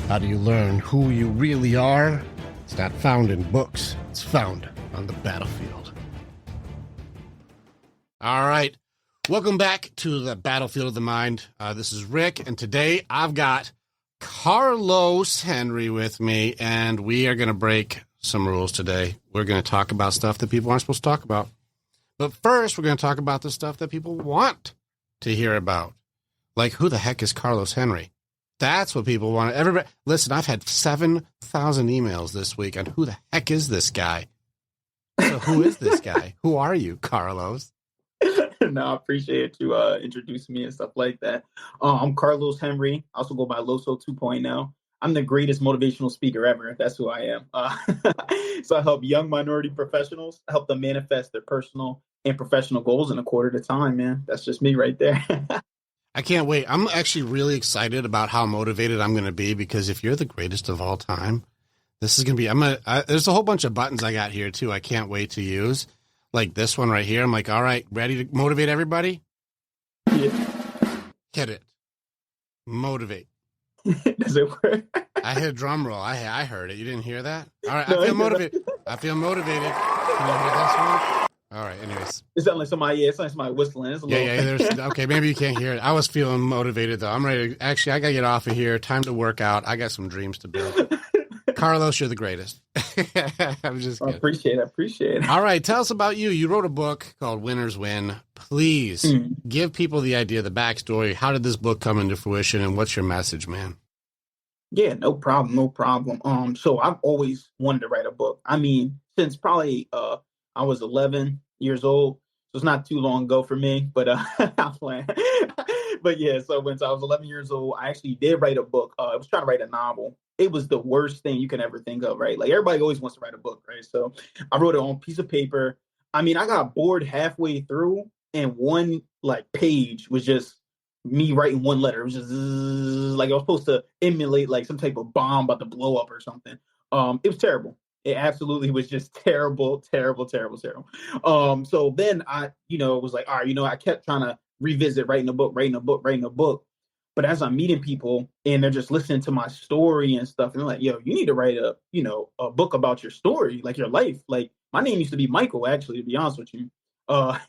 How do you learn who you really are? It's not found in books. It's found on the battlefield. All right. Welcome back to the Battlefield of the Mind. This is Rick, and today I've got Carlos Henry with me, and we are going to break some rules today. We're going to talk about stuff that people aren't supposed to talk about. But first, we're going to talk about the stuff that people want to hear about. Like, who the heck is Carlos Henry? That's what people want. Everybody, listen, I've had 7,000 emails this week on who the heck is this guy? So who is this guy? Who are you, Carlos? No, I appreciate you introducing me and stuff like that. I'm Carlos Henry. I also go by Loso 2.0. I'm the greatest motivational speaker ever. That's who I am. So I help young minority professionals, help them manifest their personal and professional goals in a quarter at a time, man. That's just me right there. I can't wait. I'm actually really excited about how motivated I'm going to be, because if you're the greatest of all time, this is going to be, there's a whole bunch of buttons I got here too. I can't wait to use, like this one right here. I'm like, all right, ready to motivate everybody? Yeah. Hit it. Motivate. Does it work? I hit a drum roll. I heard it. You didn't hear that? All right. I feel motivated. I feel motivated. Can you hear this one? All right. Anyways. It sounds like somebody, it's like somebody whistling. It's Okay. Maybe you can't hear it. I was feeling motivated though. I'm ready. Actually, I got to get off of here. Time to work out. I got some dreams to build. Carlos, you're the greatest. I'm just kidding. I appreciate it. All right. Tell us about you. You wrote a book called Winners Win. Please give people the idea, the backstory. How did this book come into fruition, and what's your message, man? Yeah, no problem. So I've always wanted to write a book. I mean, since probably I was 11 years old, so it's not too long ago for me, but I'm playing. But yeah, so when I was 11 years old, I actually did write a book. I was trying to write a novel. It was the worst thing you can ever think of, right? Like, everybody always wants to write a book, right? So I wrote it on a piece of paper. I mean, I got bored halfway through, and one like page was just me writing one letter. It was just like I was supposed to emulate like some type of bomb about to blow up or something. It was terrible. It absolutely was just terrible. So then I, was like, all right, I kept trying to revisit writing a book. But as I'm meeting people and they're just listening to my story and stuff, and they're like, yo, you need to write a book about your story, like your life. Like, my name used to be Michael, actually, to be honest with you.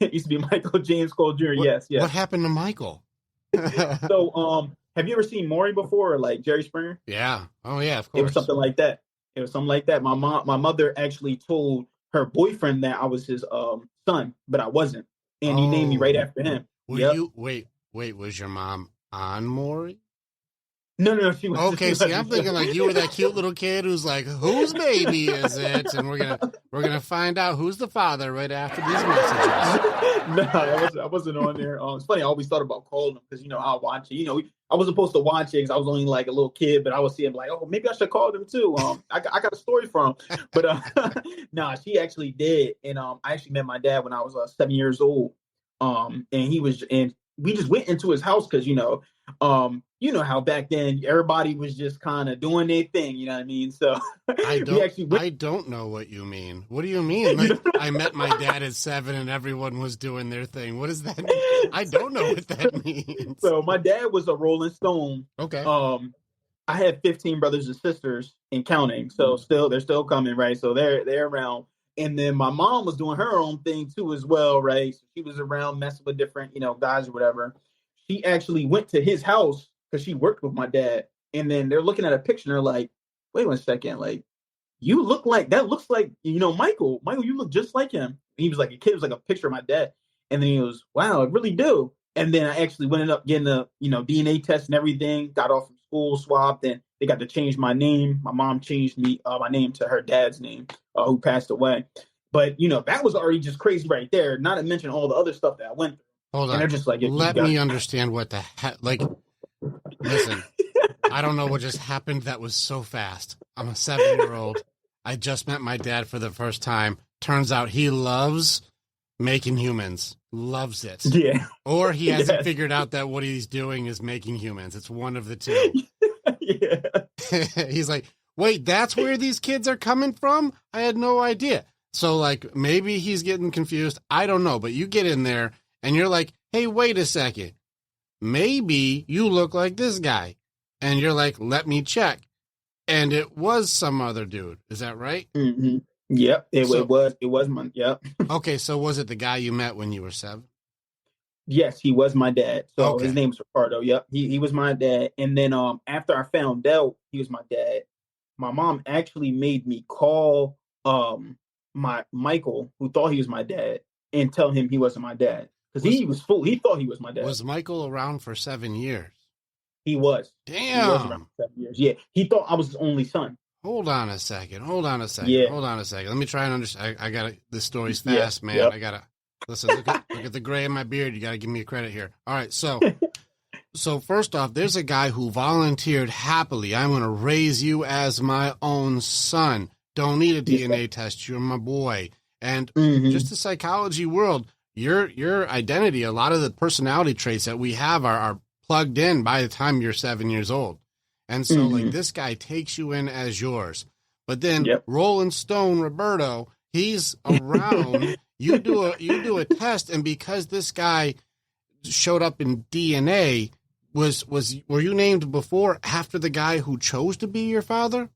It used to be Michael James Cole Jr. Yes. What happened to Michael? So, have you ever seen Maury before, like Jerry Springer? Yeah. Oh, yeah, of course. It was something like that. My mother actually told her boyfriend that I was his son, but I wasn't, and he named me right after him. Wait, was your mom on Maury? No, she was. Okay, see, I'm thinking like you were that cute little kid who's like, whose baby is it? And we're gonna find out who's the father right after these messages. No, I wasn't on there. It's funny. I always thought about calling him because I'll watch it. I wasn't supposed to watch it because I was only like a little kid, but I would see him like, oh, maybe I should call them too. I got a story for him, but no, she actually did, and I actually met my dad when I was 7 years old. And we just went into his house because how back then everybody was just kind of doing their thing, you know what I mean? So I don't know what you mean. What do you mean? Like, I met my dad at 7 and everyone was doing their thing. What does that mean? I don't know what that means. So my dad was a Rolling Stone. Okay. I had 15 brothers and sisters and counting. So they're still coming, right? So they're around. And then my mom was doing her own thing too as well, right? So she was around messing with different, guys or whatever. She actually went to his house because she worked with my dad. And then they're looking at a picture and they're like, wait 1 second, like, you look like, that looks like, Michael. Michael, you look just like him. And he was like, a kid, it was like a picture of my dad. And then he was, wow, I really do. And then I actually went up getting a, DNA test and everything, got off from school, swapped, and they got to change my name. My mom changed my name to her dad's name, who passed away. But, that was already just crazy right there, not to mention all the other stuff that I went through. Hold on. And they're just like, let me understand what the heck, like, listen, I don't know what just happened. That was so fast. I'm a 7-year-old. I just met my dad for the first time. Turns out he loves making humans. Loves it. Yeah. Or he hasn't figured out that what he's doing is making humans. It's one of the two. Yeah. He's like, wait, that's where these kids are coming from? I had no idea. So, like, maybe he's getting confused. I don't know. But you get in there and you're like, hey, wait a second. Maybe you look like this guy. And you're like, let me check. And it was some other dude. Is that right? Mm-hmm. Yep. It was my, yep. Okay. So was it the guy you met when you were 7? Yes, he was my dad. So his Okay. name's Ricardo. Yep. He was my dad. And then after I found out he was my dad, my mom actually made me call my Michael, who thought he was my dad, and tell him he wasn't my dad. Because he was fool. He thought he was my dad. Was Michael around for 7 years? He was. Damn. He was around for 7 years. Yeah. He thought I was his only son. Hold on a second. Yeah. Hold on a second. Let me try and understand. I got to, this story's fast, man. Yep. I got to, listen, look at the gray in my beard. You got to give me a credit here. All right. So, so first off, there's a guy who volunteered happily. I'm going to raise you as my own son. Don't need a DNA test. You're my boy. And just the psychology world, your identity, a lot of the personality traits that we have are plugged in by the time you're 7 years old. And so like this guy takes you in as yours, but then Rolling Stone Roberto, he's around, you do a test. And because this guy showed up in DNA, were you named before, after the guy who chose to be your father?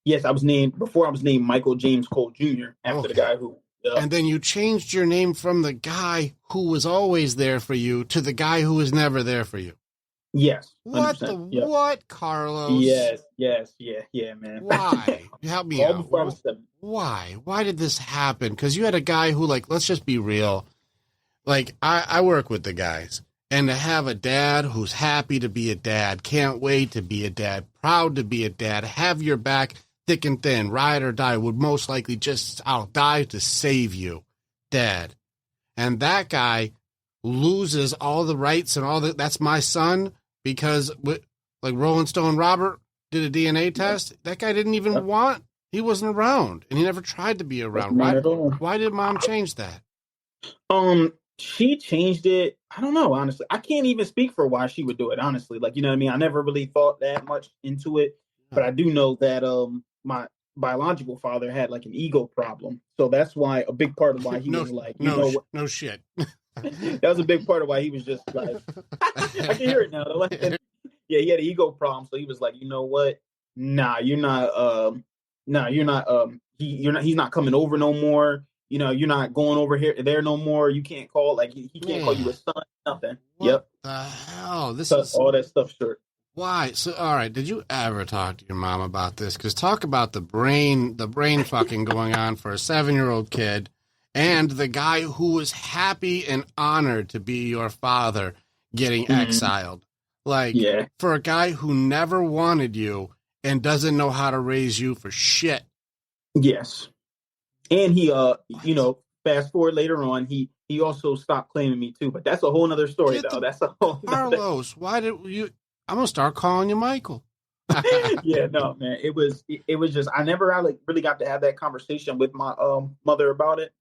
Yes, I was named Michael James Cole Jr. after the guy who. And then you changed your name from the guy who was always there for you to the guy who was never there for you. Yes. What what, Carlos? Yes, yeah, man. Why? Help me out. Before I was 7. Why? Why did this happen? Because you had a guy who, like, let's just be real. Like, I work with the guys, and to have a dad who's happy to be a dad, can't wait to be a dad, proud to be a dad, have your back thick and thin, ride or die, would most likely just, I'll die to save you, dad. And that guy loses all the rights and all that. That's my son. Because, like Rolling Stone Robert did a DNA test, that guy didn't even want, he wasn't around, and he never tried to be around. Why did mom change that? She changed it. I don't know, honestly. I can't even speak for why she would do it, honestly. Like, you know what I mean? I never really thought that much into it, but I do know that my biological father had like an ego problem. So that's why a big part of why he was like, no shit. That was a big part of why he was just like, I can hear it now. Yeah, he had an ego problem, so he was like, you know what? You're not. He's not coming over no more. You know, you're not going over there no more. You can't call he can't call you a son. Nothing. What the hell? This cut is all that stuff short. Why? So, all right. Did you ever talk to your mom about this? Because talk about the brain fucking going on for a 7-year-old kid. And the guy who was happy and honored to be your father getting exiled. Like, for a guy who never wanted you and doesn't know how to raise you for shit. Yes. And he, fast forward later on, he also stopped claiming me too. But that's a whole nother story, though. That's a whole Carlos, why did you... I'm going to start calling you Michael. Yeah, no, man. It was just, I never really got to have that conversation with my mother about it.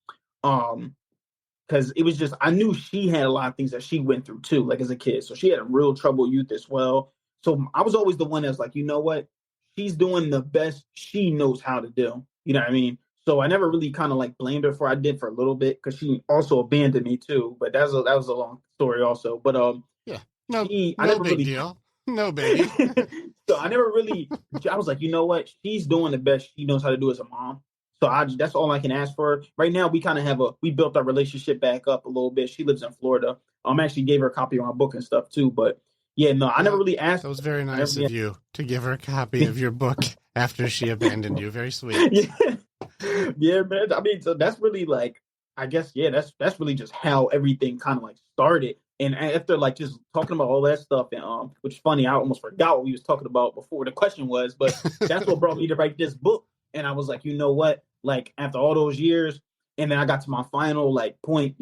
Because it was just, I knew she had a lot of things that she went through too, like as a kid. So she had a real troubled youth as well. So I was always the one that's like, you know what? She's doing the best she knows how to do. You know what I mean? So I never really kind of like blamed her for I did for a little bit because she also abandoned me too. But that was a long story also. But no big deal. No, baby. So I was like, you know what? She's doing the best she knows how to do as a mom. So that's all I can ask for. Right now, we kind of we built our relationship back up a little bit. She lives in Florida. Actually gave her a copy of my book and stuff too. But yeah, no, I never really asked. That was very nice of you to give her a copy of your book after she abandoned you. Very sweet. Yeah, man. I mean, so that's really like, I guess, yeah, that's really just how everything kind of like started. And after like just talking about all that stuff, and which is funny, I almost forgot what we was talking about before the question was, but that's what brought me to write this book. And I was like, you know what? Like after all those years, and then I got to my final like point,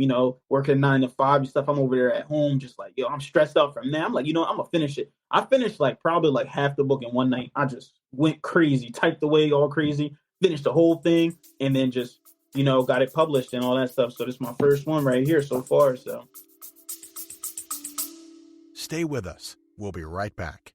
working 9 to 5 and stuff. I'm over there at home, just like, I'm stressed out from that. I'm like, I'm gonna finish it. I finished like probably like half the book in one night. I just went crazy, typed away all crazy, finished the whole thing, and then just got it published and all that stuff. So this is my first one right here so far. So stay with us. We'll be right back.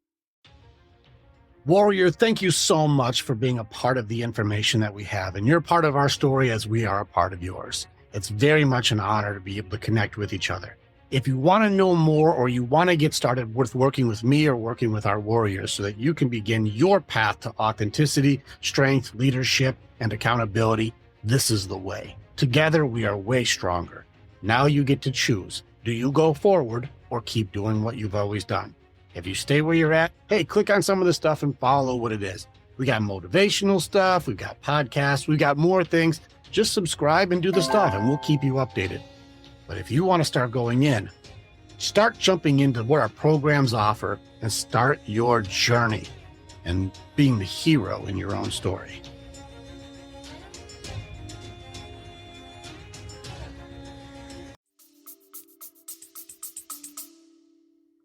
Warrior, thank you so much for being a part of the information that we have. And you're part of our story as we are a part of yours. It's very much an honor to be able to connect with each other. If you want to know more or you want to get started with working with me or working with our warriors so that you can begin your path to authenticity, strength, leadership, and accountability, this is the way. Together, we are way stronger. Now you get to choose. Do you go forward or keep doing what you've always done? If you stay where you're at, hey, click on some of the stuff and follow what it is. We got motivational stuff. We've got podcasts. We've got more things. Just subscribe and do the stuff and we'll keep you updated. But if you want to start going in, start jumping into what our programs offer and start your journey and being the hero in your own story.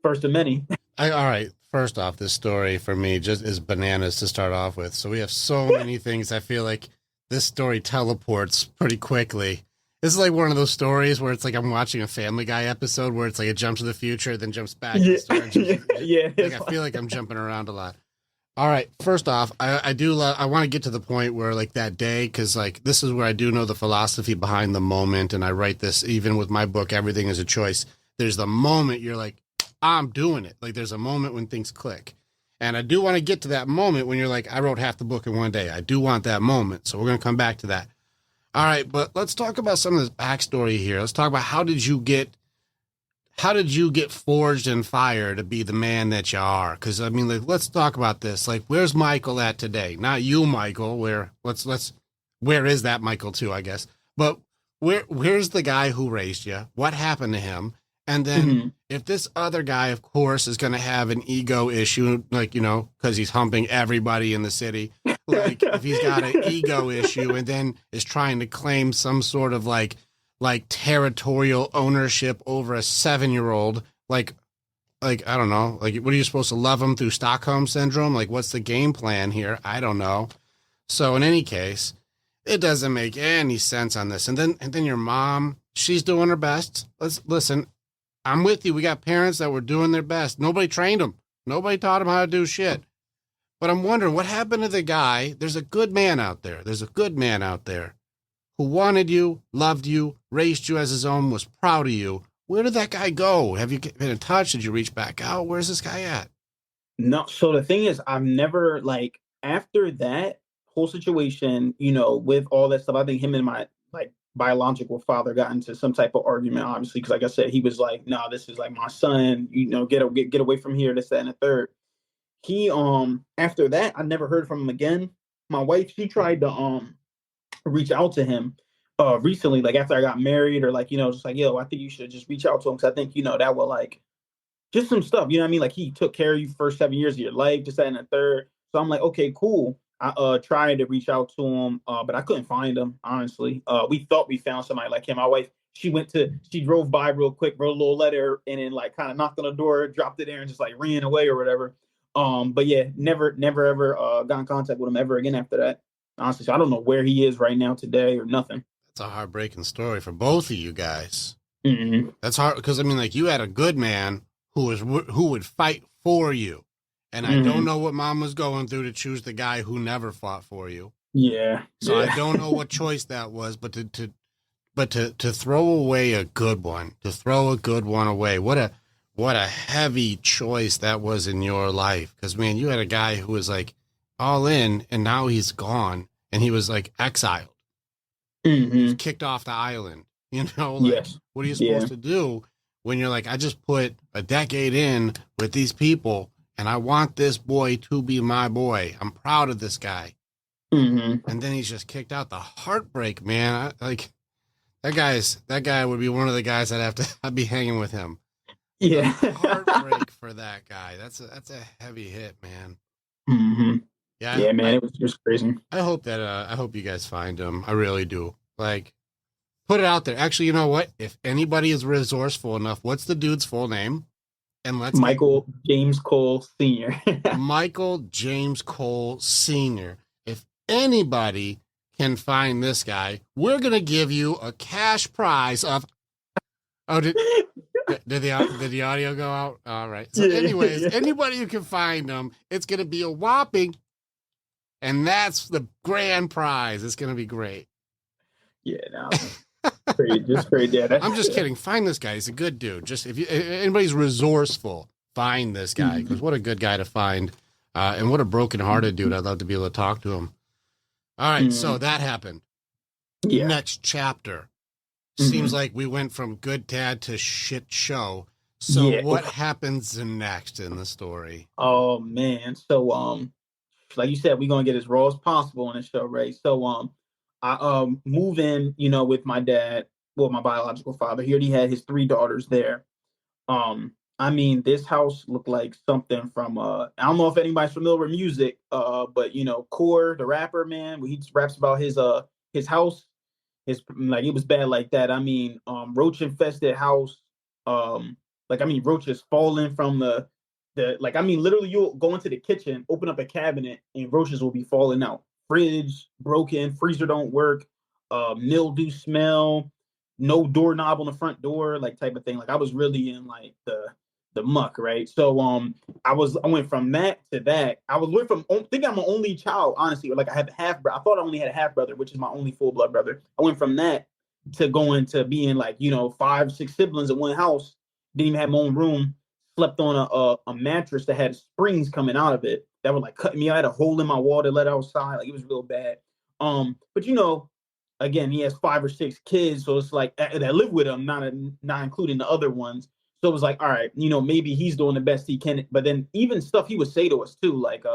First of many. All right. First off, this story for me just is bananas to start off with. So we have so many things. I feel like this story teleports pretty quickly. This is like one of those stories where it's like I'm watching a Family Guy episode where it's like it jumps to the future, then jumps back. Yeah. Like I feel like I'm jumping around a lot. All right. First off, I want to get to the point where like that day, because like this is where I do know the philosophy behind the moment. And I write this even with my book, Everything is a Choice. There's the moment you're like, I'm doing it. Like there's a moment when things click. And I do want to get to that moment when you're like, I wrote half the book in one day. I do want that moment. So we're going to come back to that. All right, but let's talk about some of this backstory here. Let's talk about how did you get forged and fired to be the man that you are? Because I mean, like, let's talk about this. Like, where's Michael at today? Not you, Michael. Where is that Michael too? I guess. But where's the guy who raised you? What happened to him? And then if this other guy, of course, is going to have an ego issue, like, you know, because he's humping everybody in the city. Like if he's got an ego issue and then is trying to claim some sort of like territorial ownership over a 7-year-old, like, I don't know, like, what are you supposed to love him through Stockholm syndrome? Like, what's the game plan here? I don't know. So in any case, it doesn't make any sense on this. And then your mom, she's doing her best. Listen, I'm with you. We got parents that were doing their best. Nobody trained them. Nobody taught them how to do shit. But I'm wondering what happened to the guy. There's a good man out there. There's a good man out there who wanted you, loved you, raised you as his own, was proud of you. Where did that guy go? Have you been in touch? Did you reach back out? Where's this guy at? No. So the thing is, I've never, like, after that whole situation, you know, with all that stuff, I think him and my, like, biological father got into some type of argument, obviously, because like I said, he was like, no, this is like my son, you know, get away from here, this, that, and the third. He after that, I never heard from him again. My wife, she tried to reach out to him recently, like after I got married, or like, you know, just like, yo, I think you should just reach out to him, because I think, you know, that will, like, just some stuff, you know what I mean? Like, he took care of you first 7 years of your life, just that, and the third. So I'm like, okay, cool. I tried to reach out to him, but I couldn't find him, honestly. We thought we found somebody like him. My wife, she drove by real quick, wrote a little letter, and then like kind of knocked on the door, dropped it there, and just like ran away or whatever. But yeah, never ever got in contact with him ever again after that. Honestly, so I don't know where he is right now today or nothing. That's a heartbreaking story for both of you guys. Mm-hmm. That's hard because I mean, like, you had a good man who would fight for you. And I don't know what mom was going through to choose the guy who never fought for you. Yeah. So I don't know what choice that was, but to throw away a good one, away. What a heavy choice that was in your life. Because man, you had a guy who was like all in, and now he's gone, and he was like exiled. He was kicked off the island. You know, like, yes. What are you supposed to do when you're like, I just put a decade in with these people, and I want this boy to be my boy. I'm proud of this guy. And then he's just kicked out. The heartbreak, man. That guy would be one of the guys I'd be hanging with him. Yeah. The heartbreak for that guy. That's a heavy hit, man. Yeah, man. It was just crazy. I hope you guys find him. I really do. Like, put it out there. Actually, you know what? If anybody is resourceful enough, what's the dude's full name? And Michael James Cole Sr. Michael James Cole Sr. If anybody can find this guy, we're going to give you a cash prize of... Oh, did the audio go out? All right. So anyways, anybody who can find him, it's going to be a whopping... And that's the grand prize. It's going to be great. Yeah, no. Crazy, just crazy. Yeah, I'm just kidding. Find this guy. He's a good dude. Just if anybody's resourceful, find this guy, because what a good guy to find, and what a broken-hearted dude. I'd love to be able to talk to him. All right, so that happened. Yeah. Next chapter. Seems like we went from good dad to shit show. So what happens next in the story? Oh man. So like you said, we're gonna get as raw as possible on the show, right? So I move in, with my dad, well, my biological father. He already had his 3 daughters there. I mean, this house looked like something from I don't know if anybody's familiar with music, but Core, the rapper, man, when he raps about his house, like it was bad like that. I mean, roach infested house. Like I mean, roaches falling from the like I mean, literally you'll go into the kitchen, open up a cabinet, and roaches will be falling out. Fridge broken, freezer don't work, mildew smell, no doorknob on the front door, like type of thing. Like I was really in like the muck, right? So I went from that to that. Went from thinking I'm an only child, honestly, or like I have a half brother. I thought I only had a half brother, which is my only full blood brother. I went from that to going to being like 5, 6 siblings in one house. Didn't even have my own room. Slept on a mattress that had springs coming out of it that were like cutting me. I had a hole in my wall to let outside. Like it was real bad. But again, he has 5 or 6 kids, so it's like that live with him, not including the other ones. So it was like, all right, maybe he's doing the best he can. But then even stuff he would say to us too, like,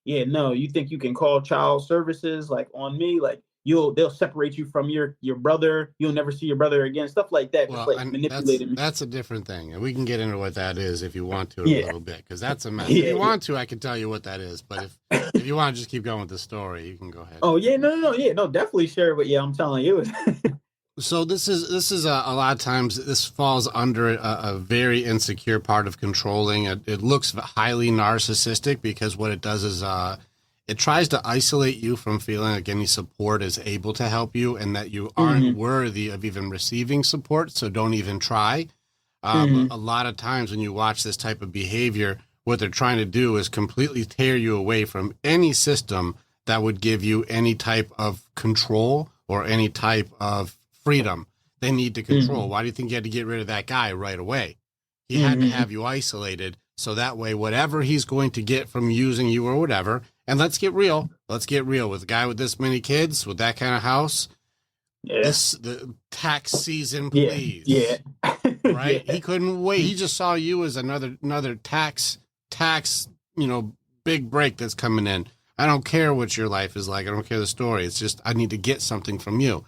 yeah, no, you think you can call child services like on me? Like they'll separate you from your brother. You'll never see your brother again. Stuff like that. Well, just like manipulating me. That's a different thing, and we can get into what that is if you want to a little bit, because that's a mess. Yeah, if you want to, I can tell you what that is. But if you want to just keep going with the story, you can go ahead. Oh yeah, no, yeah, no, definitely share. But yeah, I'm telling you. So this is a lot of times this falls under a very insecure part of controlling. It looks highly narcissistic because what it does is it tries to isolate you from feeling like any support is able to help you, and that you aren't worthy of even receiving support. So don't even try. A lot of times when you watch this type of behavior, what they're trying to do is completely tear you away from any system that would give you any type of control or any type of freedom. They need to control. Why do you think you had to get rid of that guy right away? He had to have you isolated, so that way whatever he's going to get from using you or whatever. And let's get real with a guy with this many kids, with that kind of house. Yeah. The tax season, please. Yeah. Right? Yeah. He couldn't wait. He just saw you as another tax, big break that's coming in. I don't care what your life is like. I don't care the story. It's just I need to get something from you.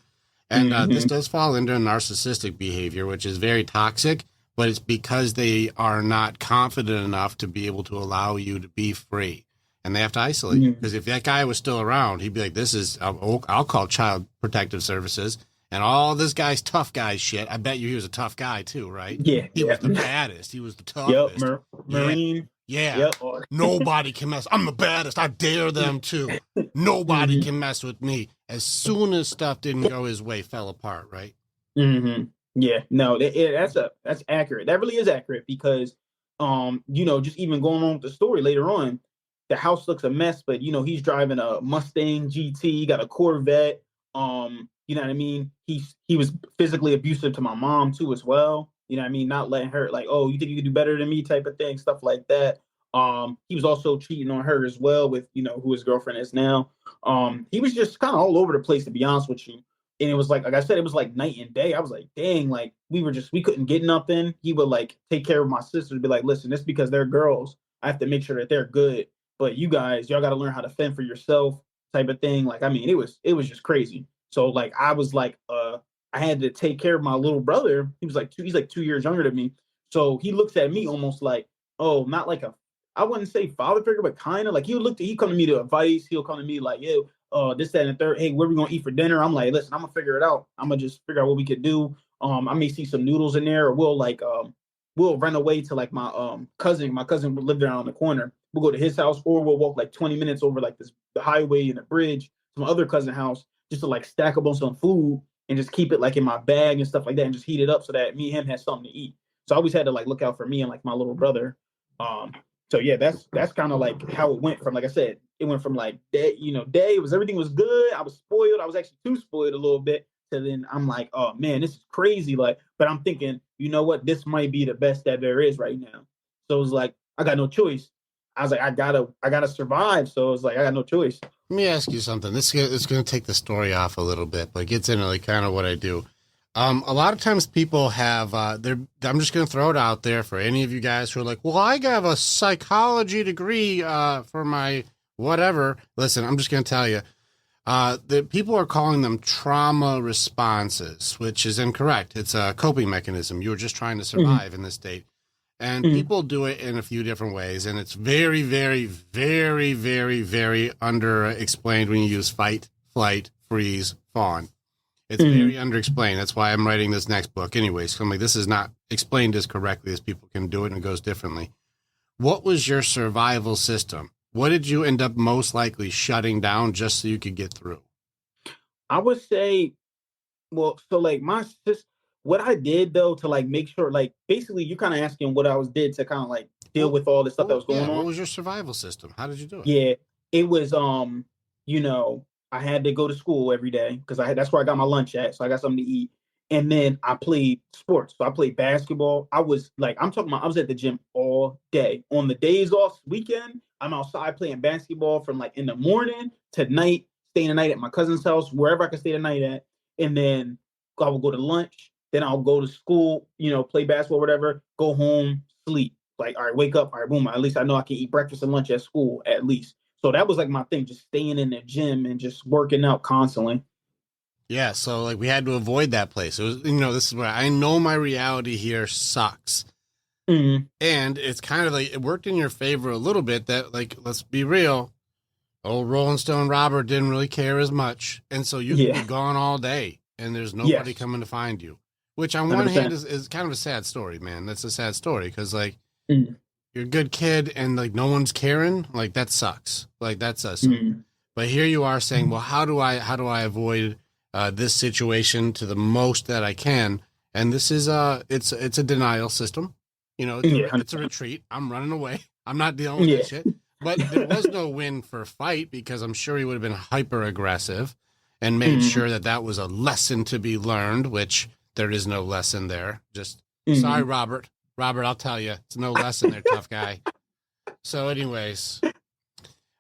And this does fall into narcissistic behavior, which is very toxic, but it's because they are not confident enough to be able to allow you to be free. And they have to isolate you. Because if that guy was still around, he'd be like, I'll call Child Protective Services and all this guy's tough guy shit. I bet you he was a tough guy too, right? Yeah. He was the baddest. He was the toughest. Yep, Marine. Yeah. Yep. Nobody can mess. I'm the baddest. I dare them to. Nobody can mess with me. As soon as stuff didn't go his way, fell apart, right? Yeah. No, that's accurate. That really is accurate because, just even going on with the story later on, the house looks a mess, but he's driving a Mustang GT, got a Corvette. You know what I mean? He was physically abusive to my mom too as well. You know what I mean? Not letting her like, oh, you think you can do better than me type of thing, stuff like that. He was also cheating on her as well with, who his girlfriend is now. He was just kind of all over the place, to be honest with you. And it was like I said, it was like night and day. I was like, dang, like we couldn't get nothing. He would like take care of my sisters, be like, listen, it's because they're girls. I have to make sure that they're good. But you guys, y'all got to learn how to fend for yourself type of thing. Like, I mean, it was just crazy. So like, I was like, I had to take care of my little brother. He's like 2 years younger than me. So he looks at me almost like, oh, not like I wouldn't say father figure, but kind of like he come to me to advice. He'll come to me like, yo, this, that, and the third. Hey, where we going to eat for dinner? I'm like, listen, I'm going to figure it out. I'm going to just figure out what we could do. I may see some noodles in there, or we'll run away to like my cousin. My cousin would live there on the corner. We'll go to his house, or we'll walk like 20 minutes over like the highway and the bridge to my other cousin house just to like stack up on some food and just keep it like in my bag and stuff like that and just heat it up so that me and him had something to eat. So I always had to like look out for me and like my little brother. So yeah, that's kind of like how it went from, like I said, it went from like day, everything was good. I was spoiled. I was actually too spoiled a little bit to then I'm like, oh man, this is crazy. Like, but I'm thinking, you know what, this might be the best that there is right now. So it's like I got no choice. I was like, I gotta survive. So it's like I got no choice. Let me ask you something. This is going to take the story off a little bit, but it gets into like kind of what I do. A lot of times people have, I'm just going to throw it out there for any of you guys who are like, well, I have a psychology degree for my whatever. Listen, I'm just going to tell you, the people are calling them trauma responses, which is incorrect. It's a coping mechanism. You're just trying to survive in this state. And people do it in a few different ways. And it's very, very, very, very, very under-explained when you use fight, flight, freeze, fawn. It's very underexplained. That's why I'm writing this next book anyways. So I'm like, this is not explained as correctly as people can do it, and it goes differently. What was your survival system? What did you end up most likely shutting down just so you could get through? I would say, well, so like my sister, what I did though to like make sure, like basically you're kind of asking what did to kind of like deal with all the stuff that was going on. What was your survival system? How did you do it? Yeah, it was you know, I had to go to school every day because that's where I got my lunch at, so I got something to eat. And then I played sports. So I played basketball. I was like, I was at the gym all day. On the days off weekend, I'm outside playing basketball from like in the morning to night, staying the night at my cousin's house, wherever I could stay the night at. And then I would go to lunch. Then I'll go to school, you know, play basketball, whatever, go home, sleep. Like, all right, wake up. All right, boom. At least I know I can eat breakfast and lunch at school, at least. So that was like my thing, just staying in the gym and just working out constantly. Yeah, so like we had to avoid that place. It was, you know, this is where I know my reality here sucks. And it's kind of like it worked in your favor a little bit that, like, let's be real, old Rolling Stone Robert didn't really care as much. And so you can be gone all day and there's nobody coming to find you, which on 100%. One hand is kind of a sad story, man. That's a sad story because, like, you're a good kid and, like, no one's caring. Like, that sucks. Like, that sucks. But here you are saying, well, how do I avoid this situation to the most that I can? And this is it's a denial system. You know, it's a retreat. I'm running away. I'm not dealing with that shit. But there was no win for fight because I'm sure he would have been hyper aggressive and made sure that was a lesson to be learned, which there is no lesson there. Just sorry, Robert. Robert, I'll tell you, it's no lesson there, tough guy. So, anyways,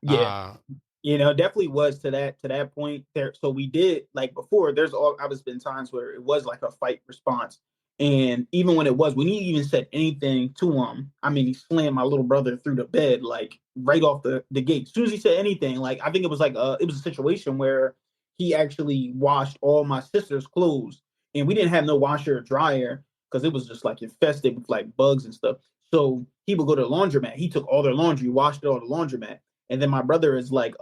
you know, definitely was to that point there. So we did, like, before, there's been times where it was like a fight response. And even when he even said anything to him, I mean, he slammed my little brother through the bed, like right off the gate. As soon as he said anything, like, I think it was a situation where he actually washed all my sister's clothes, and we didn't have no washer or dryer because it was just like infested with like bugs and stuff. So he would go to the laundromat. He took all their laundry, washed it all the laundromat. And then my brother is like,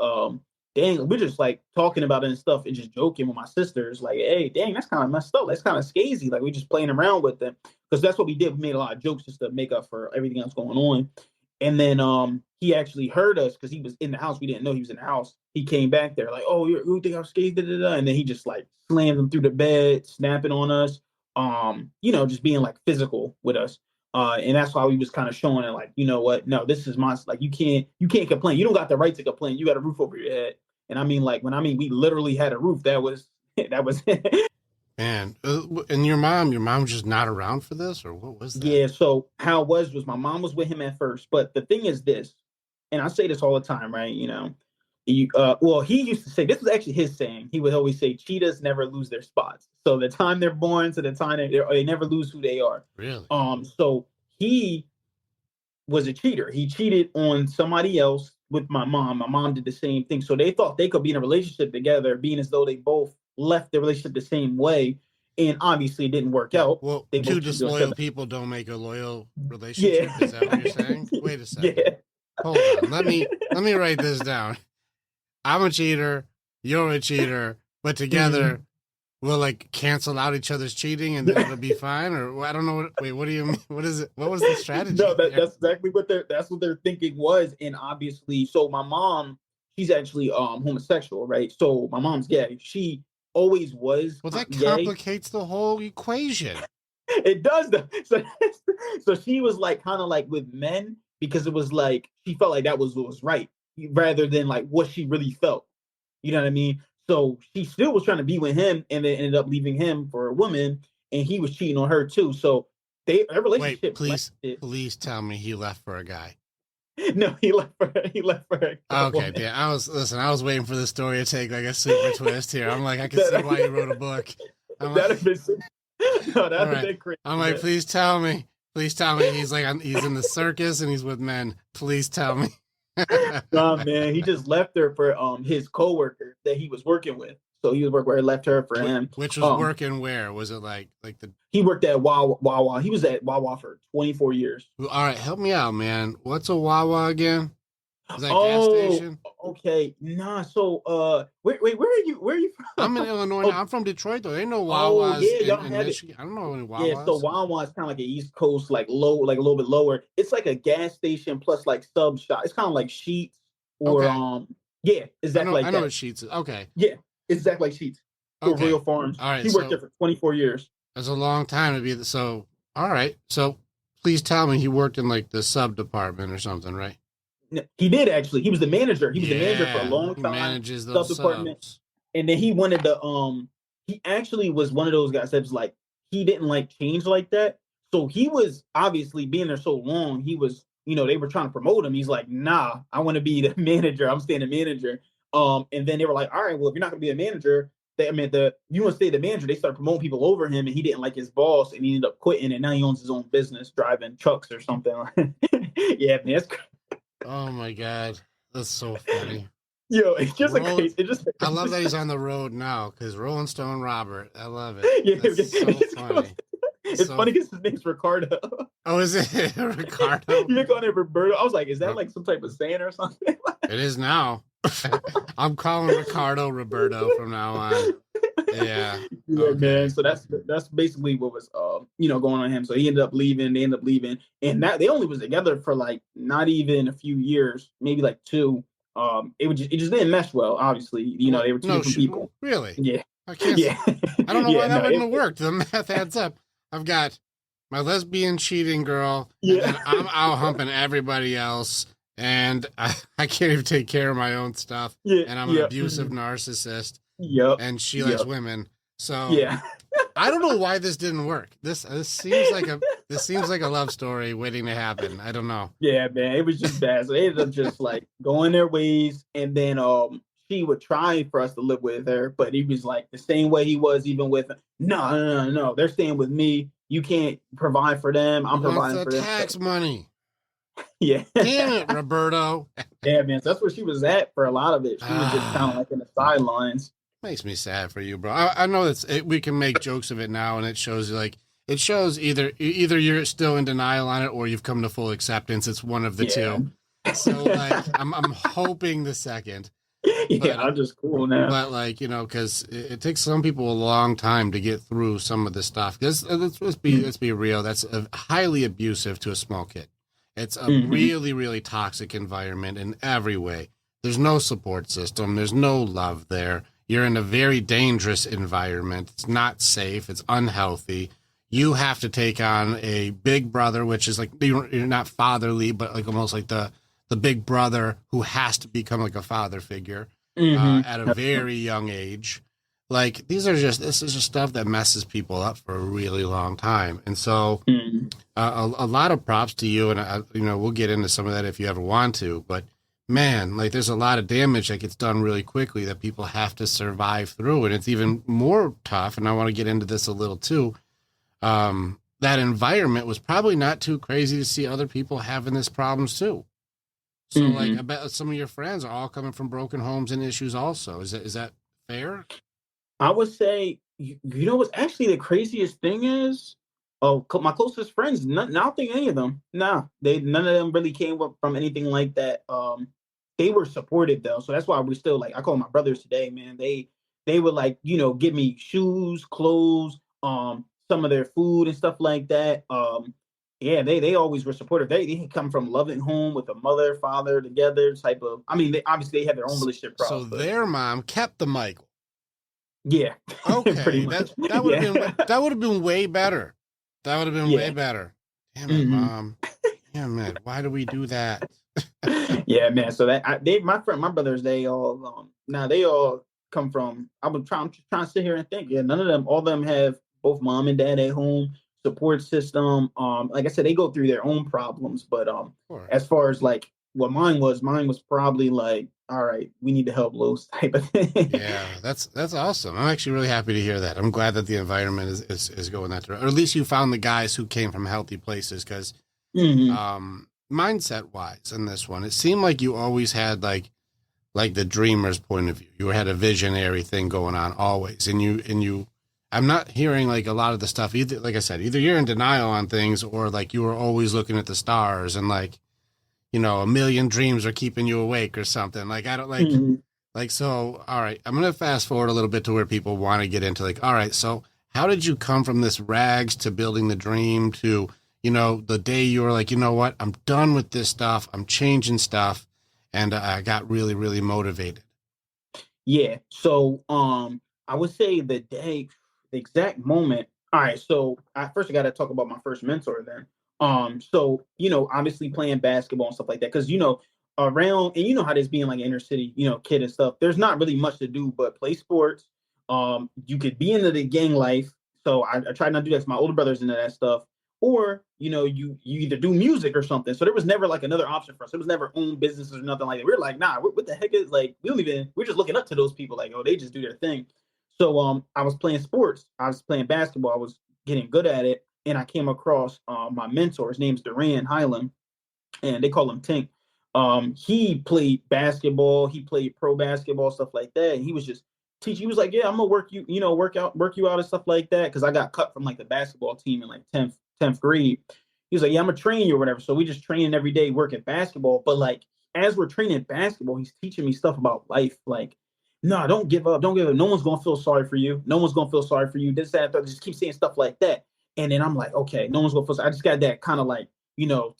dang, we're just like talking about it and stuff and just joking with my sisters. Like, hey, dang, that's kind of messed up. That's kind of scazy. Like, we're just playing around with them. Because that's what we did. We made a lot of jokes just to make up for everything else going on. And then he actually heard us because he was in the house. We didn't know he was in the house. He came back there like, oh, you think I'm scared? Da, da, da. And then he just like slammed them through the bed, snapping on us. You know, just being like physical with us. And that's why we was kind of showing it like, you know what? No, this is my, like, you can't complain. You don't got the right to complain. You got a roof over your head. And I mean, like, we literally had a roof. That was it. Man, and your mom was just not around for this, or what was that? Yeah. So how it was my mom was with him at first, but the thing is this, and I say this all the time, right? You know, well, he used to say, this was actually his saying. He would always say, cheetahs never lose their spots. So the time they're born to the time they never lose who they are. Really? So he was a cheater. He cheated on somebody else with my mom. My mom did the same thing. So they thought they could be in a relationship together, being as though they both left the relationship the same way. And obviously it didn't work out. Well, two disloyal people don't make a loyal relationship. Yeah. Is that what you're saying? Wait a second. Yeah. Hold on. Let me write this down. I'm a cheater. You're a cheater. But together we'll like cancel out each other's cheating and then it'll be fine. Or I don't know. What do you mean? What is it? What was the strategy? No, that's exactly what their thinking was. And obviously, so my mom, she's actually homosexual, right? So my mom's gay. She always was. Well, that complicates the whole equation. It does though. So she was like kind of like with men because it was like she felt like that was what was right rather than like what she really felt. You know what I mean? So she still was trying to be with him, and then ended up leaving him for a woman, and he was cheating on her too. So their Wait, relationship lasted. please tell me he left for a guy. No, he left for her. He left for her. Okay, yeah. I was waiting for the story to take like a super twist here. I'm like, I can see why you wrote a book. That'd have been crazy. I'm like, please tell me. Please tell me he's in the circus and he's with men. Please tell me. Nah, man, he just left her for his coworker that he was working with. So he was working where he left her for him. Which was working where? Was it like the? He worked at Wawa. He was at Wawa for 24 years. All right, help me out, man. What's a Wawa again? Is that gas station? Okay. Nah. So where are you? Where are you from? I'm in Illinois. I'm from Detroit though. There ain't no Wawas in Michigan. I don't know any Wawas. Yeah. So Wawa is kind of like an East Coast, like low, like a little bit lower. It's like a gas station plus like sub shop. It's kind of like Sheetz or yeah, exactly. I know what Sheetz is. Okay. Yeah, exactly like Sheetz or Real Farms. All right. He worked there for 24 years. That's a long time to be. So all right. So please tell me he worked in like the sub department or something, right? He did actually. He was the manager. He was the manager for a long time. He manages those subs. And then he wanted to he actually was one of those guys that was like he didn't like change like that. So he was obviously being there so long, he was, they were trying to promote him. He's like, nah, I want to be the manager. I'm staying the manager. And then they were like, all right, well, if you're not gonna be a manager, you want to stay the manager. They started promoting people over him, and he didn't like his boss, and he ended up quitting, and now he owns his own business, driving trucks or something. Yeah, man, that's oh my god, that's so funny. Yo, it's just crazy. I love that he's on the road now because Rolling Stone Robert. I love it. Yeah, that's so funny. It's funny because his name's Ricardo. Oh, is it Ricardo? You're calling it Roberto. I was like, is that like some type of saying or something? It is now. I'm calling Ricardo Roberto from now on. Yeah. Yeah, okay. Man. So that's basically what was going on him. So he ended up leaving. They ended up leaving, and that they only was together for like not even a few years, maybe like 2. It just didn't mesh well. Obviously, they were two different people. Really? Yeah. I can't. Yeah. I don't know why that wouldn't have worked. The math adds up. I've got my lesbian cheating girl. Yeah. And I'm out humping everybody else. And I can't even take care of my own stuff. Yeah. And I'm an abusive narcissist. Yep. And she likes women. So yeah. I don't know why this didn't work. This seems like a love story waiting to happen. I don't know. Yeah, man. It was just bad. So they ended up just like going their ways. And then she would try for us to live with her, but he was like the same way he was even with her. No. They're staying with me. You can't provide for them. I'm providing for them. Tax money. Yeah. Damn it, Roberto. Yeah, man. So that's where she was at for a lot of it. She was just kind of like in the sidelines. Makes me sad for you, bro. I know we can make jokes of it now, and it shows either you're still in denial on it or you've come to full acceptance. It's one of the two. So like, I'm hoping the second. Yeah, I'm just cool now. But like, because it takes some people a long time to get through some of this stuff. Because let's be real. That's highly abusive to a small kid. It's a really, really toxic environment in every way. There's no support system. There's no love there. You're in a very dangerous environment. It's not safe. It's unhealthy. You have to take on a big brother, which is like, you're not fatherly, but like almost like the big brother who has to become like a father figure at a very young age. Like this is just stuff that messes people up for a really long time. And so a lot of props to you. And, we'll get into some of that if you ever want to, but man, like there's a lot of damage that gets done really quickly that people have to survive through. And it's even more tough. And I want to get into this a little too. That environment was probably not too crazy to see other people having this problems too. So like, I bet some of your friends are all coming from broken homes and issues also. Is that fair? I would say, what's actually the craziest thing is, my closest friends, I don't think any of them, none of them really came up from anything like that. They were supportive though. So that's why we still I call my brothers today, man. They would give me shoes, clothes, some of their food and stuff like that. Yeah, they always were supportive. They come from a loving home with a mother, father together type of. I mean, they obviously had their own relationship problems. So their mom kept the Michael. Yeah. Okay. Pretty much. That would have been way better. That would have been way better. Damn it, Mom. Damn it. Why do we do that? Yeah, man. So my brothers, they all come from. I'm just trying to sit here and think. Yeah, none of them, all of them have both mom and dad at home, support system. Like I said, they go through their own problems, but Sure. as far as like what mine was probably like, all right, we need to help Los type of thing. Yeah, that's awesome. I'm actually really happy to hear that. I'm glad that the environment is going that direction, or at least you found the guys who came from healthy places. Because Hmm. mindset wise, in this one, it seemed like you always had like the dreamer's point of view. You had a visionary thing going on always, and you. I'm not hearing like a lot of the stuff either. Like I said, either you're in denial on things, or like you were always looking at the stars and like, a million dreams are keeping you awake or something. Like, I don't Hmm. like, so, all right, I'm going to fast forward a little bit to where people want to get into like, all right, so how did you come from this rags to building the dream to, the day you were like, you know what, I'm done with this stuff. I'm changing stuff. And I got really, really motivated. Yeah. So I would say the exact moment. All right, so I got to talk about my first mentor then. So obviously playing basketball and stuff like that, because around, and you know how this being like inner city, kid and stuff. There's not really much to do but play sports. You could be into the gang life, so I tried not to do that. 'Cause my older brother's into that stuff, or you either do music or something. So there was never like another option for us. It was never own businesses or nothing like that. We were like, nah, what the heck is like, we don't even, we're just looking up to those people, like, oh, they just do their thing. So I was playing sports, I was playing basketball, I was getting good at it, and I came across my mentor. His name's Daran, Highland, and they call him Tink. He played basketball, he played pro basketball, stuff like that. And he was just teaching. He was like, "Yeah, I'm gonna work you out and stuff like that." Because I got cut from like the basketball team in like tenth grade. He was like, "Yeah, I'm gonna train you or whatever." So we just training every day, working basketball. But like as we're training basketball, he's teaching me stuff about life. Like, no, don't give up, don't give up. No one's gonna feel sorry for you. No one's gonna feel sorry for you. This, that, that. Just keep saying stuff like that. And then I'm like, okay, no one's gonna feel sorry. I just got that kind of like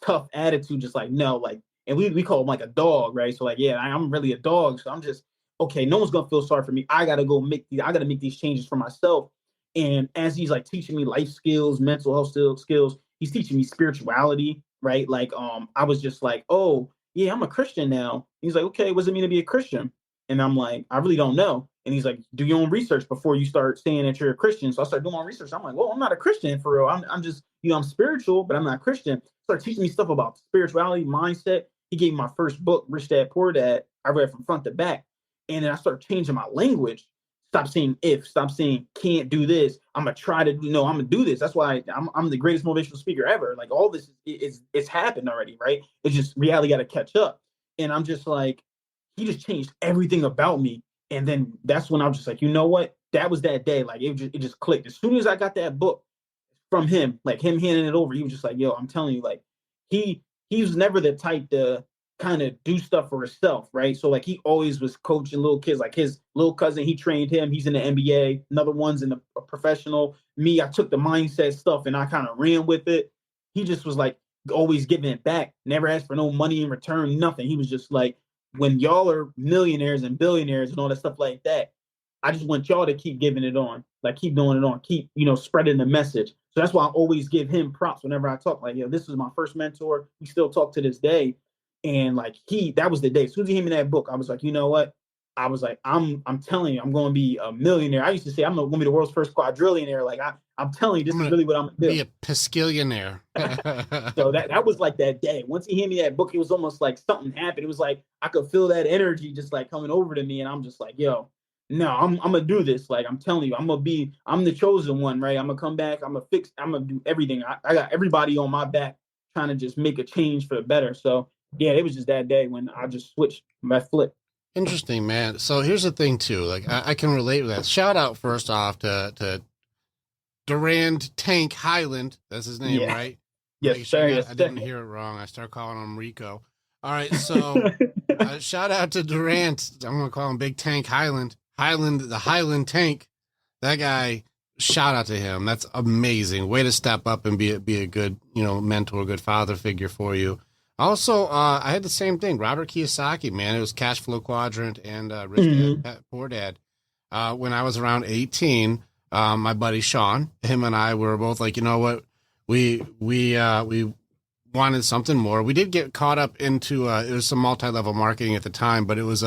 tough attitude, just like no, like, and we call him like a dog, right? So like, yeah, I'm really a dog. So I'm just okay, no one's gonna feel sorry for me. I gotta make these changes for myself. And as he's like teaching me life skills, mental health skills, he's teaching me spirituality, right? Like, I was just like, oh yeah, I'm a Christian now. He's like, okay, what does it mean to be a Christian? And I'm like, I really don't know. And he's like, do your own research before you start saying that you're a Christian. So I started doing my research. I'm like, well, I'm not a Christian for real. I'm just, I'm spiritual, but I'm not Christian. Started teaching me stuff about spirituality, mindset. He gave me my first book, Rich Dad Poor Dad. I read from front to back. And then I started changing my language. Stop saying if, stop saying can't do this. I'm gonna try to I'm gonna do this. That's why I'm the greatest motivational speaker ever. Like all this is it's happened already, right? It's just reality got to catch up. And I'm just like, he just changed everything about me. And then that's when I was just like, you know what? That was that day. Like it just clicked. As soon as I got that book from him, like him handing it over, he was just like, yo, I'm telling you, like he was never the type to kind of do stuff for himself, right? So like he always was coaching little kids, like his little cousin, he trained him, he's in the NBA, another one's in the professional. Me, I took the mindset stuff and I kind of ran with it. He just was like always giving it back, never asked for no money in return, nothing. He was just like, when y'all are millionaires and billionaires and all that stuff like that, I just want y'all to keep giving it on, like keep doing it on, keep spreading the message. So that's why I always give him props whenever I talk. Like, this was my first mentor. We still talk to this day, and like that was the day. As soon as he gave me that book, I was like, you know what? I was like, I'm telling you, I'm going to be a millionaire. I used to say I'm going to be the world's first quadrillionaire. Like I'm telling you, this is really what I'm going to do. Be a pescillionaire. So that was like that day. Once he handed me that book, it was almost like something happened. It was like I could feel that energy just like coming over to me, and I'm just like, yo, no, I'm gonna do this. Like I'm telling you, I'm the chosen one, right? I'm gonna come back. I'm gonna do everything. I got everybody on my back trying to just make a change for the better. So yeah, it was just that day when I just switched my flip. Interesting, man. So here's the thing too. Like I can relate with that. Shout out first off to Durand Tank Highland. That's his name, Yeah. right? Yes, Sure sir. I didn't hear it wrong. I started calling him Rico. All right, so shout out to Durant. I'm gonna call him Big Tank Highland. The Highland Tank. That guy. Shout out to him. That's amazing. Way to step up and be a good mentor, good father figure for you. Also, I had the same thing. Robert Kiyosaki, man. It was Cash Flow Quadrant and Rich Dad, Poor Dad. When I was around 18, my buddy Sean, him and I were both like, you know what, we wanted something more. We did get caught up into it was some multi-level marketing at the time, but it was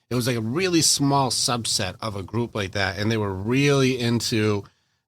it was like a really small subset of a group like that. And they were really into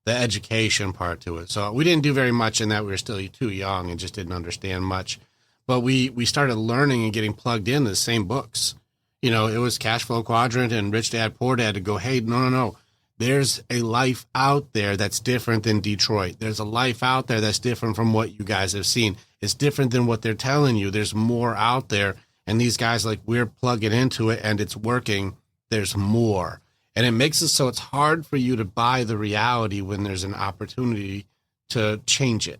the education part to it. So we didn't do very much in that. We were still too young and just didn't understand much. But we started learning and getting plugged into the same books. You know, it was Cash Flow Quadrant and Rich Dad Poor Dad to go, hey, no. There's a life out there that's different than Detroit. There's a life out there that's different from what you guys have seen. It's different than what they're telling you. There's more out there. And these guys, like, we're plugging into it and it's working. There's more. And it makes it so it's hard for you to buy the reality when there's an opportunity to change it.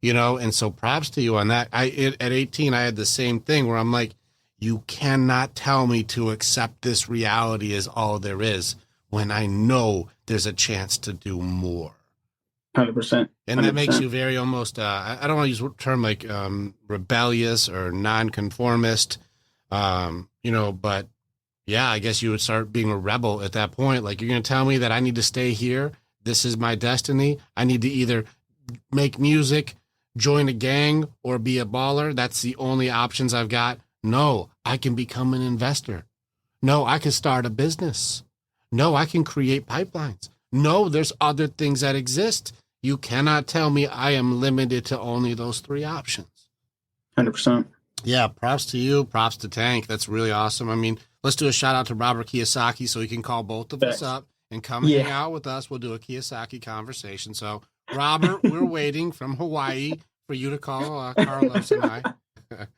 You know, and so props to you on that. At 18, I had the same thing where I'm like, you cannot tell me to accept this reality as all there is when I know there's a chance to do more. 100%. And that makes you very almost, I don't want to use the term like rebellious or nonconformist, you know, but yeah, I guess you would start being a rebel at that point. Like, you're going to tell me that I need to stay here. This is my destiny. I need to either make music, join a gang, or be a baller. That's the only options I've got. No, I can become an investor. No, I can start a business. No, I can create pipelines. No, there's other things that exist. You cannot tell me I am limited to only those three options. 100%. Yeah, props to you. Props to Tank. That's really awesome. I mean, let's do a shout out to Robert Kiyosaki so he can call both of us up and come hang out with us. We'll do a Kiyosaki conversation. So, Robert, we're waiting from Hawaii for you to call Carlos and I.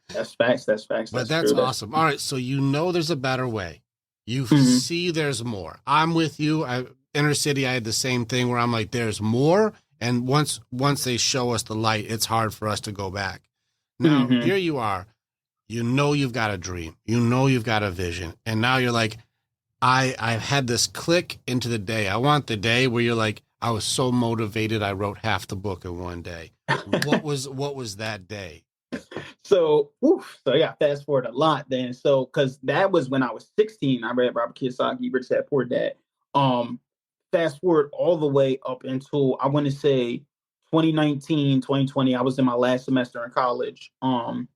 That's facts. But that's awesome. All right, so you know there's a better way. You see there's more. I'm with you. Inner city, I had the same thing where I'm like, there's more. And once they show us the light, it's hard for us to go back. Now, here you are. You know you've got a dream. You know you've got a vision. And now you're like, I've had this click into the day. I want the day where you're like, I was so motivated, I wrote half the book in one day. What was that day? So yeah, fast forward a lot then. So, because that was when I was 16, I read Robert Kiyosaki, Rich Dad Poor Dad. Fast forward all the way up until, I want to say 2019, 2020, I was in my last semester in college. And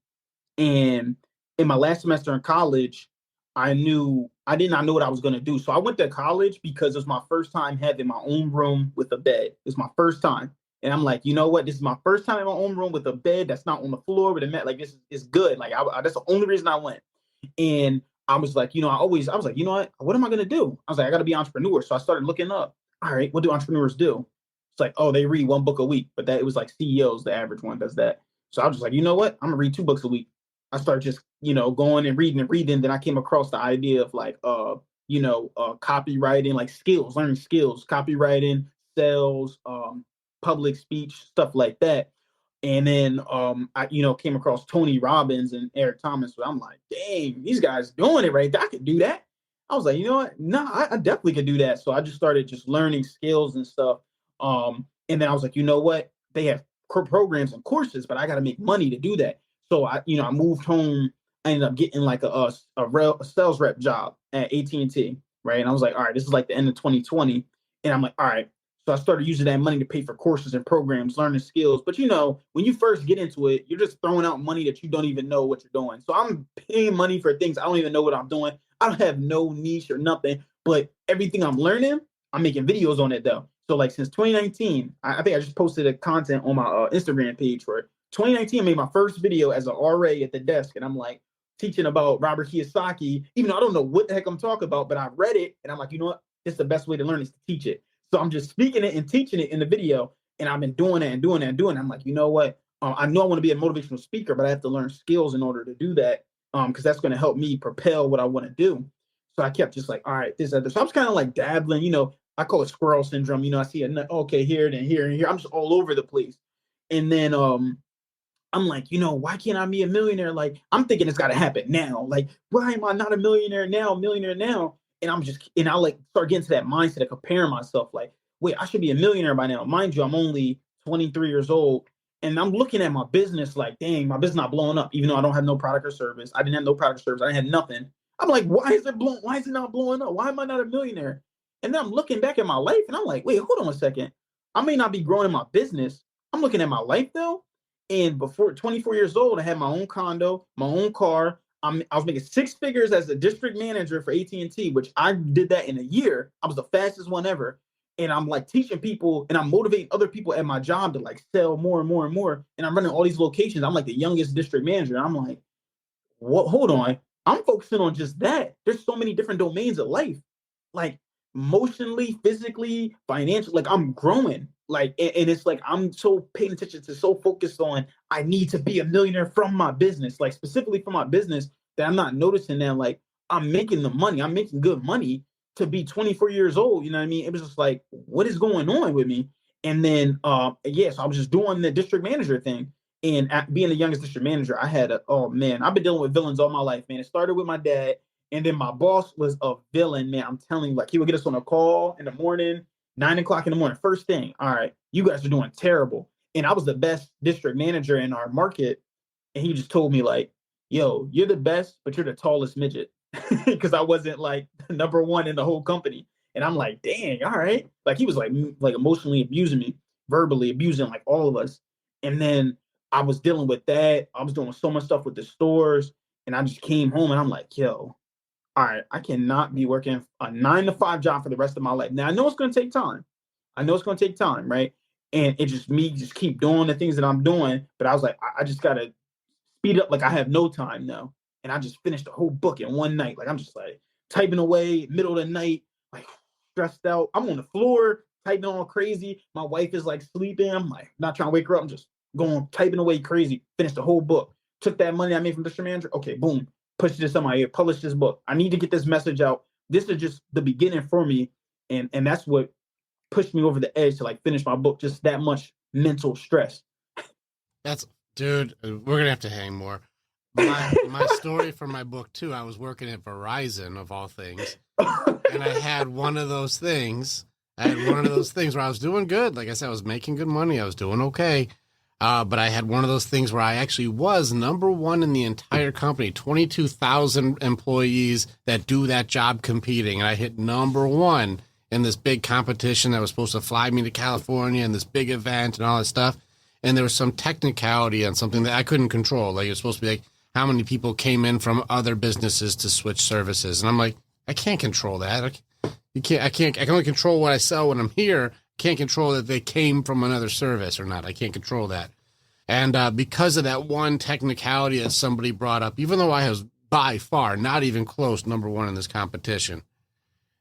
in my last semester in college, I did not know what I was going to do. So I went to college because it was my first time having my own room with a bed. It's my first time. And I'm like, you know what? This is my first time in my own room with a bed that's not on the floor with a mat. Like, this is good. Like, that's the only reason I went. And I was like, I was like, you know what am I going to do? I was like, I got to be an entrepreneur. So I started looking up, all right, what do entrepreneurs do? It's like, oh, they read one book a week, but it was like CEOs, the average one does that. So I was just like, you know what? I'm gonna read 2 books a week. I started just, going and reading. Then I came across the idea of like, copywriting, like skills, learning skills, copywriting, sales, public speech, stuff like that. And then I came across Tony Robbins and Eric Thomas. So I'm like, dang, these guys doing it right there. I could do that. I was like, you know what? No, I definitely could do that. So I just started just learning skills and stuff. And then I was like, you know what? They have programs and courses, but I got to make money to do that. So I moved home. I ended up getting like a sales rep job at AT&T, right? And I was like, all right, this is like the end of 2020. And I'm like, all right. So I started using that money to pay for courses and programs, learning skills. But when you first get into it, you're just throwing out money that you don't even know what you're doing. So I'm paying money for things I don't even know what I'm doing. I don't have no niche or nothing, but everything I'm learning, I'm making videos on it though. So like since 2019, I think I just posted a content on my Instagram page for it. 2019, I made my first video as an RA at the desk, and I'm like teaching about Robert Kiyosaki, even though I don't know what the heck I'm talking about, but I read it, and I'm like, you know what? It's the best way to learn is to teach it. So I'm just speaking it and teaching it in the video, and I've been doing it and doing it and doing it. I'm like, you know what? I know I want to be a motivational speaker, but I have to learn skills in order to do that, because that's going to help me propel what I want to do. So I kept just like, all right, this, other. So I was kind of like dabbling, I call it squirrel syndrome. I see it, okay, here, then here, and here. I'm just all over the place. And then I'm like, why can't I be a millionaire? Like, I'm thinking it's got to happen now. Like, why am I not a millionaire now? And I like start getting to that mindset of comparing myself. Like, wait, I should be a millionaire by now. Mind you, I'm only 23 years old. And I'm looking at my business like, dang, my business not blowing up, even though I don't have no product or service. I didn't have no product or service. I didn't have nothing. I'm like, why is it not blowing up? Why am I not a millionaire? And then I'm looking back at my life and I'm like, wait, hold on a second. I may not be growing my business. I'm looking at my life though. And before 24 years old, I had my own condo, my own car. I was making six figures as a district manager for AT&T, which I did that in a year. I was the fastest one ever. And I'm like teaching people and I'm motivating other people at my job to like sell more and more and more. And I'm running all these locations. I'm like the youngest district manager. I'm like, what? Hold on. I'm focusing on just that. There's so many different domains of life, like emotionally, physically, financially. Like I'm growing. Like, and it's like I'm so paying attention to, so focused on I need to be a millionaire from my business, like specifically from my business, that I'm not noticing that like I'm making the money. I'm making good money to be 24 years old. You know what I mean? It was just like, what is going on with me? And then, so I was just doing the district manager thing. And being the youngest district manager, I had oh man, I've been dealing with villains all my life, man. It started with my dad, and then my boss was a villain, man. I'm telling you, like he would get us on a call in the morning, 9 o'clock in the morning, first thing. All right, you guys are doing terrible. And I was the best district manager in our market. And he just told me, like, yo, you're the best, but you're the tallest midget. Because I wasn't like number one in the whole company. And I'm like, dang, all right. Like he was like emotionally abusing me, verbally abusing like all of us. And then I was dealing with that. I was doing so much stuff with the stores. And I just came home and I'm like, yo, all right, I cannot be working a 9 to 5 job for the rest of my life. Now I know it's going to take time. I know it's going to take time, right? And it just me just keep doing the things that I'm doing. But I was like, I just got to speed up. Like I have no time now. And I just finished the whole book in one night. Like I'm just like typing away, middle of the night, like stressed out. I'm on the floor typing all crazy. My wife is like sleeping. I'm like not trying to wake her up. I'm just going typing away crazy. Finished the whole book. Took that money I made from district manager. Okay, boom. Pushed this on my ear. Published this book. I need to get this message out. This is just the beginning for me. And that's what pushed me over the edge to like finish my book. Just that much mental stress. Dude, we're going to have to hang more. My story for my book too, I was working at Verizon of all things. And I had one of those things. where I was doing good. Like I said, I was making good money. I was doing okay. But I had one of those things where I actually was number one in the entire company, 22,000 employees that do that job competing. And I hit number one in this big competition that was supposed to fly me to California and this big event and all that stuff. And there was some technicality on something that I couldn't control. Like it was supposed to be like how many people came in from other businesses to switch services. And I'm like, I can't control that. I can only control what I sell when I'm here. Can't control that they came from another service or not. I can't control that. And because of that one technicality that somebody brought up, even though I was by far not even close number one in this competition,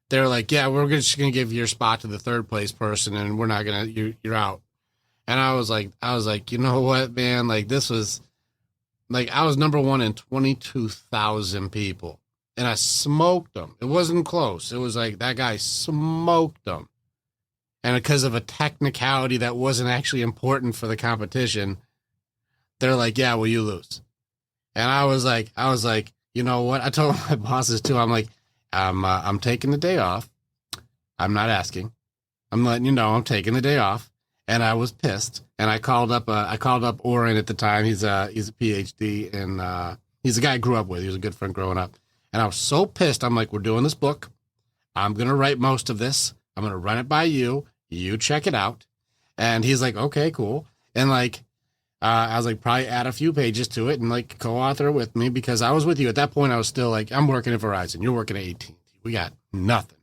they're like, yeah, we're just going to give your spot to the third place person and we're not going to, you're out. And I was like, you know what, man? Like this was like, I was number one in 22,000 people and I smoked them. It wasn't close. It was like that guy smoked them. And because of a technicality that wasn't actually important for the competition, they're like, yeah, well, you lose. And I was like, you know what? I told my bosses too. I'm like, I'm taking the day off. I'm not asking. I'm letting you know I'm taking the day off. And I was pissed. And I called up Oren at the time. He's a PhD and he's a guy I grew up with. He was a good friend growing up. And I was so pissed. I'm like, we're doing this book. I'm going to write most of this. I'm going to run it by you. You check it out. And he's like, okay, cool. And like, I was like, probably add a few pages to it and like co-author with me because I was with you. At that point, I was still like, I'm working at Verizon. You're working at AT&T. We got nothing.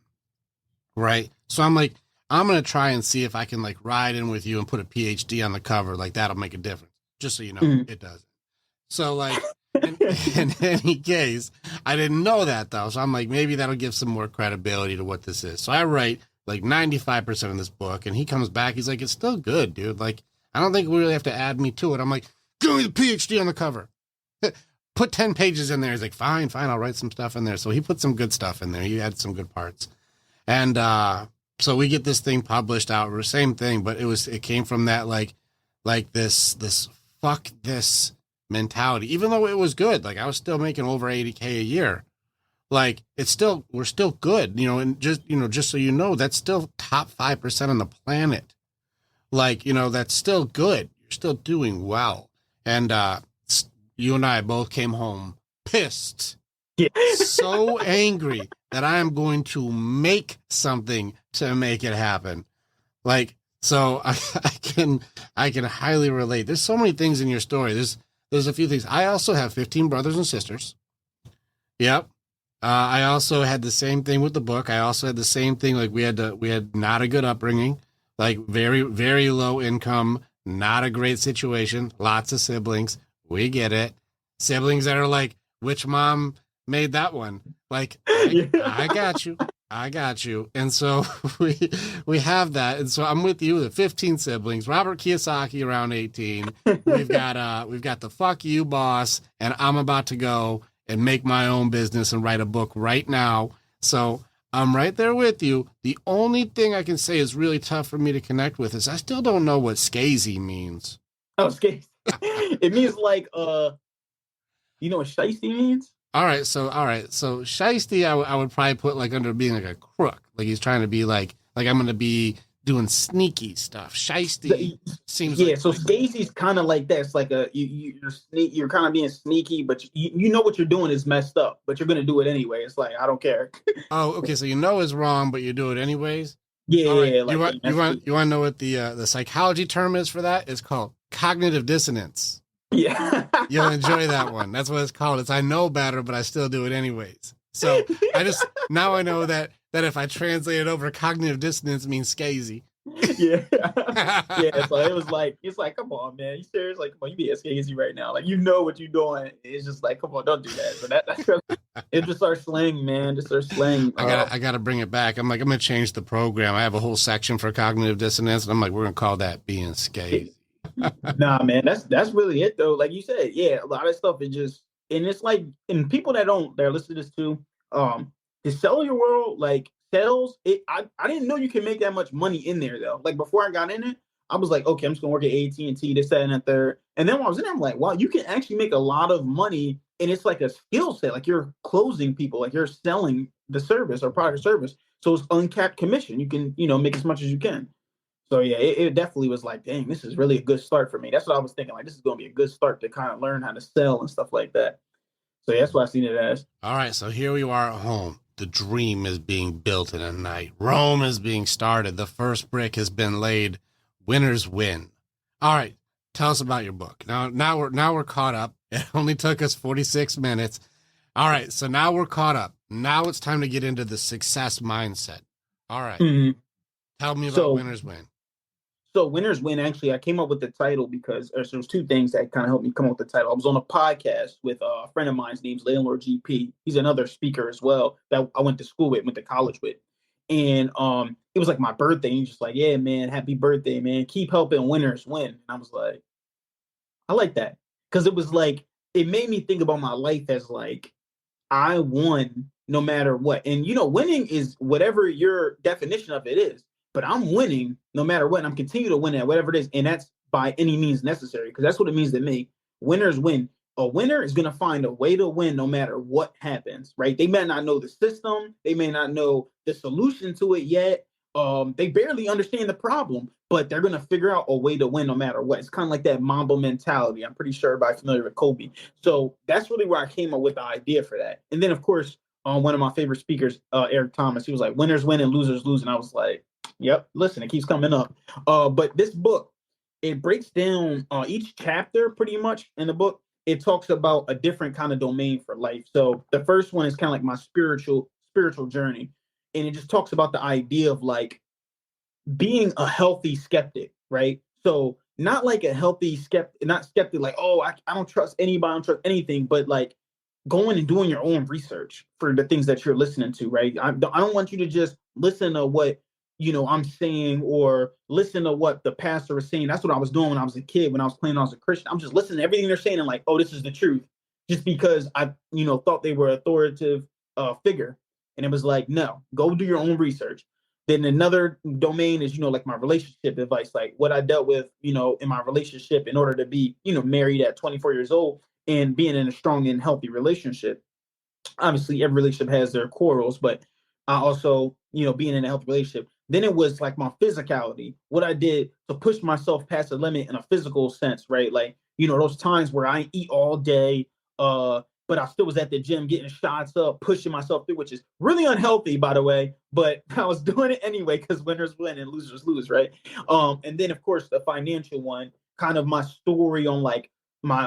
Right. So I'm like, I'm going to try and see if I can like ride in with you and put a PhD on the cover. Like that'll make a difference. Just so you know, It doesn't. So like, in any case, I didn't know that though. So I'm like, maybe that'll give some more credibility to what this is. So I write like 95% of this book and he comes back. He's like, it's still good, dude. Like, I don't think we really have to add me to it. I'm like, give me the PhD on the cover. Put 10 pages in there. He's like, fine, I'll write some stuff in there. So he put some good stuff in there. He had some good parts. And so we get this thing published out, same thing, but it came from that like this fuck this mentality. Even though it was good, like I was still making over 80K a year. Like we're still good, and just so you know, that's still top 5% on the planet. Like, that's still good. You're still doing well. And you and I both came home pissed, so angry that I am going to make something to make it happen. Like, so I can highly relate. There's so many things in your story. There's a few things. I also have 15 brothers and sisters. Yep. I also had the same thing with the book. I also had the same thing. Like we had not a good upbringing, like very, very low income, not a great situation, lots of siblings. We get it. Siblings that are like, which mom made that one? Like, I got you. I got you. And so we have that. And so I'm with you, the 15 siblings, Robert Kiyosaki around 18. We've got the fuck you boss, and I'm about to go and make my own business and write a book right now. So I'm right there with you. The only thing I can say is really tough for me to connect with is I still don't know what scazy means. Oh, skates. It means like you know what shiesty means? All right, so shiesty, I would probably put like under being like a crook, like he's trying to be like I'm gonna be doing sneaky stuff. Shiesty seems yeah. like, So scazy's kind of like that. It's like you're kind of being sneaky, but you know what you're doing is messed up, but you're gonna do it anyway. It's like I don't care. oh, okay, so you know it's wrong, but you do it anyways. Yeah, All right, yeah. Like you want to know what the psychology term is for that? It's called cognitive dissonance. yeah. You'll enjoy that one. That's what it's called. It's I know better, but I still do it anyways. So now I know that if I translate it over, cognitive dissonance means scazy. Yeah. Yeah. So it's like, come on, man. You serious? Like, come on, you being scazy right now. Like, you know what you're doing. It's just like, come on, don't do that. So it just starts slang, man. Just starts slang. I gotta bring it back. I'm like, I'm gonna change the program. I have a whole section for cognitive dissonance, and I'm like, we're gonna call that being scazy. Nah, man, that's really it though. Like you said, yeah, a lot of stuff is just, and it's like, and people that are listening to this too, the cellular world, like sales, I didn't know you can make that much money in there though. Like before I got in it, I was like, okay, I'm just gonna work at AT&T, this, that, and the third. And then when I was in there, I'm like, wow, you can actually make a lot of money, and it's like a skill set. Like you're closing people, like you're selling the service or product or service. So it's uncapped commission. You can, make as much as you can. So yeah, it definitely was like, dang, this is really a good start for me. That's what I was thinking. Like, this is going to be a good start to kind of learn how to sell and stuff like that. So yeah, that's what I seen it as. All right, so here we are at home. The dream is being built in a night. Rome is being started. The first brick has been laid. Winners win. All right, tell us about your book. Now we're caught up. It only took us 46 minutes. All right, so now we're caught up. Now it's time to get into the success mindset. All right, Tell me about Winners Win. So Winners Win, actually, I came up with the title because there's two things that kind of helped me come up with the title. I was on a podcast with a friend of mine's name's Landlord GP. He's another speaker as well that I went to school with, went to college with. And it was like my birthday. And he's just like, yeah, man, happy birthday, man. Keep helping winners win. And I was like, I like that. Because it was like, it made me think about my life as like, I won no matter what. And, winning is whatever your definition of it is. But I'm winning no matter what. And I'm continuing to win at whatever it is. And that's by any means necessary, because that's what it means to me. Winners win. A winner is going to find a way to win no matter what happens, right? They may not know the system. They may not know the solution to it yet. They barely understand the problem, but they're going to figure out a way to win no matter what. It's kind of like that Mamba mentality. I'm pretty sure everybody's familiar with Kobe. So that's really where I came up with the idea for that. And then, of course, one of my favorite speakers, Eric Thomas, he was like, winners win and losers lose. And I was like, yep, listen, it keeps coming up. But this book, it breaks down each chapter pretty much in the book. It talks about a different kind of domain for life. So the first one is kind of like my spiritual journey. And it just talks about the idea of like being a healthy skeptic, right? So not like a healthy skeptic, not skeptic like, oh, I don't trust anybody, I don't trust anything, but like going and doing your own research for the things that you're listening to, right? I don't want you to just listen to what I'm saying, or listen to what the pastor is saying. That's what I was doing when I was a kid, when I was playing, I was a Christian. I'm just listening to everything they're saying and like, oh, this is the truth, just because I, thought they were authoritative figure. And it was like, no, go do your own research. Then another domain is, like my relationship advice, like what I dealt with, in my relationship in order to be, married at 24 years old and being in a strong and healthy relationship. Obviously, every relationship has their quarrels, but I also, being in a healthy relationship. Then it was like my physicality, what I did to push myself past the limit in a physical sense, right? Like, those times where I eat all day, but I still was at the gym getting shots up, pushing myself through, which is really unhealthy, by the way. But I was doing it anyway because winners win and losers lose, right? And then, of course, the financial one, kind of my story on like my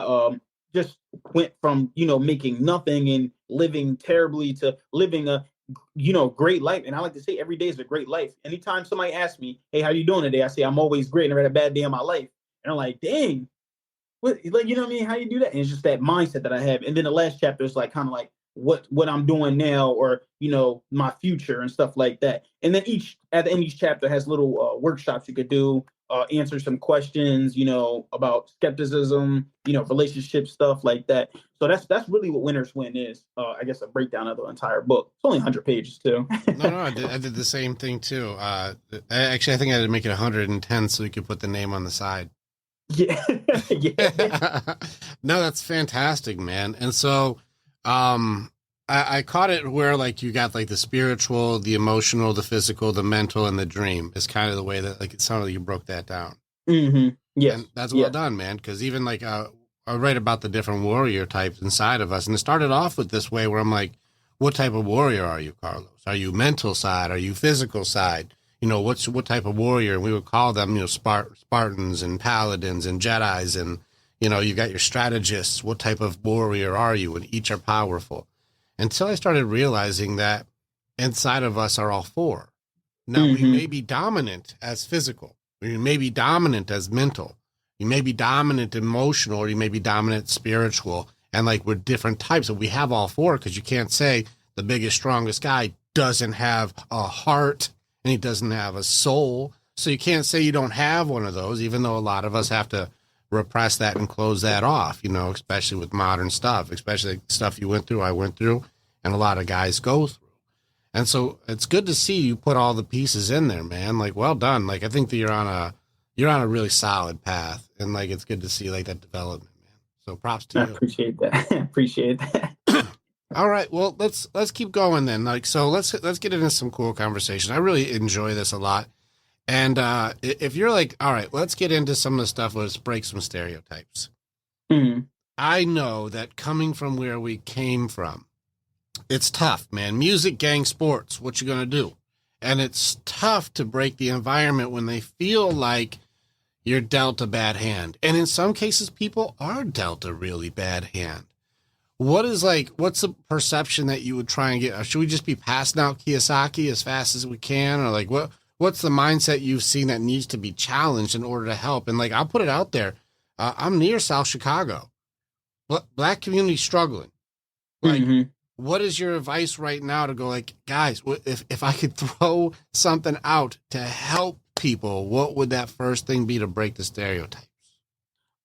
just went from, making nothing and living terribly to living a, great life. And I like to say every day is a great life. Anytime somebody asks me, hey, how you doing today? I say, I'm always great. And I had a bad day in my life. And I'm like, dang, what, like, you know what I mean? How you do that? And it's just that mindset that I have. And then the last chapter is like kind of like what I'm doing now, or my future and stuff like that. And then at the end of each chapter has little workshops you could do, answer some questions, about skepticism, relationship stuff like that. So that's really what Winners Win is. I guess a breakdown of the entire book. It's only 100 pages too. No, I did the same thing too. Actually, I think I had to make it 110 so you could put the name on the side. Yeah. Yeah. No, that's fantastic, man. And so, I caught it where like you got like the spiritual, the emotional, the physical, the mental, and the dream is kind of the way that like it sounded like you broke that down. Mm-hmm. Yes. And that's well done, man. Because even like I write about the different warrior types inside of us, and it started off with this way where I'm like, what type of warrior are you, Carlos? Are you mental side? Are you physical side? What type of warrior? And we would call them, Spartans and paladins and Jedis, and you got your strategists. What type of warrior are you? And each are powerful. Until I started realizing that inside of us are all four. Now we may be dominant as physical, or you may be dominant as mental, you may be dominant emotional, or you may be dominant spiritual, and like we're different types. But we have all four, because you can't say the biggest, strongest guy doesn't have a heart and he doesn't have a soul. So you can't say you don't have one of those, even though a lot of us have to repress that and close that off, especially with modern stuff, especially stuff you went through, I went through, and a lot of guys go through. And so it's good to see you put all the pieces in there, man. Like, well done. Like, I think that you're on a really solid path, and like, it's good to see like that development, man. So props to you. I appreciate that. Appreciate that. All right, well, let's keep going then. Like, so let's get into some cool conversation. I really enjoy this a lot. And if you're like, all right, let's get into some of the stuff. Let's break some stereotypes. Mm-hmm. I know that coming from where we came from, it's tough, man. Music, gang, sports, what you gonna do? And it's tough to break the environment when they feel like you're dealt a bad hand. And in some cases, people are dealt a really bad hand. What's the perception that you would try and get? Should we just be passing out Kiyosaki as fast as we can? Or like, what's the mindset you've seen that needs to be challenged in order to help? And like, I'll put it out there. I'm near South Chicago. Black community struggling. Like, what is your advice right now to go like, guys, if I could throw something out to help people, what would that first thing be to break the stereotypes?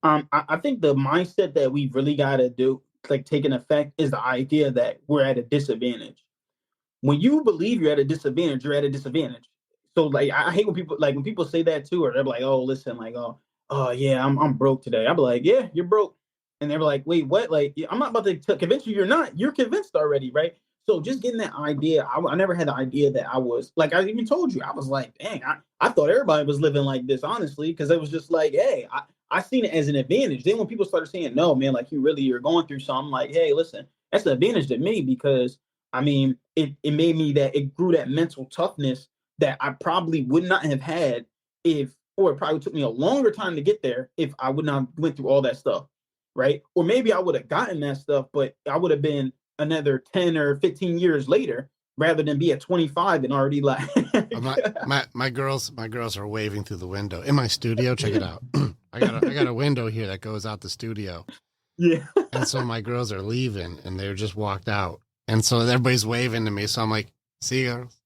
I think the mindset that we really got to do, like take an effect, is the idea that we're at a disadvantage. When you believe you're at a disadvantage, you're at a disadvantage. So like, I hate when people say that too, or they're like, oh, listen, like, oh yeah, I'm broke today. I'll be like, yeah, you're broke. And they're like, wait, what? Like, I'm not about to convince you you're not. You're convinced already, right? So just getting that idea, I never had the idea that I was, like I even told you, I was like, dang, I thought everybody was living like this, honestly, because it was just like, hey, I seen it as an advantage. Then when people started saying, no, man, like you're going through something, I'm like, hey, listen, that's an advantage to me, because I mean, it made me it grew that mental toughness that I probably would not have had or it probably took me a longer time to get there if I would not went through all that stuff. Right. Or maybe I would have gotten that stuff, but I would have been another 10 or 15 years later rather than be at 25 and already like my girls are waving through the window in my studio. Check it out. I got a window here that goes out the studio. Yeah. And so my girls are leaving and they're just walked out. And so everybody's waving to me. So I'm like, see you girls.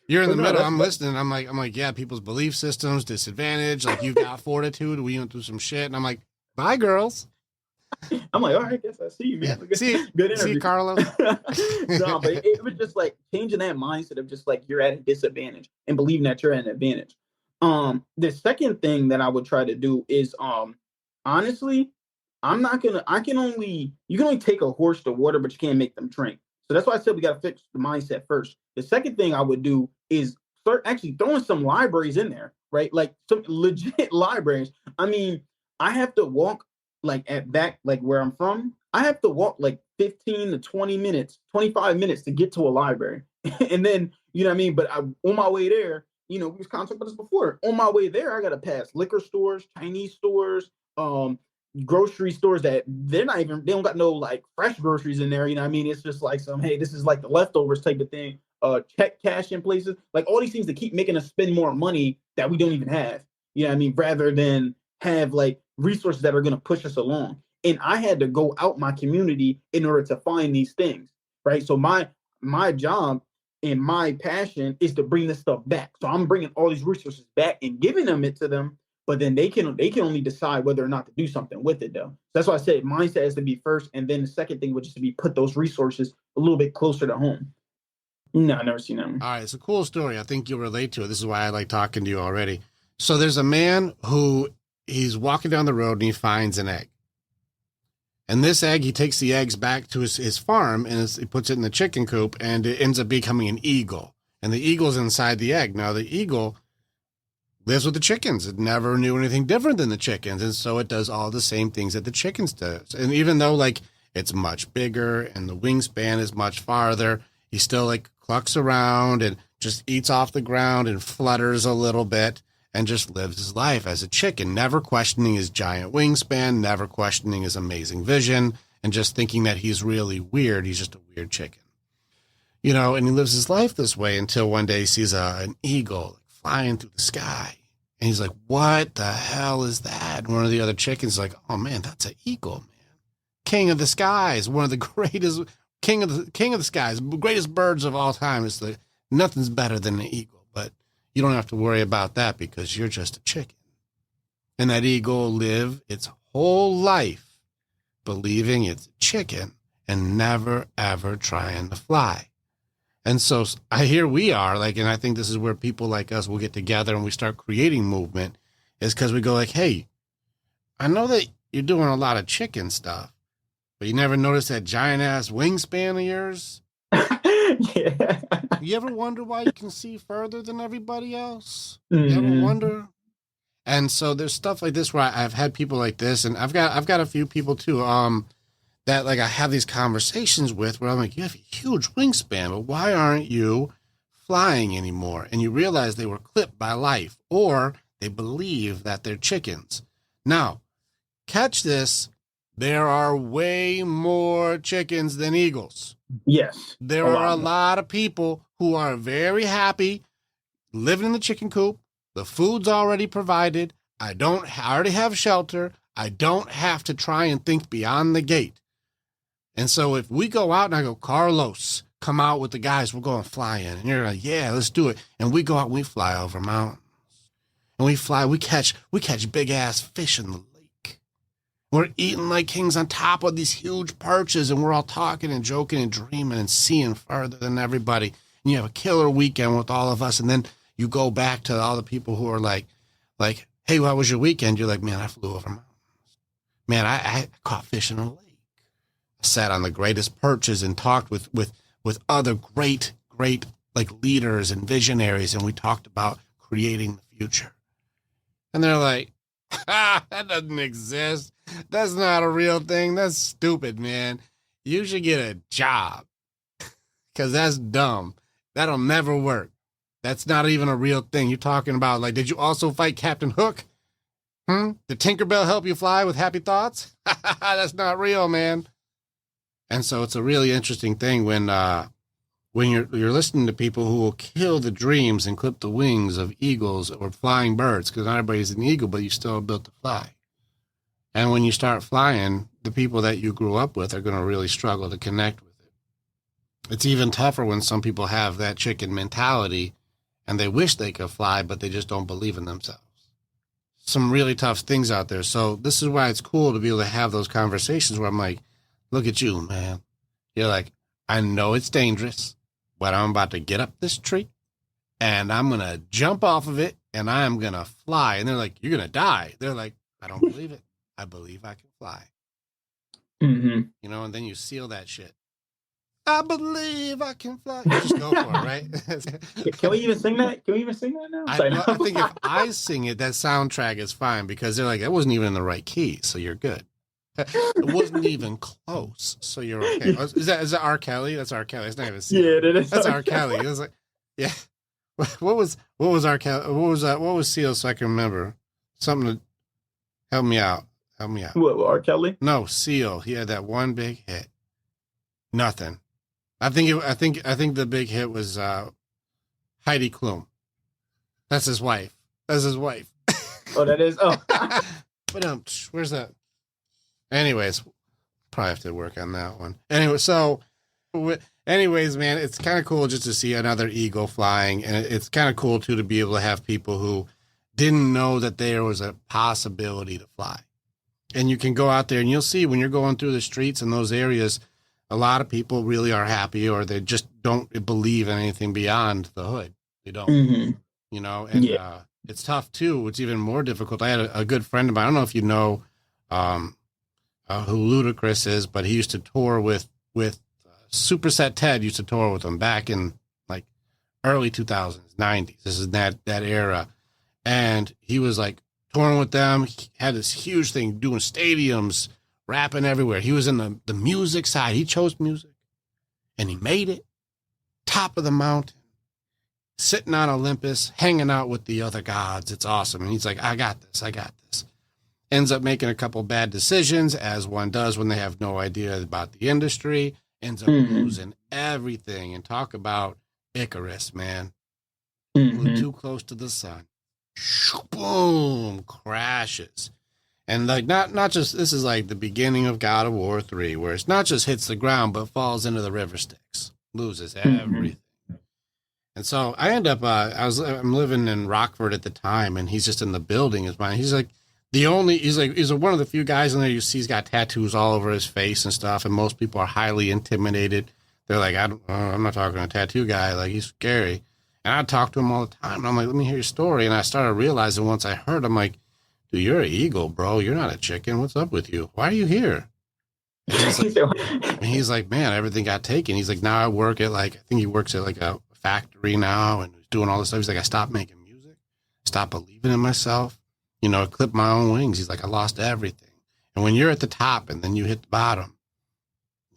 You're in the middle. I'm listening. I'm like, yeah, people's belief systems, disadvantage. Like, you've got fortitude. We went through some shit. And I'm like, bye, girls. I'm like, all right, I guess I see you, man. Yeah. Good interview. See, Carlos. No, but it was just like changing that mindset of just like you're at a disadvantage and believing that you're at an advantage. The second thing that I would try to do is honestly, you can only take a horse to water, but you can't make them drink. So that's why I said we got to fix the mindset first. The second thing I would do is start actually throwing some libraries in there, right? Like some legit libraries. I mean, I have to walk like at back, like where I'm from, I have to walk like 15 to 20 minutes, 25 minutes to get to a library. And then, you know what I mean? But on my way there, we was kind of talking about this before. On my way there, I got to pass liquor stores, Chinese stores, grocery stores that they don't got no like fresh groceries in there. You know what I mean? It's just like hey, this is like the leftovers type of thing. Check cash in places, like all these things that keep making us spend more money that we don't even have. You know what I mean? Rather than have like resources that are going to push us along. And I had to go out my community in order to find these things, right? So my job and my passion is to bring this stuff back. So I'm bringing all these resources back and giving them it to them, but then they can only decide whether or not to do something with it though. So that's why I said mindset has to be first, and then the second thing would just be put those resources a little bit closer to home. No, I've never seen that one. All right, it's a cool story. I think you'll relate to it. This is why I like talking to you already. So there's a man who he's walking down the road and he finds an egg. And this egg, he takes the eggs back to his farm and he puts it in the chicken coop, and it ends up becoming an eagle. And the eagle's inside the egg. Now, the eagle lives with the chickens. It never knew anything different than the chickens. And so it does all the same things that the chickens do. And even though, like, it's much bigger and the wingspan is much farther, he still, like, clucks around and just eats off the ground and flutters a little bit and just lives his life as a chicken, never questioning his giant wingspan, never questioning his amazing vision, and just thinking that he's really weird. He's just a weird chicken. You know, and he lives his life this way until one day he sees an eagle flying through the sky. And he's like, what the hell is that? And one of the other chickens is like, oh, man, that's an eagle, man. King of the skies, one of the greatest, king of the skies, greatest birds of all time. It's like, nothing's better than an eagle. But you don't have to worry about that because you're just a chicken. And that eagle lived its whole life believing it's a chicken and never, ever trying to fly. And so here we are, like, and I think this is where people like us will get together and we start creating movement, is because we go like, hey, I know that you're doing a lot of chicken stuff, but you never noticed that giant ass wingspan of yours? Yeah. You ever wonder why you can see further than everybody else? Mm-hmm. You ever wonder? And so there's stuff like this where I've had people like this, and I've got a few people too, that like I have these conversations with where I'm like, you have a huge wingspan, but why aren't you flying anymore? And you realize they were clipped by life, or they believe that they're chickens. Now, catch this. There are way more chickens than eagles. Yes. There are a lot of people who are very happy living in the chicken coop. The food's already provided. I already have shelter. I don't have to try and think beyond the gate. And so if we go out and I go, Carlos, come out with the guys, we're going flying. And you're like, yeah, let's do it. And we go out and we fly over mountains. And we catch big ass fish in the lake. We're eating like kings on top of these huge perches, and we're all talking and joking and dreaming and seeing farther than everybody. And you have a killer weekend with all of us. And then you go back to all the people who are like, hey, how was your weekend? You're like, man, I flew over mountains. Man, I caught fish in the lake. I sat on the greatest perches and talked with other great like leaders and visionaries, and we talked about creating the future. And they're like, that doesn't exist. That's not a real thing. That's stupid, man. You should get a job because that's dumb. That'll never work. That's not even a real thing. You're talking about, like, did you also fight Captain Hook? Did Tinkerbell help you fly with happy thoughts? That's not real, man. And so it's a really interesting thing when you're listening to people who will kill the dreams and clip the wings of eagles or flying birds, because not everybody's an eagle, but you still are built to fly. And when you start flying, the people that you grew up with are going to really struggle to connect with it. It's even tougher when some people have that chicken mentality and they wish they could fly, but they just don't believe in themselves. Some really tough things out there. So this is why it's cool to be able to have those conversations where I'm like, look at you, man. You're like, I know it's dangerous, but I'm about to get up this tree and I'm going to jump off of it and I'm going to fly. And they're like, you're going to die. They're like, I don't believe it. I believe I can fly. Mm-hmm. You know, and then you seal that shit. I believe I can fly. You just go for it, right? Can we even sing that? Can we even sing that now? I think if I sing it, that soundtrack is fine because they're like, that wasn't even in the right key, so you're good. It wasn't even close, so you're okay. Is that R. Kelly? That's R. Kelly. It's not even C. Yeah, it is. That's R. Kelly. It was like, yeah. What was R. Kelly? What was that? What was Seal? So I can remember something to help me out. Help me out. What, R. Kelly? No, Seal. He had that one big hit. Nothing. I think the big hit was Heidi Klum. That's his wife. Oh, that is. Oh, But where's that? Anyways, probably have to work on that one. Anyways, man, it's kind of cool just to see another eagle flying, and it's kind of cool too to be able to have people who didn't know that there was a possibility to fly. And you can go out there and you'll see when you're going through the streets in those areas, a lot of people really are happy, or they just don't believe in anything beyond the hood. They don't, you know, and it's tough too. It's even more difficult. I had a good friend of mine. I don't know if you know who Ludacris is, but he used to tour with Superset Ted used to tour with him back in like early 2000s, 90s. This is that era. And he was like touring with them. He had this huge thing doing stadiums, rapping everywhere. He was in the music side. He chose music and he made it. Top of the mountain, sitting on Olympus, hanging out with the other gods. It's awesome. And he's like, I got this. Ends up making a couple bad decisions, as one does when they have no idea about the industry. Ends up losing everything. And talk about Icarus, man. Flew too close to the sun. Boom, crashes. And like not just, this is like the beginning of God of War 3, where it's not just hits the ground, but falls into the river Styx, loses everything. And so I end up, I'm living in Rockford at the time, and he's just in the building. He's like he's one of the few guys in there you see he's got tattoos all over his face and stuff. And most people are highly intimidated. They're like, I'm not talking to a tattoo guy. Like, he's scary. And I talk to him all the time. And I'm like, let me hear your story. And I started realizing once I heard, I'm like, dude, you're an eagle, bro. You're not a chicken. What's up with you? Why are you here? And he's like, man, everything got taken. He's like, now I work at I think he works at like a factory now and he's doing all this stuff. He's like, I stopped making music, stopped believing in myself, you know, I clipped my own wings. He's like, I lost everything. And when you're at the top and then you hit the bottom,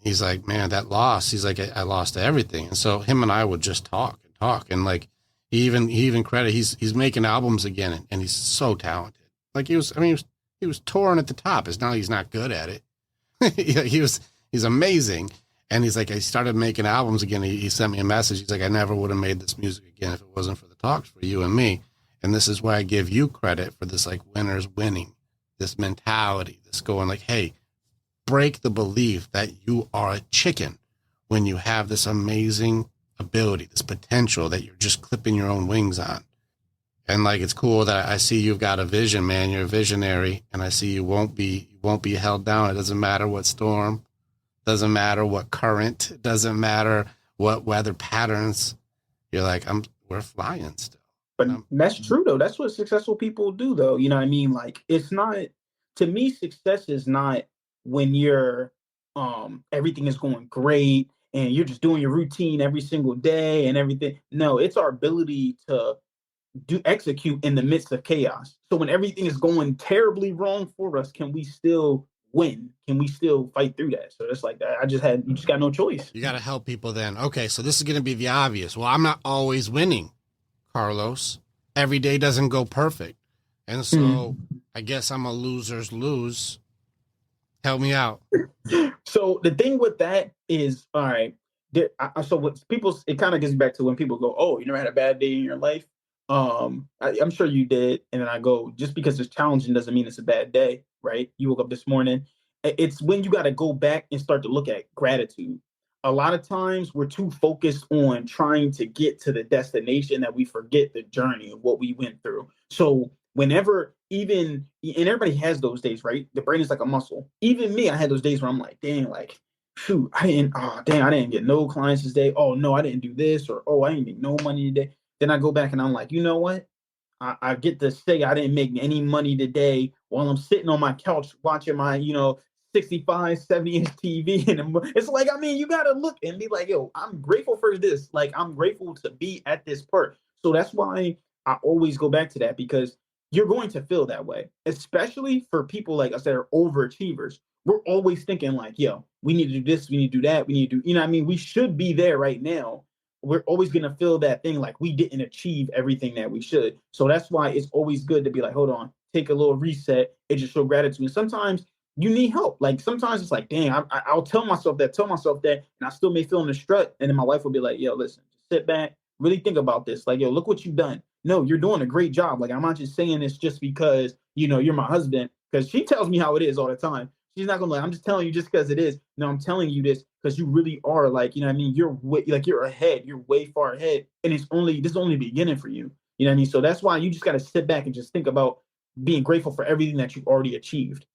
he's like, man, that loss, he's like, I lost everything. And so him and I would just talk. And like, he even credit, he's making albums again and he's so talented. Like he was touring at the top. It's not, he's not good at it. He's amazing. And he's like, I started making albums again. He sent me a message. He's like, I never would have made this music again if it wasn't for the talks for you and me. And this is why I give you credit for this, like, winners winning, this mentality, this going like, hey, break the belief that you are a chicken when you have this amazing ability, this potential that you're just clipping your own wings on. And like, it's cool that I see you've got a vision, man. You're a visionary, and I see you won't be held down. It doesn't matter what storm, doesn't matter what current, it doesn't matter what weather patterns. You're like, we're flying still. But that's true though. That's what successful people do though. You know what I mean? Like, it's not, to me, success is not when you're everything is going great and you're just doing your routine every single day and everything. No, it's our ability to execute in the midst of chaos. So when everything is going terribly wrong for us, can we still win? Can we still fight through that? So it's like that. You just got no choice. You got to help people then. Okay, so this is going to be the obvious. Well, I'm not always winning, Carlos. Every day doesn't go perfect. And so I guess I'm a loser's lose. Help me out. So the thing with that is, all right. So what people, it kind of gets back to when people go, oh, you never had a bad day in your life? I'm sure you did. And then I go, just because it's challenging doesn't mean it's a bad day, right? You woke up this morning. It's when you got to go back and start to look at gratitude. A lot of times we're too focused on trying to get to the destination that we forget the journey of what we went through. So whenever and everybody has those days, right? The brain is like a muscle. Even me, I had those days where I'm like, dang, like, shoot, I didn't get no clients this day. Oh no, I didn't do this, or I didn't make no money today. Then I go back and I'm like, you know what? I get to say I didn't make any money today while I'm sitting on my couch watching my, 65, 70-inch TV. And it's like, I mean, you got to look and be like, yo, I'm grateful for this. Like, I'm grateful to be at this part. So that's why I always go back to that, because you're going to feel that way, especially for people like us that are overachievers. We're always thinking like, yo, we need to do this, we need to do that, we need to do, what I mean? We should be there right now. We're always going to feel that thing like we didn't achieve everything that we should. So that's why it's always good to be like, hold on, take a little reset, and just show gratitude. And sometimes you need help. Like sometimes it's like, dang, I'll tell myself that, and I still may feel in the strut. And then my wife will be like, yo, listen, just sit back, really think about this. Like, yo, look what you've done. No, you're doing a great job. Like, I'm not just saying this just because, you're my husband, because she tells me how it is all the time. She's not gonna I'm just telling you just because it is. No, I'm telling you this because you really are, like, you know what I mean? You're ahead. You're way far ahead. And this is only the beginning for you. You know what I mean? So that's why you just got to sit back and just think about being grateful for everything that you've already achieved.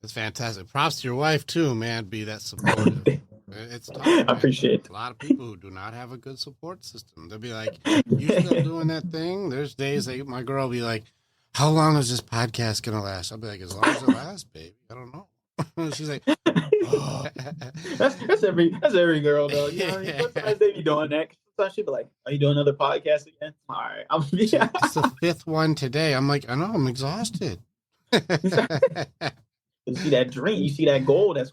That's fantastic. Props to your wife too, man. Be that supportive. It's tough, I man. appreciate it. A lot of people who do not have a good support system. They'll be like, "You still doing that thing?" There's days that my girl will be like, "How long is this podcast gonna last?" I'll be like, "As long as it lasts, baby. I don't know." She's like, oh. that's every girl though. You know what I mean? Sometimes they be doing that. Sometimes she be like, "Are you doing another podcast again?" All right, It's the fifth one today. I'm like, I know, I'm exhausted. You see that dream, you see that goal that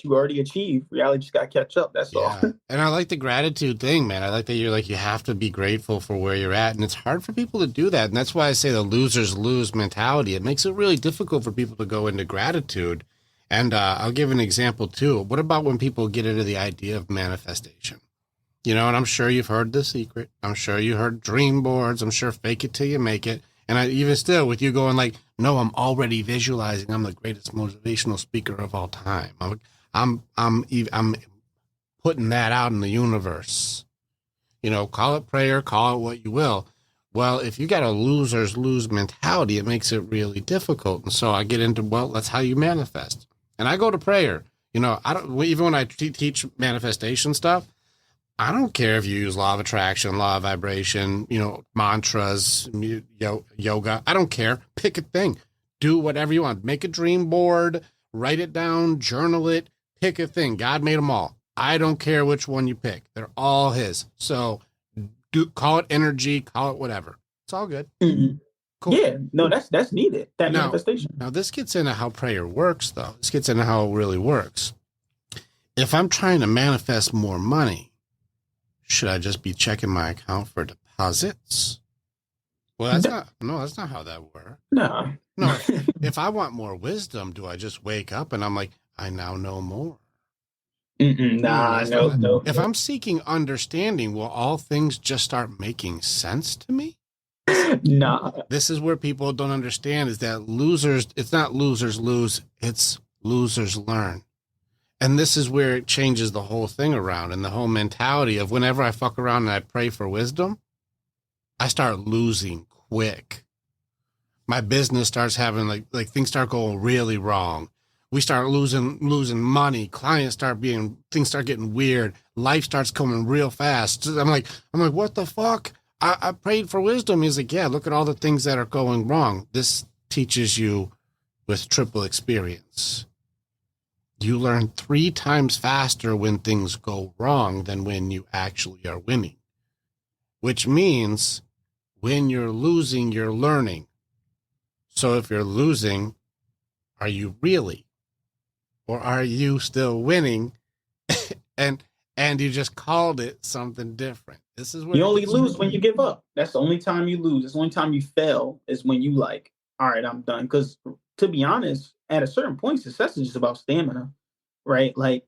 you already achieved. Reality just got to catch up. That's all. And I like the gratitude thing, man. I like that you're like, you have to be grateful for where you're at. And it's hard for people to do that. And that's why I say the losers lose mentality. It makes it really difficult for people to go into gratitude. And I'll give an example too. What about when people get into the idea of manifestation? And I'm sure you've heard The Secret. I'm sure you heard dream boards. I'm sure fake it till you make it. And even still with you going like, no, I'm already visualizing. I'm the greatest motivational speaker of all time. I'm putting that out in the universe. Call it prayer, call it what you will. Well, if you got a losers lose mentality, it makes it really difficult. And so I get into, well, that's how you manifest. And I go to prayer. I don't, even when I teach manifestation stuff, I don't care if you use law of attraction, law of vibration, mantras, yoga. I don't care. Pick a thing. Do whatever you want. Make a dream board, write it down, journal it, pick a thing. God made them all. I don't care which one you pick. They're all his. So call it energy, call it whatever. It's all good. Mm-hmm. Cool. Yeah, no, that's needed. That manifestation. Now this gets into how prayer works, though. This gets into how it really works. If I'm trying to manifest more money, should I just be checking my account for deposits? Well, that's not how that works. No. If I want more wisdom, do I just wake up and I'm like, I now know more? No. If I'm seeking understanding, will all things just start making sense to me? Nah. This is where people don't understand is that it's not losers lose, it's losers learn. And this is where it changes the whole thing around and the whole mentality of whenever I fuck around and I pray for wisdom, I start losing quick. My business starts having like things start going really wrong. We start losing money. Things start getting weird. Life starts coming real fast. I'm like, what the fuck? I prayed for wisdom. He's like, yeah, look at all the things that are going wrong. This teaches you with triple experience. You learn 3 times faster when things go wrong than when you actually are winning, which means when you're losing, you're learning. So if you're losing, are you really? Or are you still winning and you just called it something different? This is where you only lose when you give up. That's the only time you lose. It's the only time you fail is when you like, all right, I'm done. Because to be honest, at a certain point, success is just about stamina, right? Like,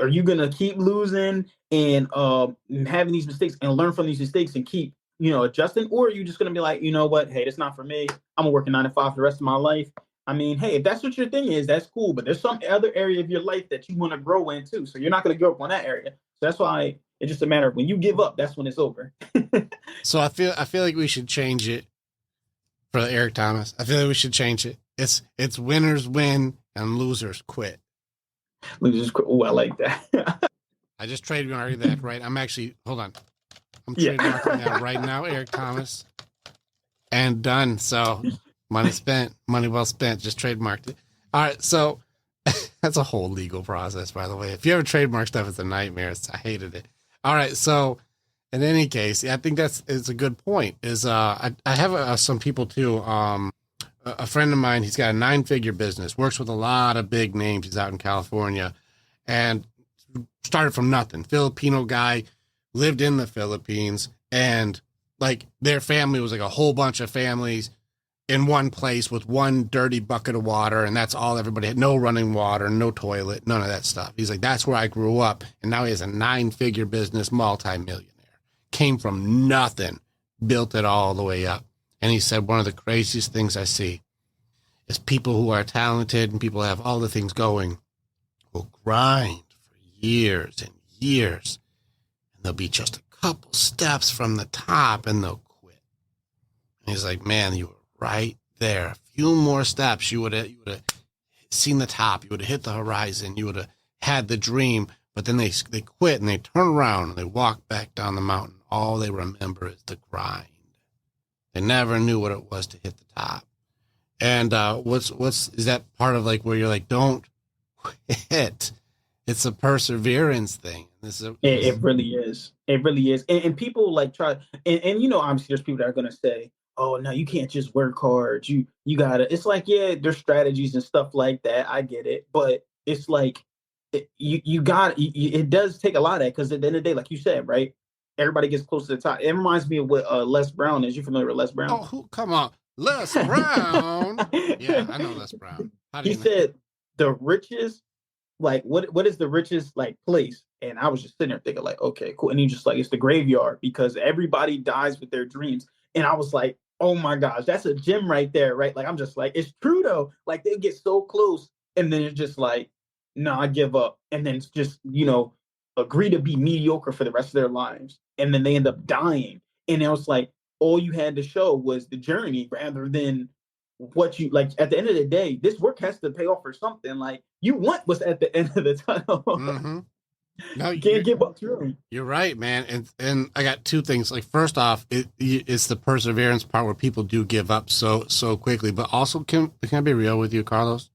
are you gonna keep losing and having these mistakes and learn from these mistakes and keep adjusting, or are you just gonna be like, you know what, hey, that's not for me. I'm gonna work a 9 to 5 for the rest of my life. I mean, hey, if that's what your thing is, that's cool. But there's some other area of your life that you want to grow in too. So you're not gonna grow up on that area. So that's why it's just a matter of when you give up, that's when it's over. So I feel like we should change it for Eric Thomas. I feel like we should change it. It's winners win and losers quit. Losers quit. Oh, I like that. I just trademarked that, right? I'm trademarking that right now, Eric Thomas. And done. So money spent, money well spent, just trademarked it. All right, so that's a whole legal process, by the way. If you ever trademark stuff, it's a nightmare. I hated it. All right, so in any case, I think it's a good point. I have some people too. A friend of mine, he's got a 9-figure business, works with a lot of big names. He's out in California and started from nothing. Filipino guy, lived in the Philippines, and like their family was like a whole bunch of families. in one place with one dirty bucket of water, and that's all everybody had. No running water, no toilet, none of that stuff. He's like, that's where I grew up, and now he has a 9-figure business, multimillionaire. Came from nothing, built it all the way up. And he said, one of the craziest things I see is people who are talented and people who have all the things going will grind for years and years, and they'll be just a couple steps from the top and they'll quit. And he's like, man, you were right there. A few more steps, you would have seen the top. You would have hit the horizon. You would have had the dream. But then they quit and they turn around and they walk back down the mountain. All they remember is the grind. They never knew what it was to hit the top. And is that part of like where you're like, don't quit? It's a perseverance thing. It really is. It really is. And people like try, and you know, obviously there's people that are going to say, oh, no, you can't just work hard. You got to, it's like, yeah, there's strategies and stuff like that. I get it. But it's like, it does take a lot of that, because at the end of the day, like you said, right, everybody gets close to the top. It reminds me of what Les Brown is. You familiar with Les Brown? Oh, come on. Les Brown. Yeah, I know Les Brown. He said the richest, like, what is the richest, like, place? And I was just sitting there thinking, like, okay, cool. And he just like, it's the graveyard, because everybody dies with their dreams. And I was like, oh my gosh, that's a gem right there, right? Like, I'm just like, it's true though. Like, they get so close, and then it's just like, no, I give up. And then it's just, you know, agree to be mediocre for the rest of their lives. And then they end up dying. And it was like, all you had to show was the journey rather than what you, like, at the end of the day, this work has to pay off for something. Like, you want what's at the end of the tunnel. Mm-hmm. No, you can't give up through. You're right, man. And I got two things. Like, first off, it's the perseverance part where people do give up so quickly. But also, can I be real with you, Carlos?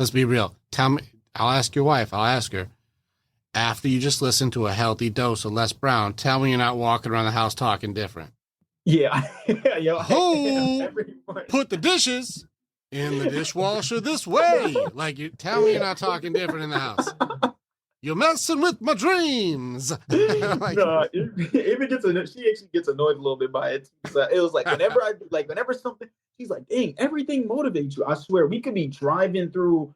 Let's be real. Tell me. I'll ask your wife. I'll ask her. After you just listen to a healthy dose of Les Brown, tell me you're not walking around the house talking different. Yeah. Who put the dishes in the dishwasher this way? Like, you tell me you're not talking different in the house. You're messing with my dreams. Like, no, she actually gets annoyed a little bit by it. So it was like, whenever something, she's like, dang, everything motivates you. I swear, we could be driving through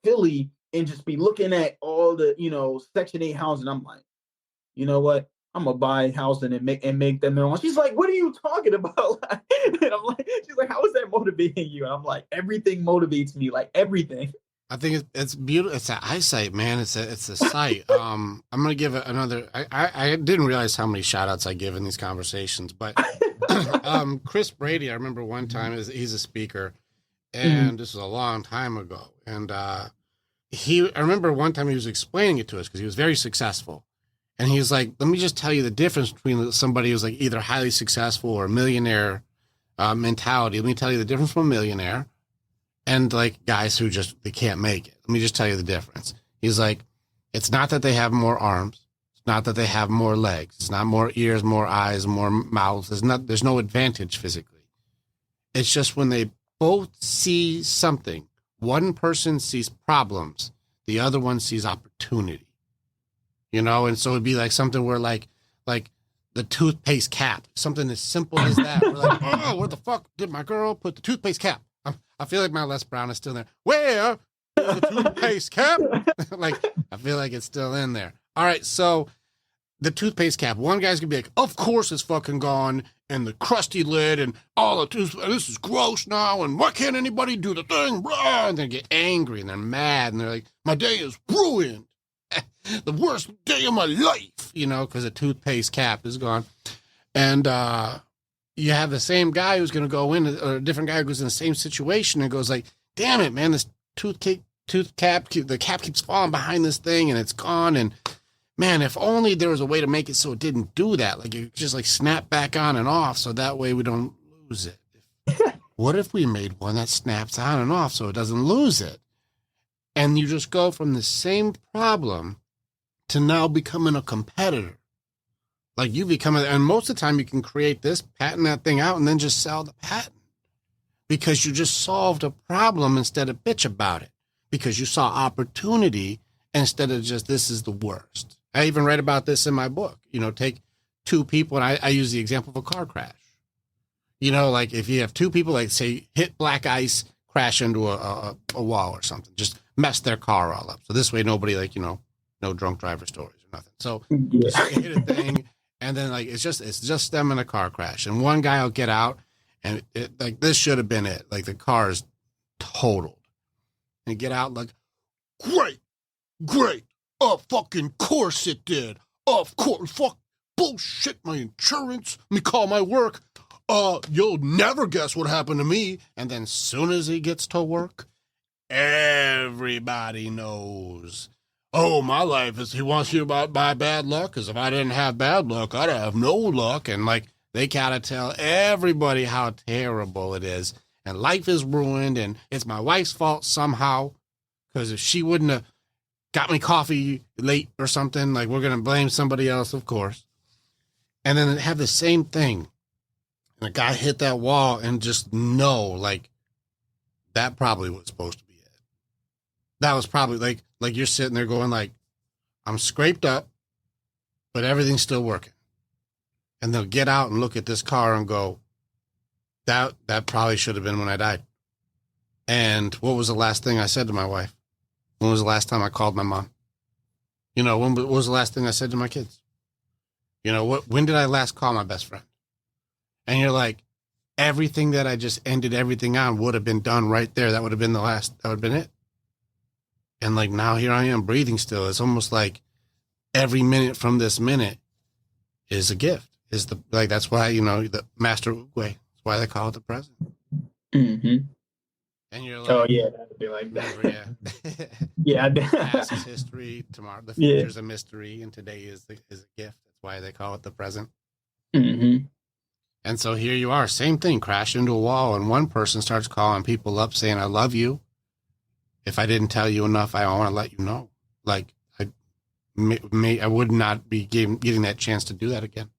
Philly and just be looking at all the, you know, Section 8 housing. I'm like, you know what? I'm gonna buy housing and make them their own. She's like, what are you talking about? And I'm like, she's like, how is that motivating you? And I'm like, everything motivates me, like everything. I think it's beautiful. It's an eyesight, man. It's a sight. I'm gonna give it another. I didn't realize how many shout outs I give in these conversations, but Chris Brady, I remember one time he's a speaker, and this was a long time ago, and I remember one time he was explaining it to us because he was very successful. And he's like, let me just tell you the difference between somebody who's like either highly successful or a millionaire mentality. Let me tell you the difference from a millionaire and like guys who they can't make it. Let me just tell you the difference. He's like, it's not that they have more arms. It's not that they have more legs. It's not more ears, more eyes, more mouths. There's no advantage physically. It's just when they both see something, one person sees problems, the other one sees opportunity. You know, and so it'd be like something where like the toothpaste cap, something as simple as that. We're like, oh, where the fuck did my girl put the toothpaste cap? I feel like my Les Brown is still there. Where is the toothpaste cap? Like, I feel like it's still in there. All right, so the toothpaste cap, one guy's gonna be like, of course it's fucking gone, and the crusty lid, and all the toothpaste, this is gross now, and why can't anybody do the thing? Blah, and they get angry, and they're mad, and they're like, my day is ruined. The worst day of my life, you know, because the toothpaste cap is gone. And you have the same guy who's going to go in, or a different guy who goes in the same situation and goes like, damn it, man, this the cap keeps falling behind this thing and it's gone. And man, if only there was a way to make it so it didn't do that. Like, it just like snap back on and off so that way we don't lose it. What if we made one that snaps on and off so it doesn't lose it? And you just go from the same problem to now becoming a competitor. Like, you become and most of the time you can create this, patent that thing out, and then just sell the patent. Because you just solved a problem instead of bitch about it. Because you saw opportunity instead of just, this is the worst. I even read about this in my book. You know, take two people, and I use the example of a car crash. You know, like if you have two people, like say, hit black ice, crash into a wall or something, just mess their car all up. So this way, nobody like, you know, no drunk driver stories or nothing. So just hit a thing. And then like, it's just them in a car crash. And one guy will get out and like, this should have been it. Like the car is totaled and get out like, great. Fucking course it did. Of course. Fuck bullshit. My insurance. Let me call my work. You'll never guess what happened to me. And then soon as he gets to work, everybody knows. Oh, my life is, he wants you about my bad luck, because if I didn't have bad luck, I'd have no luck. And like, they gotta tell everybody how terrible it is. And life is ruined, and it's my wife's fault somehow, because if she wouldn't have got me coffee late or something, like, we're gonna blame somebody else, of course. And then have the same thing. And the guy hit that wall and just know, like, that probably was supposed to be it. That was probably like you're sitting there going like, I'm scraped up, but everything's still working. And they'll get out and look at this car and go, that probably should have been when I died. And what was the last thing I said to my wife? When was the last time I called my mom? You know, when was the last thing I said to my kids? You know, when did I last call my best friend? And you're like, everything that I just ended everything on would have been done right there. That would have been the last, that would have been it. And like, now here I am breathing still. It's almost like every minute from this minute is a gift. That's why, you know, the master Ugwe, that's why they call it the present. Mm-hmm. And you're like, oh yeah, that'd be like that. Yeah. Yeah. Past is history. Tomorrow, the future's a mystery, and today is a gift. That's why they call it the present. Mm-hmm. And so here you are, same thing, crash into a wall, and one person starts calling people up saying, I love you. If I didn't tell you enough, I want to let you know. Like, I would not be getting that chance to do that again.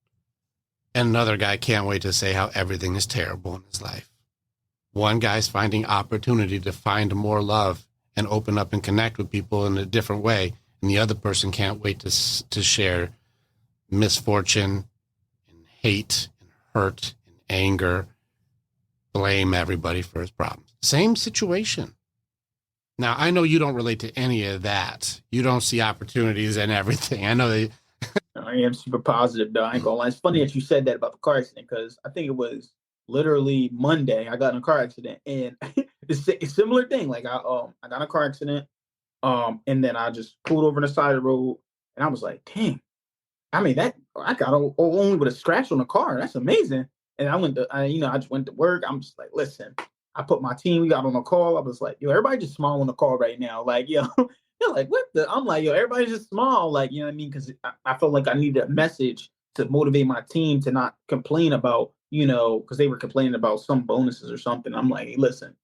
And another guy can't wait to say how everything is terrible in his life. One guy's finding opportunity to find more love and open up and connect with people in a different way. And the other person can't wait to share misfortune and hate and hurt and anger, blame everybody for his problems. Same situation. Now, I know you don't relate to any of that. You don't see opportunities and everything. I know that. I am super positive, though. I ain't gonna lie. It's funny that you said that about the car accident, because I think it was literally Monday I got in a car accident, and it's a similar thing. Like I got in a car accident, and then I just pulled over on the side of the road, and I was like, dang, I mean, that I got only with a scratch on the car. That's amazing. And I just went to work. I'm just like, listen, I put my team, we got on a call. I was like, yo, everybody just smile on the call right now. Like, yo, they're like, what the? I'm like, yo, everybody just smile. Like, you know what I mean? Because I felt like I needed a message to motivate my team to not complain about, you know, because they were complaining about some bonuses or something. I'm like, hey, listen,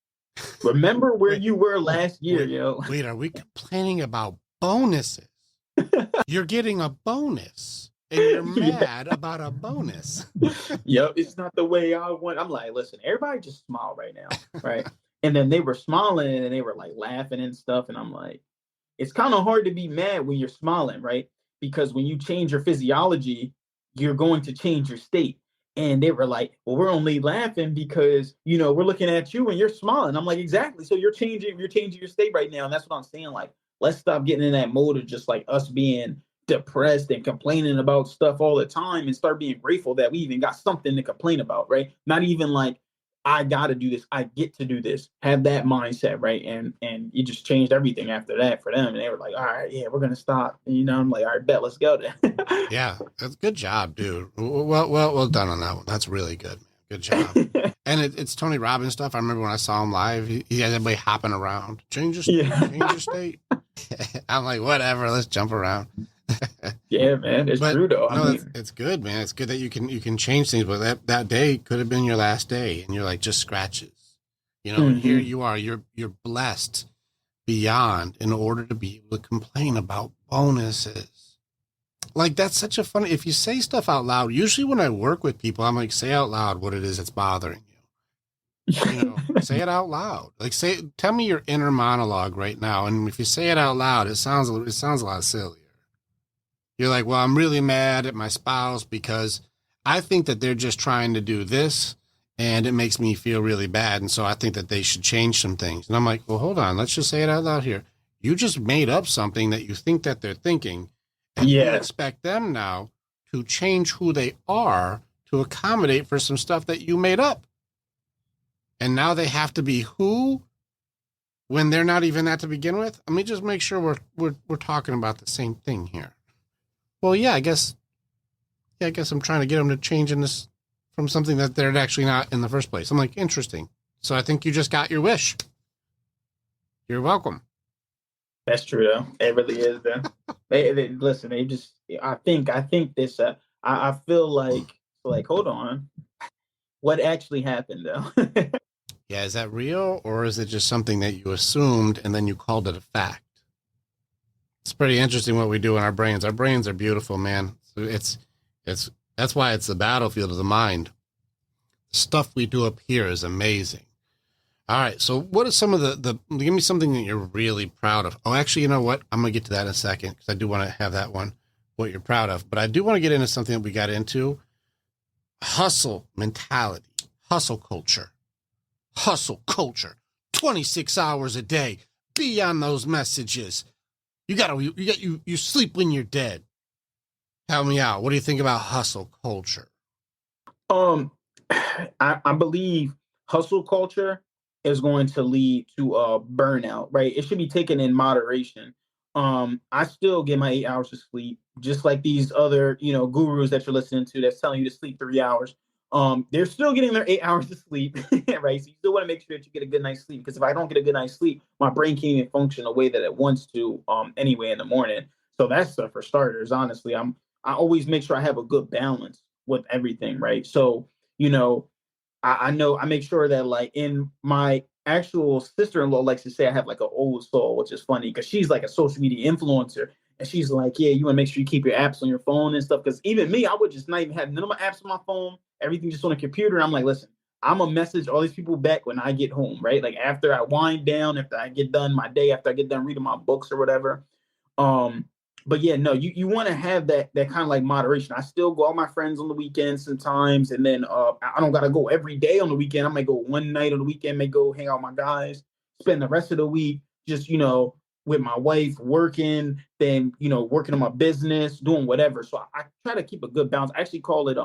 remember where you were last year, yo. Wait, are we complaining about bonuses? You're getting a bonus, and you're mad about a bonus. Yep, it's not the way I want. I'm like, listen, everybody just smile right now, right? And then they were smiling and they were like laughing and stuff. And I'm like, it's kind of hard to be mad when you're smiling, right? Because when you change your physiology, you're going to change your state. And they were like, well, we're only laughing because, you know, we're looking at you and you're smiling. I'm like, exactly. So you're changing your state right now. And that's what I'm saying. Like, let's stop getting in that mode of just like us being depressed and complaining about stuff all the time, and start being grateful that we even got something to complain about, right? Not even like, I got to do this, I get to do this. Have that mindset, right? And it just changed everything after that for them. And they were like, all right, yeah, we're going to stop. And, you know, I'm like, all right, bet, let's go then. Yeah, that's good job, dude. Well done on that one. That's really good, man. Good job. And it's Tony Robbins stuff. I remember when I saw him live, he had everybody hopping around. Change your state. I'm like, whatever, let's jump around. Yeah, man, it's true though. No, it's good, man. It's good that you can change things, but that day could have been your last day, and you're like just scratches. You know, and here you are. You're blessed beyond in order to be able to complain about bonuses. Like, that's such a funny. If you say stuff out loud, usually when I work with people, I'm like, say out loud what it is that's bothering you. You know, say it out loud. Like, tell me your inner monologue right now, and if you say it out loud, it sounds a lot sillier. You're like, well, I'm really mad at my spouse because I think that they're just trying to do this, and it makes me feel really bad. And so I think that they should change some things. And I'm like, well, hold on. Let's just say it out loud here. You just made up something that you think that they're thinking, and you expect them now to change who they are to accommodate for some stuff that you made up. And now they have to be who when they're not even that to begin with? Let me just make sure we're talking about the same thing here. Well, I guess I'm trying to get them to change in this from something that they're actually not in the first place. I'm like, interesting. So I think you just got your wish. You're welcome. That's true, though. It really is, though. they listen. They just. I think this. I feel like. Hold on. What actually happened, though? Yeah, is that real, or is it just something that you assumed and then you called it a fact? It's pretty interesting what we do in our brains. Our brains are beautiful, man. So it's that's why it's the battlefield of the mind. The stuff we do up here is amazing. All right, so what is some of the give me something that you're really proud of. Oh, actually, you know what? I'm going to get to that in a second because I do want to have that one, what you're proud of. But I do want to get into something that we got into. Hustle mentality, hustle culture. 26 hours a day. Be on those messages. You sleep when you're dead. Help me out. What do you think about hustle culture? I believe hustle culture is going to lead to burnout, right? It should be taken in moderation. I still get my 8 hours of sleep, just like these other, gurus that you're listening to that's telling you to sleep 3 hours. They're still getting their 8 hours of sleep, right? So you still want to make sure that you get a good night's sleep, because if I don't get a good night's sleep, my brain can't even function the way that it wants to, anyway in the morning. So that's for starters. Honestly, I always make sure I have a good balance with everything, right? So, I know I make sure that, like, in my actual sister-in-law likes to say I have like an old soul, which is funny because she's like a social media influencer. And she's like, yeah, you want to make sure you keep your apps on your phone and stuff. Because even me, I would just not even have none of my apps on my phone, everything just on a computer. And I'm like, listen, I'm going to message all these people back when I get home, right? Like after I wind down, after I get done my day, after I get done reading my books or whatever. But yeah, no, you want to have that kind of like moderation. I still go out with my friends on the weekends sometimes. And then I don't got to go every day on the weekend. I might go one night on the weekend, may go hang out with my guys, spend the rest of the week just, with my wife working, then, working on my business, doing whatever. So I try to keep a good balance. I actually call it,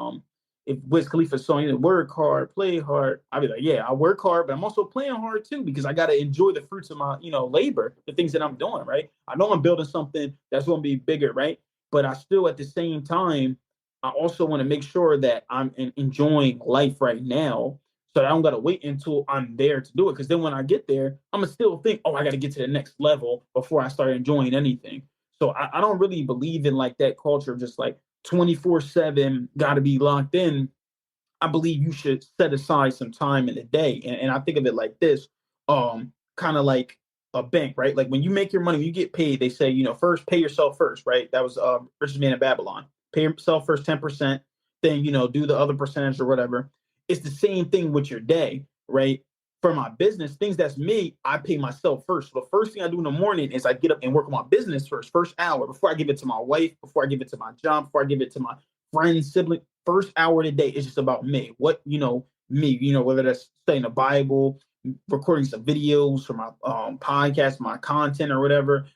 if Wiz Khalifa's song, work hard, play hard. I'd be like, yeah, I work hard, but I'm also playing hard too, because I got to enjoy the fruits of my, labor, the things that I'm doing, right? I know I'm building something that's going to be bigger, right? But I still, at the same time, I also want to make sure that I'm enjoying life right now, so that I don't got to wait until I'm there to do it. Because then when I get there, I'm going to still think, oh, I got to get to the next level before I start enjoying anything. So I don't really believe in like that culture of just like 24/7, got to be locked in. I believe you should set aside some time in the day. And I think of it like this, kind of like a bank, right? Like when you make your money, when you get paid, they say, first pay yourself first, right? That was Richest Man in Babylon. Pay yourself first 10%, then, do the other percentage or whatever. It's the same thing with your day, right? For my business, things that's me, I pay myself first. So the first thing I do in the morning is I get up and work on my business first hour, before I give it to my wife, before I give it to my job, before I give it to my friends, sibling. First hour of the day is just about me. What, me, whether that's studying the Bible, recording some videos for my podcast, my content or whatever,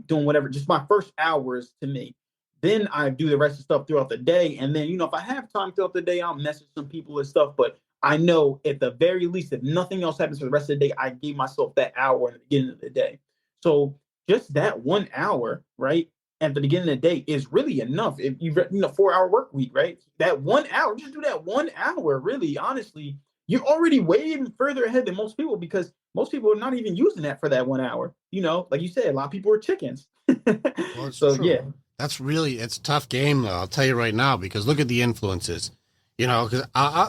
doing whatever. Just my first hour is to me. Then I do the rest of the stuff throughout the day. And then, if I have time throughout the day, I'll message some people and stuff. But I know at the very least, if nothing else happens for the rest of the day, I gave myself that hour at the beginning of the day. So just that 1 hour, right, at the beginning of the day is really enough. If you've 4-hour work week, right? That 1 hour, just do that 1 hour. Really, honestly, you're already way further ahead than most people, because most people are not even using that for that 1 hour. Like you said, a lot of people are chickens. Well, so true. Yeah. It's a tough game, though. I'll tell you right now, because look at the influences. Because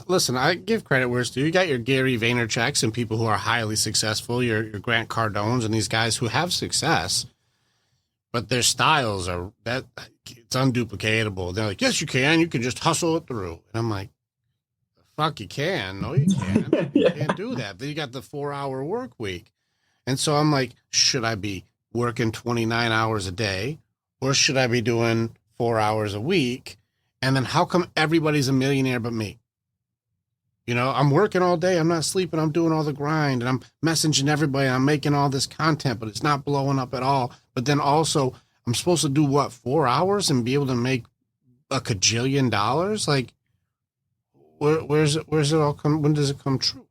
listen, I give credit where it's due. You got your Gary Vaynerchuk's and people who are highly successful, your Grant Cardones and these guys who have success, but their styles it's unduplicatable. They're like, yes, you can just hustle it through. And I'm like, the fuck you can. No, you can't. You can't do that. Then you got the 4-hour work week. And so I'm like, should I be working 29 hours a day, or should I be doing 4 hours a week? And then how come everybody's a millionaire but me? I'm working all day. I'm not sleeping. I'm doing all the grind and I'm messaging everybody. I'm making all this content, but it's not blowing up at all. But then also I'm supposed to do what, 4 hours and be able to make a cajillion dollars? Like, where's it all come? When does it come true?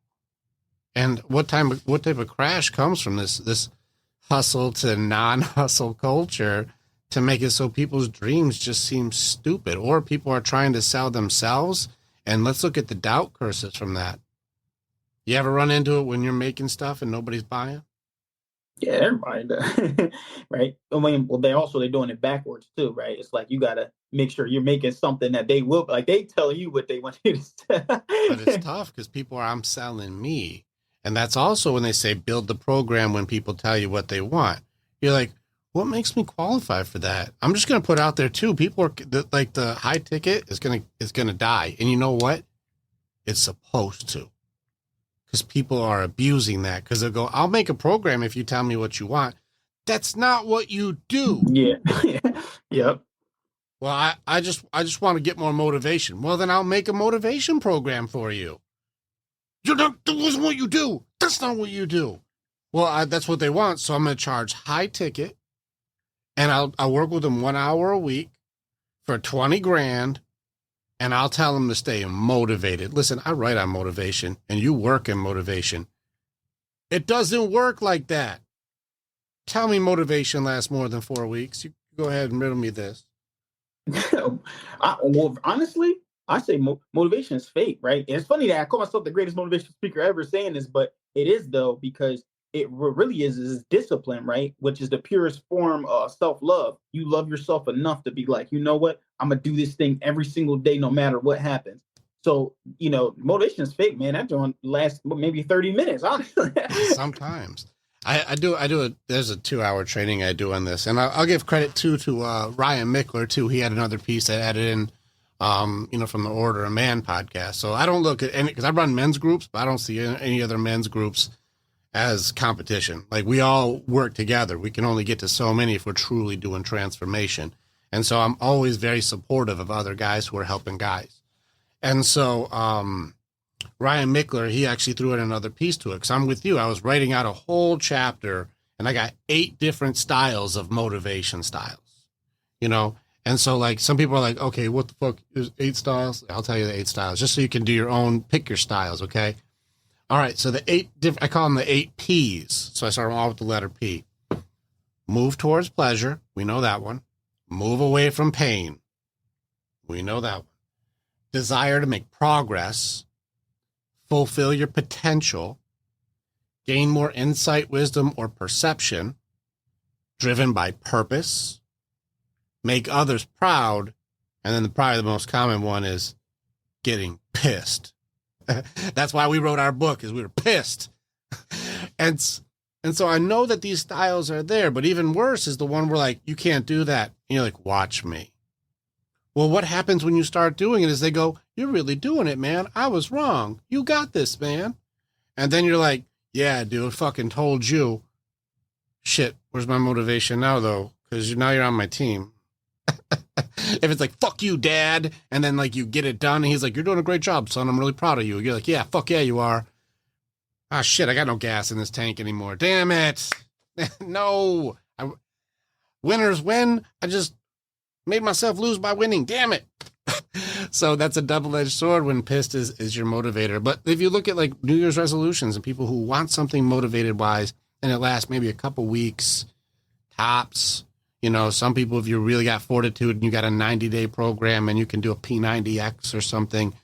And what type of crash comes from this hustle to non-hustle culture to make it so people's dreams just seem stupid, or people are trying to sell themselves? And let's look at the doubt curses from that. You ever run into it when you're making stuff and nobody's buying? Yeah, everybody does. Right. I mean, well, they're doing it backwards too, right? It's like you gotta make sure you're making something that they will, like, they tell you what they want you to sell. But it's tough because people are, I'm selling me. And that's also when they say build the program when people tell you what they want. You're like, what makes me qualify for that? I'm just going to put out there too. People are like, the high ticket is going to die. And you know what? It's supposed to, because people are abusing that, because they'll go, I'll make a program if you tell me what you want. That's not what you do. Yeah. Yep. Well, I just want to get more motivation. Well, then I'll make a motivation program for you. That wasn't what you do. That's not what you do. Well, that's what they want. So I'm going to charge high ticket, and I'll work with them 1 hour a week for 20 grand. And I'll tell them to stay motivated. Listen, I write on motivation and you work in motivation. It doesn't work like that. Tell me motivation lasts more than 4 weeks. You go ahead and riddle me this. Well, honestly, I say motivation is fake, right? And it's funny that I call myself the greatest motivation speaker ever saying this, but it is, though, because it really is discipline, right? Which is the purest form of self-love. You love yourself enough to be like, you know what? I'm going to do this thing every single day, no matter what happens. So, motivation is fake, man. That don't last maybe 30 minutes, honestly. Sometimes. I do there's a 2-hour training I do on this, and I'll give credit to Ryan Mickler too. He had another piece that added in, from the Order of Man podcast. So I don't look at any, because I run men's groups, but I don't see any other men's groups as competition. Like, we all work together. We can only get to so many if we're truly doing transformation. And so I'm always very supportive of other guys who are helping guys. And so, Ryan Mickler, he actually threw in another piece to it, because I'm with you. I was writing out a whole chapter, and I got 8 different styles of motivation styles, And so, like, some people are like, okay, what the fuck is 8 styles? I'll tell you the 8 styles, just so you can do your own, pick your styles, okay? All right, so I call them the 8 Ps. So I start them all with the letter P. Move towards pleasure. We know that one. Move away from pain. We know that one. Desire to make progress. Fulfill your potential. Gain more insight, wisdom, or perception. Driven by purpose. Make others proud. And then probably the most common one is getting pissed. That's why we wrote our book, is we were pissed. And so I know that these styles are there, but even worse is the one where, like, you can't do that. And you're like, watch me. Well, what happens when you start doing it is they go, you're really doing it, man. I was wrong. You got this, man. And then you're like, yeah, dude, fucking told you. Shit, where's my motivation now, though? Because now you're on my team. If it's like, fuck you, dad, and then, like, you get it done, and he's like, you're doing a great job, son. I'm really proud of you. You're like, yeah, fuck yeah, you are. Ah, shit, I got no gas in this tank anymore. Damn it. No. Winners win. I just made myself lose by winning. Damn it. So that's a double-edged sword when pissed is your motivator. But if you look at, like, New Year's resolutions and people who want something motivated-wise, and it lasts maybe a couple weeks, tops. Some people, if you really got fortitude and you got a 90-day program and you can do a P90X or something,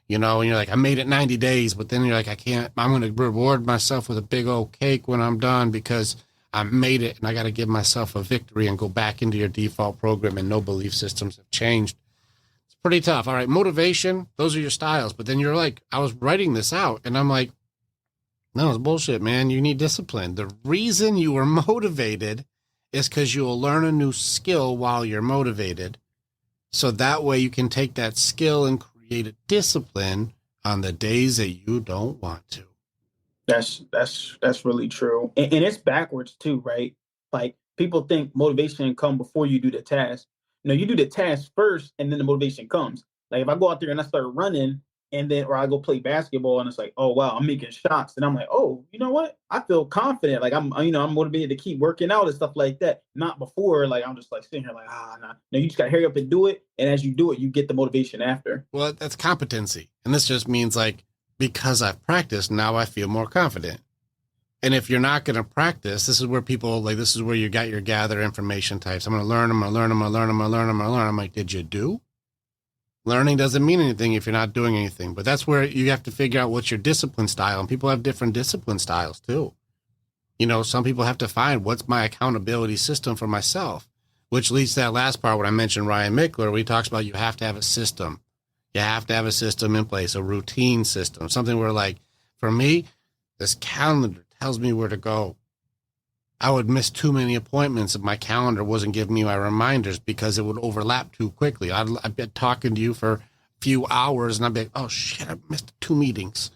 and you're like, I made it 90 days, but then you're like, I'm going to reward myself with a big old cake when I'm done because I made it, and I got to give myself a victory and go back into your default program, and no belief systems have changed. It's pretty tough. All right, motivation, those are your styles. But then you're like, I was writing this out, and I'm like, no, it's bullshit, man. You need discipline. The reason you were motivated is because you'll learn a new skill while you're motivated. So that way you can take that skill and create a discipline on the days that you don't want to. That's really true. And it's backwards too, right? Like, people think motivation come before you do the task. You do the task first and then the motivation comes. Like, if I go out there and I start running And then, or I go play basketball and it's like, oh, wow, I'm making shots. And I'm like, oh, you know what? I feel confident. Like I'm motivated to keep working out and stuff like that. Not before, like, I'm just like sitting here like, nah. No, you just got to hurry up and do it. And as you do it, you get the motivation after. Well, that's competency. And this just means like, because I've practiced, now I feel more confident. And if you're not going to practice, this is where people like, this is where you got your gather information types. I'm going to learn, I'm going to learn, I'm going to learn, I'm going to learn, I'm going to learn. I'm like, did you do? Learning doesn't mean anything if you're not doing anything, but that's where you have to figure out what's your discipline style. And people have different discipline styles too. You know, some people have to find what's my accountability system for myself, which leads to that last part when I mentioned Ryan Mickler, where he talks about you have to have a system. You have to have a system in place, a routine system, something where like, for me, this calendar tells me where to go. I would miss too many appointments if my calendar wasn't giving me my reminders because it would overlap too quickly. I'd be talking to you for a few hours and I'd be like, oh shit, I missed 2 meetings.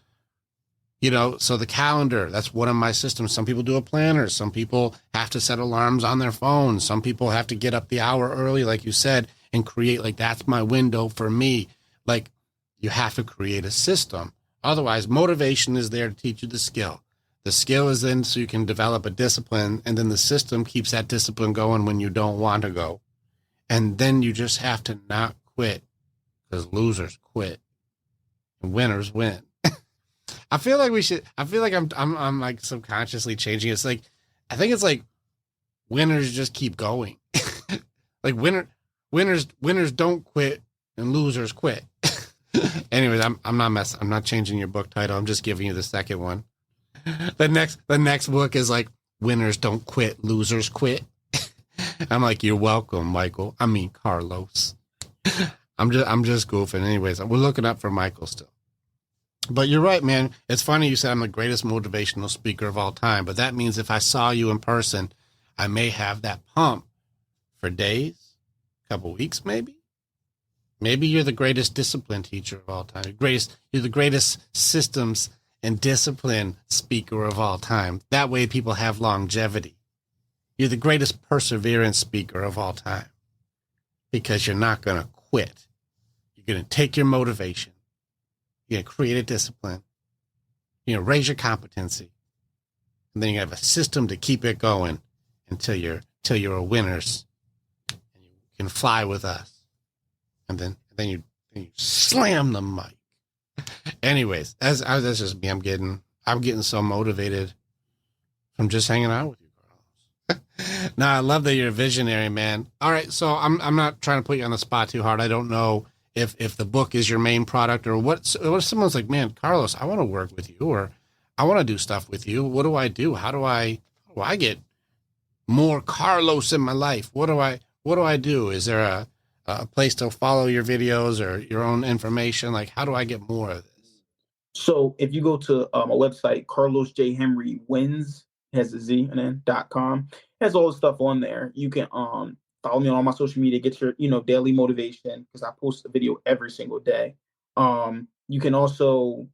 You know, so the calendar, that's one of my systems. Some people do a planner. Some people have to set alarms on their phones. Some people have to get up the hour early, like you said, and create like, that's my window for me. Like you have to create a system. Otherwise, motivation is there to teach you the skill. The skill is then so you can develop a discipline, and then the system keeps that discipline going when you don't want to go. And then you just have to not quit because losers quit and winners win. I feel like I'm like subconsciously changing. It's like, I think it's like winners just keep going. Like winners don't quit and losers quit. Anyways, I'm not changing your book title. I'm just giving you the second one. The next book is like winners don't quit, losers quit. I'm like, you're welcome, Michael. I mean, Carlos. I'm just goofing. Anyways, we're looking up for Michael still. But you're right, man. It's funny you said I'm the greatest motivational speaker of all time, but that means if I saw you in person, I may have that pump for days, a couple weeks, maybe. Maybe you're the greatest discipline teacher of all time. You're the greatest systems and discipline speaker of all time. That way people have longevity. You're the greatest perseverance speaker of all time because you're not going to quit. You're going to take your motivation. You're going to create a discipline. You're going to raise your competency. And then you have a system to keep it going until you're a winners and you can fly with us. And then you slam the mic. Anyways, that's just me. I'm getting so motivated from just hanging out with you, Carlos. No, I love that you're a visionary, man. All right, so I'm not trying to put you on the spot too hard. I don't know if the book is your main product or what if someone's like, man, Carlos, I want to work with you or I want to do stuff with you. What do I do? How do I get more Carlos in my life? What do I do? Is there a place to follow your videos or your own information? Like, how do I get more of this? So if you go to my website, Carlos J. Henry wins, has a Z and then .com, has all the stuff on there. You can follow me on all my social media, get your daily motivation because I post a video every single day. You can also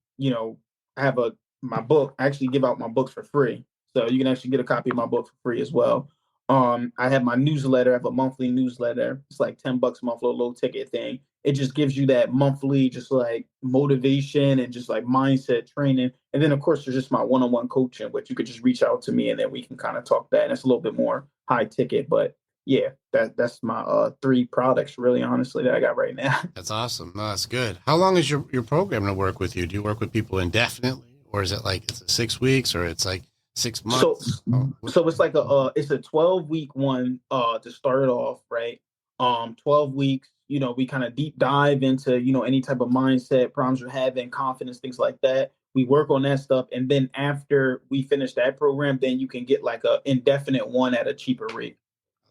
have my book. I actually give out my books for free, so you can actually get a copy of my book for free as well. I have my newsletter. I have a monthly newsletter. It's like $10 a month, a low ticket thing. It just gives you that monthly, just like motivation and just like mindset training. And then of course there's just my one-on-one coaching, which you could just reach out to me and then we can kind of talk that. And it's a little bit more high ticket, but yeah, that's my 3 products really, honestly, that I got right now. That's awesome. No, that's good. How long is your program to work with you? Do you work with people indefinitely, or is it like it's 6 weeks, or it's like 6 months? So it's like it's a 12-week one to start off, right? 12 weeks, we kind of deep dive into, any type of mindset, problems you're having, confidence, things like that. We work on that stuff. And then after we finish that program, then you can get like a indefinite one at a cheaper rate.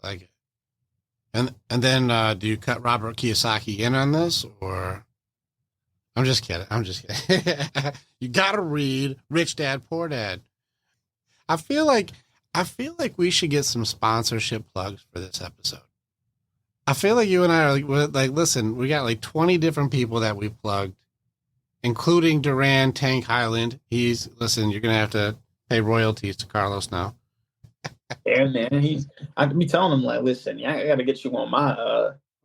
I like it. And then do you cut Robert Kiyosaki in on this, or? I'm just kidding. You got to read Rich Dad, Poor Dad. I feel like we should get some sponsorship plugs for this episode. I feel like you and I are like, listen, we got like 20 different people that we plugged, including Daran, Tank, Highland. Listen, you're going to have to pay royalties to Carlos now. Yeah, man. I be telling him like, listen, I got to get you on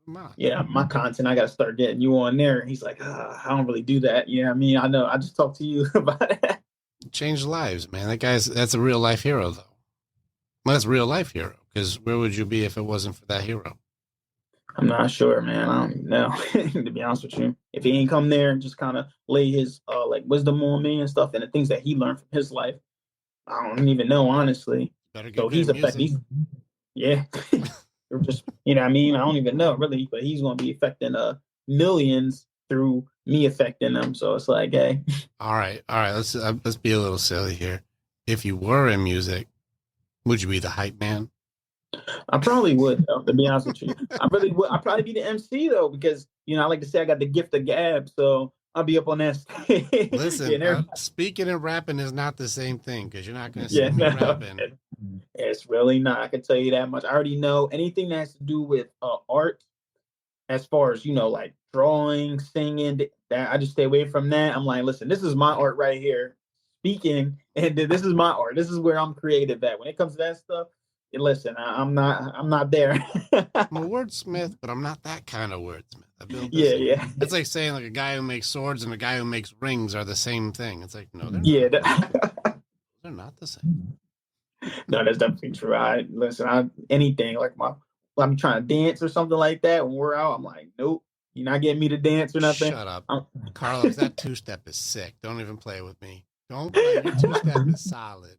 Come on. Yeah, my content, I got to start getting you on there. He's like, I don't really do that. Yeah, I mean, I know. I just talked to you about that. Changed lives, man. That's a real life hero, though. Well, that's a real life hero, because where would you be if it wasn't for that hero? I'm not sure, man. I don't even know, to be honest with you. If he ain't come there and just kind of lay his like wisdom on me and stuff and the things that he learned from his life, I don't even know, honestly. Better get So good he's at affecting, music. yeah. Or just, you know what I mean? I don't even know, really, but he's going to be affecting millions through me affecting them. So it's like, hey. All right. Let's be a little silly here. If you were in music, would you be the hype man? I probably would, though, to be honest with you. I really would. I'd probably be the MC, though, because, you know, I like to say I got the gift of gab. So I'll be up on that stage. Listen, speaking and rapping is not the same thing, because you're not going to see Yeah, me no, rapping. it's really not. I can tell you that much. I already know anything that has to do with art, as far as, you know, like drawing, singing, that I just stay away from that. I'm like, listen, this is my art right here, speaking, and this is my art. This is where I'm creative at. When it comes to that stuff, listen, I'm not there. I'm a wordsmith, but I'm not that kind of wordsmith. I built this. Yeah. It's like saying like a guy who makes swords and a guy who makes rings are the same thing. It's like, no, they're Yeah. not. They're not the same. No, that's definitely true. Anything like I'm trying to dance or something like that. When we're out, I'm like, nope, you're not getting me to dance or nothing. Shut up, Carlos. That two-step is sick. Don't even play with me. Don't play. Your two-step is solid.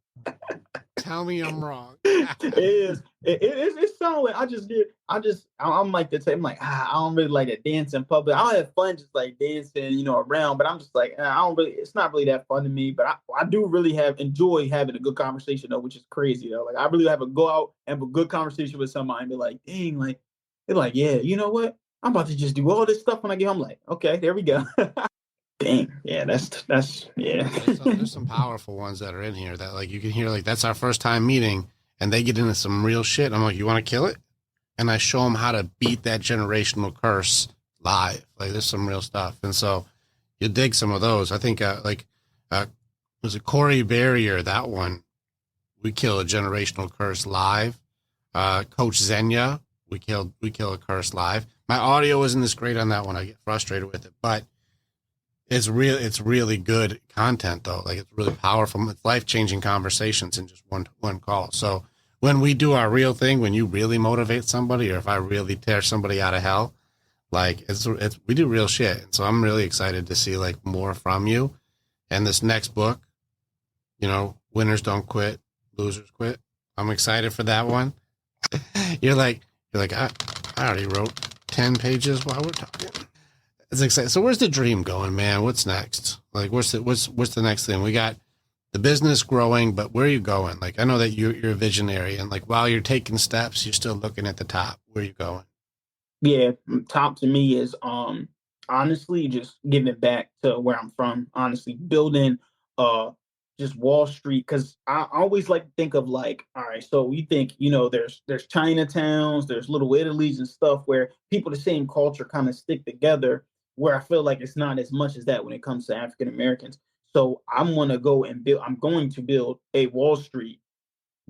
Tell me I'm wrong. It is. It's solid. I'm like the type. I'm like, I don't really like to dance in public. I'll have fun just like dancing, you know, around. But I'm just like, I don't really. It's not really that fun to me. But I do really enjoy having a good conversation though, which is crazy though. Like I really have a go out and have a good conversation with somebody and be like, dang, like they're like, yeah, you know what? I'm about to just do all this stuff when I get home. I'm like, okay, there we go. Dang, yeah, that's yeah. There's some powerful ones that are in here that like you can hear like that's our first time meeting and they get into some real shit. I'm like, you want to kill it? And I show them how to beat that generational curse live. Like there's some real stuff, and so you dig some of those. I think was it Corey Barrier, that one? We kill a generational curse live. Coach Zenya, we kill a curse live. My audio isn't this great on that one. I get frustrated with it, but it's really good content though. Like it's really powerful. It's life-changing conversations in just one call. So when we do our real thing, when you really motivate somebody, or if I really tear somebody out of hell, like we do real shit. And so I'm really excited to see like more from you. And this next book, you know, winners don't quit, losers quit. I'm excited for that one. You're like, I already wrote 10 pages while we're talking. It's exciting. So where's the dream going, man? What's next? Like, what's the next thing? We got the business growing, but where are you going? Like, I know that you're a visionary, and like while you're taking steps, you're still looking at the top. Where are you going? Yeah, top to me is honestly just giving back to where I'm from. Honestly, building just Wall Street, because I always like to think of like, all right, so we think, you know, there's Chinatowns, there's little Italies and stuff where people the same culture kind of stick together. Where I feel like it's not as much as that when it comes to African Americans. So I'm going to build a Wall Street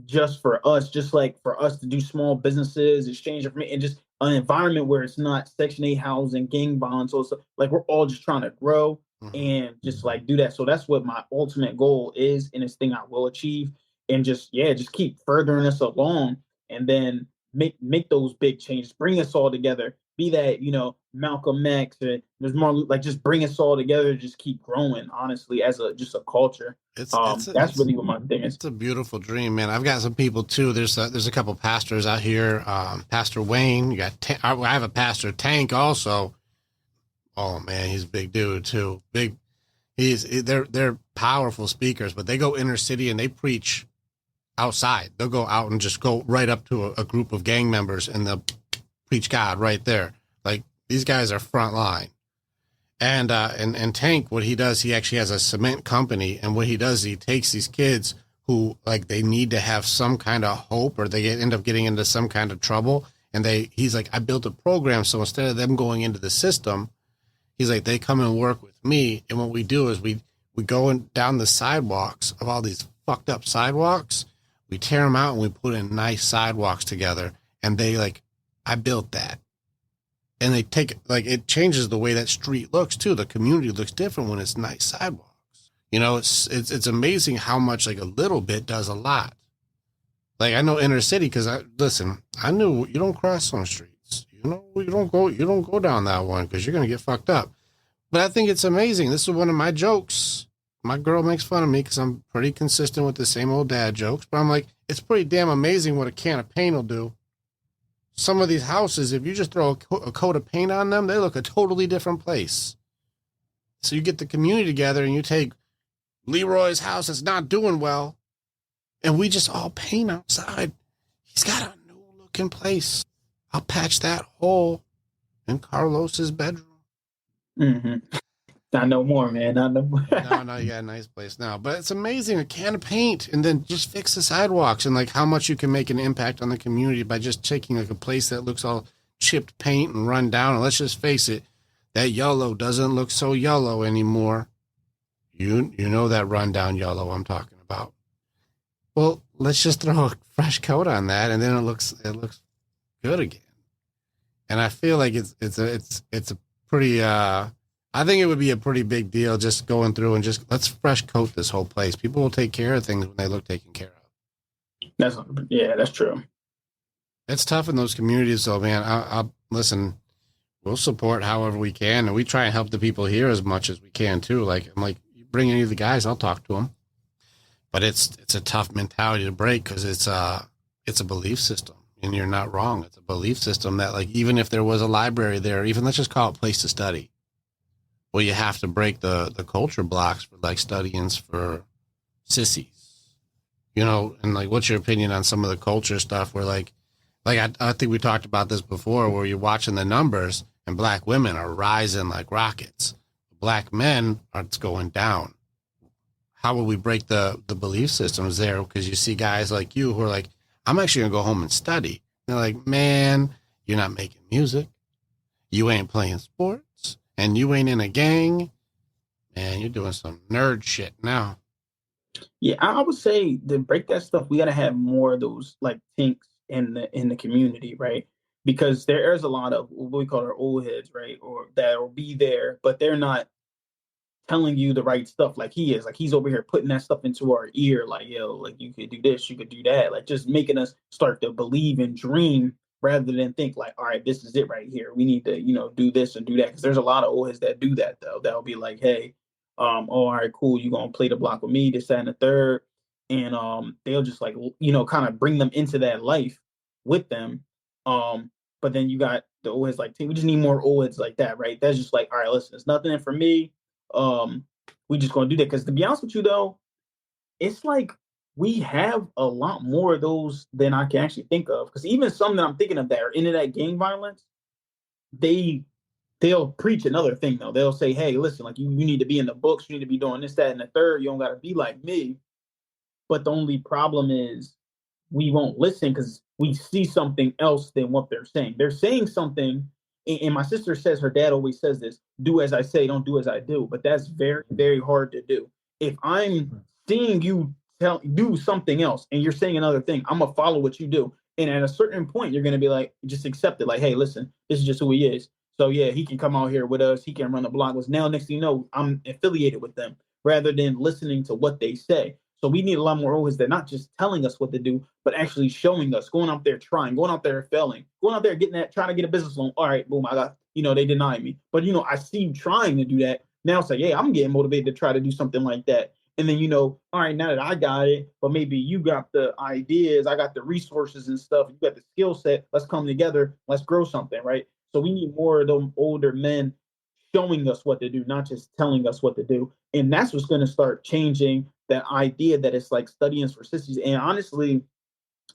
just for us, just like for us to do small businesses, exchange information, and just an environment where it's not Section 8 housing, gang bonds. So like we're all just trying to grow and just like do that. So that's what my ultimate goal is, and it's thing I will achieve. And just keep furthering us along, and then make those big changes, bring us all together. Be that, you know, Malcolm X, or there's more like just bring us all together, just keep growing, honestly, as a culture. That's really what my thing is. It's a beautiful dream, man. I've got some people too. There's a couple pastors out here. Pastor Wayne, you got I have a pastor Tank also. Oh man, he's a big dude too. They're powerful speakers, but they go inner city and they preach outside. They'll go out and just go right up to a group of gang members and they'll preach God right there. Like these guys are front line. And Tank, what he does, he actually has a cement company, and what he does, he takes these kids who like they need to have some kind of hope, or they end up getting into some kind of trouble, and he's like, I built a program, so instead of them going into the system, he's like, they come and work with me, and what we do is we go down the sidewalks of all these fucked up sidewalks, we tear them out and we put in nice sidewalks together, and they like, I built that. And they take like it changes the way that street looks too. The community looks different when it's nice sidewalks. It's amazing how much like a little bit does a lot. Like I know inner city because I knew you don't cross some streets. You don't go down that one because you're gonna get fucked up. But I think it's amazing. This is one of my jokes. My girl makes fun of me because I'm pretty consistent with the same old dad jokes. But I'm like, it's pretty damn amazing what a can of paint will do. Some of these houses, if you just throw a coat of paint on them, they look a totally different place. So you get the community together and you take Leroy's house that's not doing well, and we just all paint outside. He's got a new looking place. I'll patch that hole in Carlos's bedroom. Mm-hmm. Not no more, man. Not no more. No, you got a nice place now. But it's amazing, a can of paint, and then just fix the sidewalks, and like how much you can make an impact on the community by just taking like a place that looks all chipped paint and run down. And let's just face it, that yellow doesn't look so yellow anymore. You know that rundown yellow I'm talking about. Well, let's just throw a fresh coat on that, and then it looks good again. And I feel like it's a pretty. I think it would be a pretty big deal just going through and just let's fresh coat this whole place. People will take care of things when they look taken care of. That's true. It's tough in those communities, though, man. I'll listen. We'll support however we can, and we try and help the people here as much as we can too. Like I'm like, you bring any of the guys, I'll talk to them. But it's a tough mentality to break because it's a belief system, and you're not wrong. It's a belief system that like even if there was a library there, even let's just call it place to study. Well, you have to break the culture blocks for like studying for sissies, and like, what's your opinion on some of the culture stuff where like I think we talked about this before where you're watching the numbers and black women are rising like rockets. Black men are going down. How will we break the belief systems there? Because you see guys like you who are like, I'm actually going to go home and study. They're like, man, you're not making music. You ain't playing sports. And you ain't in a gang, man, you're doing some nerd shit now. Yeah, I would say to break that stuff, we got to have more of those like tinks in the community, right? Because there's a lot of what we call our old heads, right? Or that will be there, but they're not telling you the right stuff like he is. Like he's over here putting that stuff into our ear, like, yo, like you could do this, you could do that, like just making us start to believe and dream rather than think like, all right, this is it right here. We need to, do this and do that. Because there's a lot of old heads that do that though. That'll be like, hey, all right, cool, you gonna play the block with me, this, that, and the third. And they'll just like, kind of bring them into that life with them. But then you got the old heads like, we just need more old heads like that, right? That's just like, all right, listen, it's nothing for me. We just gonna do that. Because to be honest with you though, it's like we have a lot more of those than I can actually think of. Because even some that I'm thinking of that are into that gang violence, they'll preach another thing though. They'll say, hey, listen, like you need to be in the books, you need to be doing this, that, and the third. You don't gotta be like me. But the only problem is we won't listen because we see something else than what they're saying. They're saying something, and my sister says her dad always says this: "Do as I say, don't do as I do." But that's very, very hard to do. If I'm seeing you do something else and you're saying another thing, I'm gonna follow what you do. And at a certain point, you're gonna be like, just accept it. Like, hey, listen, this is just who he is. So yeah, he can come out here with us. He can run the block with us. Now, next thing you know, I'm affiliated with them rather than listening to what they say. So we need a lot more always. They're not just telling us what to do, but actually showing us, going out there trying, going out there failing, going out there getting that, trying to get a business loan. All right, boom, I got, they denied me. But, I see you trying to do that. Now it's like, yeah, I'm getting motivated to try to do something like that. And then, all right, now that I got it, but maybe you got the ideas, I got the resources and stuff, you got the skill set, let's come together, let's grow something, right? So we need more of them older men showing us what to do, not just telling us what to do. And that's what's going to start changing that idea that it's like studying for sissies. And honestly,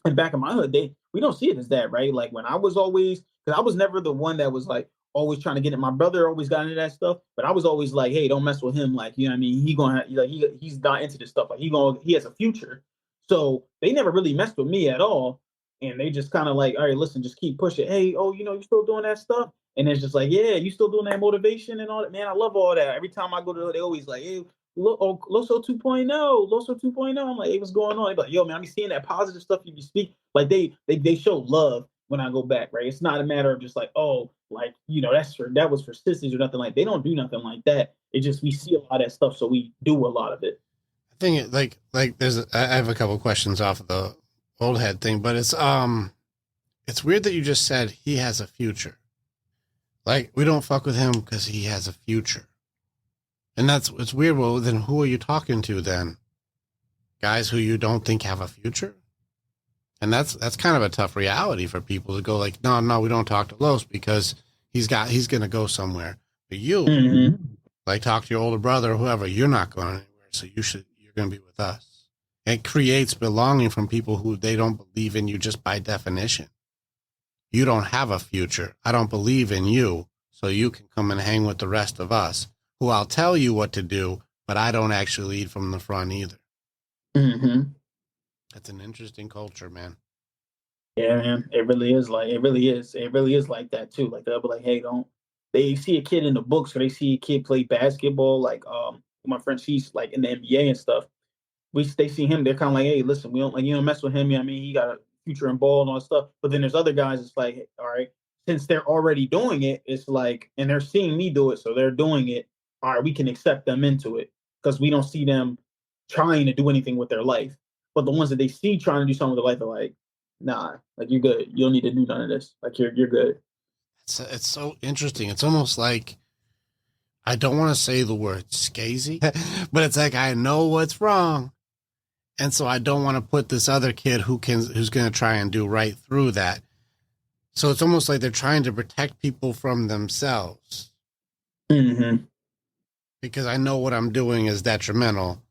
and back in my hood, we don't see it as that, right? Like when I was because I was never the one that was like always trying to get it. My brother always got into that stuff, but I was always like, hey, don't mess with him. Like, what I mean? He's not into this stuff. Like he has a future. So they never really messed with me at all. And they just kind of like, all right, listen, just keep pushing. Hey, you still doing that stuff? And it's just like, yeah, you still doing that motivation and all that? Man, I love all that. Every time I go to, they always like, hey, Loso 2.0, Loso 2.0. I'm like, hey, what's going on? They're like, yo, man, I'm seeing that positive stuff you speak. Like they show love when I go back, right? It's not a matter of just like, oh, like, that was for sisters or nothing. Like, they don't do nothing like that. It just, we see a lot of that stuff, so we do a lot of it. I think I have a couple questions off of the old head thing, but it's weird that you just said he has a future. Like, we don't fuck with him because he has a future. And it's weird. Well, then who are you talking to then? Guys who you don't think have a future? And that's kind of a tough reality for people to go like, no, we don't talk to Los because he's going to go somewhere. But you, like, talk to your older brother or whoever, you're not going anywhere. So you're going to be with us. It creates belonging from people who they don't believe in you just by definition. You don't have a future. I don't believe in you. So you can come and hang with the rest of us who I'll tell you what to do, but I don't actually lead from the front either. Mm-hmm. That's an interesting culture, man. Yeah, man. It really is like that too. Like, they'll be like, hey, they see a kid in the books or they see a kid play basketball, like my friend, she's like in the NBA and stuff. They see him, they're kind of like, hey, listen, we don't, like, you don't mess with him. I mean, he got a future in ball and all that stuff. But then there's other guys, it's like, hey, all right, since they're already doing it, it's like, and they're seeing me do it, so they're doing it. All right, we can accept them into it because we don't see them trying to do anything with their life. But the ones that they see trying to do something with their life are like, nah, like, you're good. You don't need to do none of this. Like, you're good. It's so interesting. It's almost like, I don't want to say the word scazy, but it's like, I know what's wrong. And so I don't want to put this other kid who's going to try and do right through that. So it's almost like they're trying to protect people from themselves. Mm-hmm. Because I know what I'm doing is detrimental,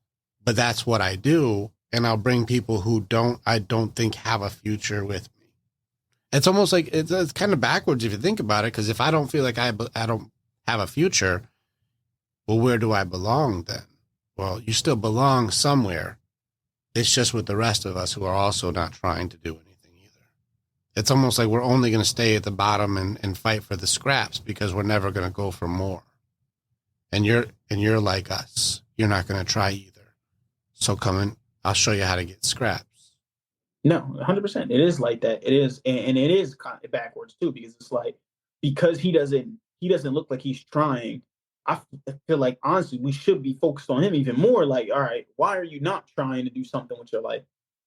but that's what I do. And I'll bring people who I don't think have a future with me. It's almost like it's kind of backwards if you think about it. Because if I don't feel like I don't have a future, well, where do I belong then? Well, you still belong somewhere. It's just with the rest of us who are also not trying to do anything either. It's almost like we're only going to stay at the bottom and fight for the scraps because we're never going to go for more. And you're like us. You're not going to try either. So come in. I'll show you how to get scraps. No, 100%. It is like that. It is, and it is kind of backwards too, because it's like, because he doesn't look like he's trying. I feel like, honestly, we should be focused on him even more. Like, all right, why are you not trying to do something with your life,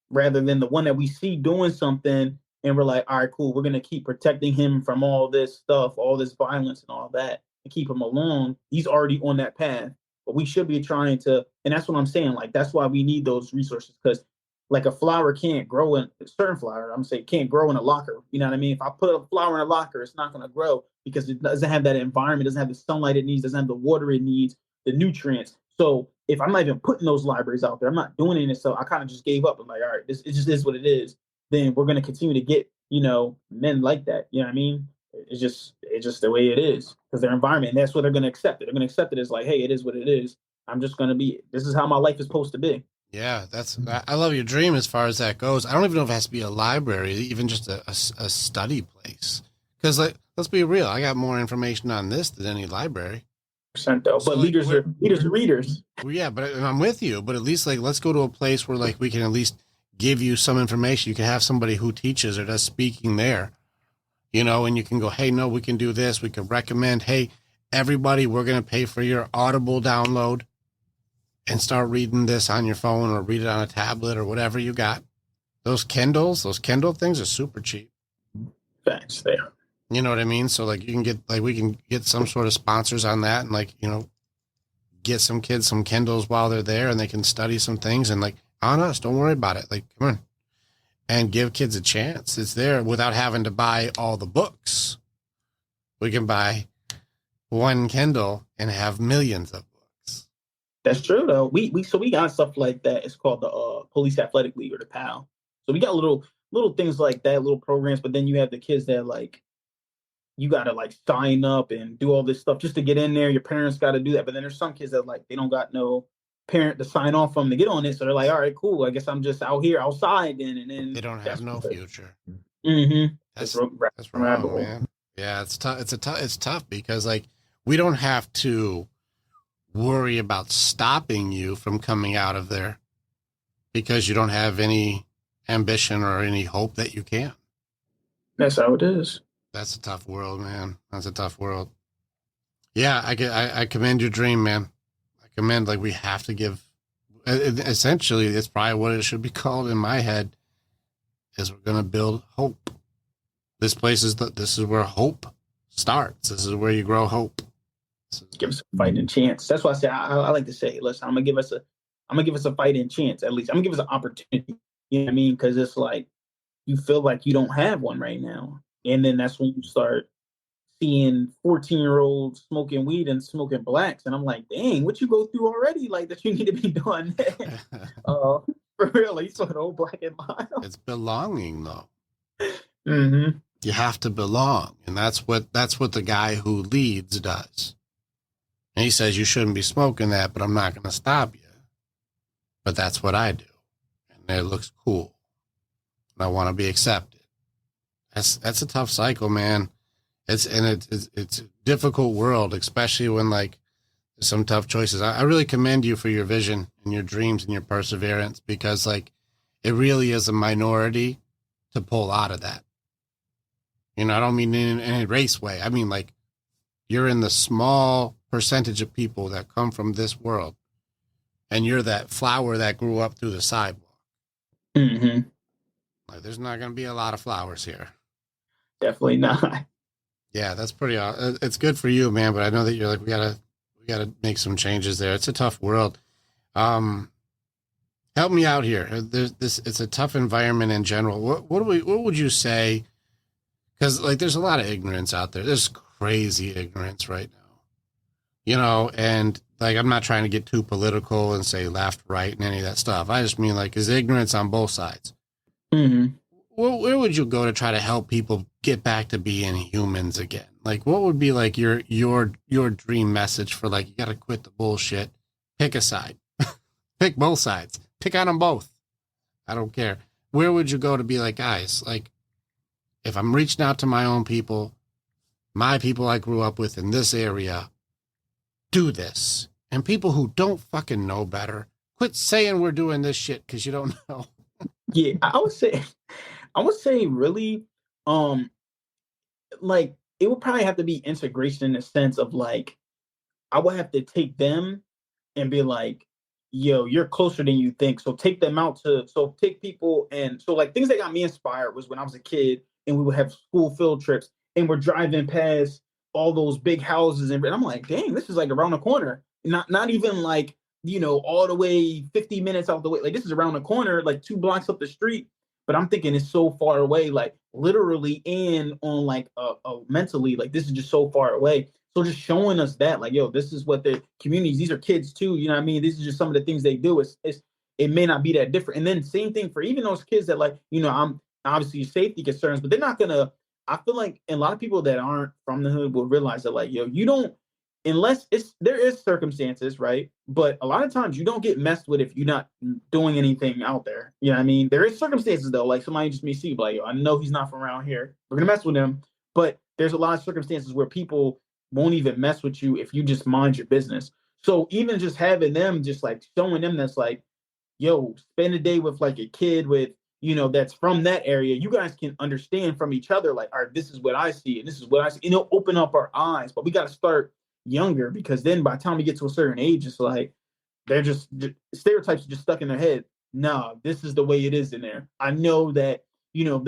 rather than the one that we see doing something, and we're like, all right, cool, we're gonna keep protecting him from all this stuff, all this violence and all that, and keep him along. He's already on that path, but we should be trying to, and that's what I'm saying. Like, that's why we need those resources, because like a flower can't grow in a certain flower. I'm saying can't grow in a locker. You know what I mean? If I put a flower in a locker, it's not going to grow because it doesn't have that environment, doesn't have the sunlight it needs, doesn't have the water it needs, the nutrients. So if I'm not even putting those libraries out there, I'm not doing anything. So I kind of just gave up. I'm like, all right, it just is what it is. Then we're going to continue to get, men like that. You know what I mean? It's just the way it is because their environment, and that's what they're going to accept it. They're going to accept it as like, hey, it is what it is. I'm just going to be, this is how my life is supposed to be. Yeah, I love your dream as far as that goes. I don't even know if it has to be a library, even just a study place. Because let's be real, I got more information on this than any library. Though, but leaders are readers. Well, yeah, but I'm with you. But at least let's go to a place where we can at least give you some information. You can have somebody who teaches or does speaking there, and you can go, hey, no, we can do this. We can recommend, hey, everybody, we're going to pay for your Audible download. And start reading this on your phone or read it on a tablet or whatever you got. Those Kindle things are super cheap. Thanks, they are. You know what I mean? So you can get we can get some sort of sponsors on that and get some kids some Kindles while they're there and they can study some things and on us, don't worry about it. Come on. And give kids a chance. It's there without having to buy all the books. We can buy one Kindle and have millions of books. That's true though. We got stuff like that. It's called the Police Athletic League or the PAL. So we got little things like that, little programs. But then you have the kids that you gotta sign up and do all this stuff just to get in there. Your parents got to do that. But then there's some kids that they don't got no parent to sign off from to get on it. So they're like, all right, cool. I guess I'm just out here outside then. And then they don't have no future. Mm-hmm. That's wrong, man. Yeah, it's tough. It's tough because we don't have to worry about stopping you from coming out of there because you don't have any ambition or any hope that you can. That's how it is. That's a tough world, man. That's a tough world. Yeah, I commend your dream, man. I commend, like, we have to give, essentially, it's probably what it should be called in my head, is we're going to build hope. This is where hope starts. This is where you grow hope. Give us a fighting chance. That's why I say I like to say, listen, I'm gonna give us a fighting chance. At least I'm gonna give us an opportunity. You know what I mean? Because it's like you feel like you don't have one right now, and then that's when you start seeing 14-year-olds smoking weed and smoking blacks, and I'm like, dang, what you go through already? Like that you need to be doing. For real, like, you saw the old black and mild. It's belonging, though. Mm-hmm. You have to belong, and that's what the guy who leads does. And he says you shouldn't be smoking that, but I'm not going to stop you. But that's what I do, and it looks cool, and I want to be accepted. That's a tough cycle, man. It's a difficult world, especially when, like, there's some tough choices. I really commend you for your vision and your dreams and your perseverance, because, like, it really is a minority to pull out of that. You know, I don't mean in any race way. I mean, like, you're in the small percentage of people that come from this world, and you're that flower that grew up through the sidewalk. Mm-hmm. Like, there's not going to be a lot of flowers here. Definitely not. Yeah, that's pretty. It's good for you, man. But I know that you're like, we gotta make some changes there. It's a tough world. Help me out here. It's a tough environment in general. What would you say? Because, like, there's a lot of ignorance out there. There's crazy ignorance right now. You know, and, like, I'm not trying to get too political and say left, right, and any of that stuff. I just mean, like, is ignorance on both sides. Mm-hmm. Where would you go to try to help people get back to being humans again? Like, what would be, like, your dream message for, like, you got to quit the bullshit, pick a side, pick both sides, pick on them both. I don't care. Where would you go to be like, guys, like, if I'm reaching out to my own people, my people I grew up with in this area, do this. And people who don't fucking know better, quit saying we're doing this shit because you don't know. Yeah, I would say really, like, it would probably have to be integration in the sense of, like, I would have to take them and be like, yo, you're closer than you think. So take them out so take people. And so, like, things that got me inspired was when I was a kid and we would have school field trips and we're driving past all those big houses. And I'm like, dang, this is like around the corner. Not even like, you know, all the way 50 minutes out the way. Like, this is around the corner, like 2 blocks up the street. But I'm thinking it's so far away, like literally and on like mentally, like this is just so far away. So just showing us that, like, yo, this is what the communities, these are kids too, you know what I mean? These are just some of the things they do. It may not be that different. And then same thing for even those kids that, like, you know, I'm obviously safety concerns, but they're not gonna, I feel like a lot of people that aren't from the hood will realize that, like, yo, you don't, unless there is circumstances, right? But a lot of times you don't get messed with if you're not doing anything out there. You know what I mean? There is circumstances though, like somebody just may see, like, yo, I know he's not from around here. We're gonna mess with him. But there's a lot of circumstances where people won't even mess with you if you just mind your business. So even just having them, just like showing them that's like, yo, spend a day with like a kid with, you know, that's from that area. You guys can understand from each other, like, all right, this is what I see, and this is what I see. You know, open up our eyes. But we got to start younger, because then by the time we get to a certain age, it's like they're just stereotypes are just stuck in their head. No, this is the way it is in there. I know that, you know,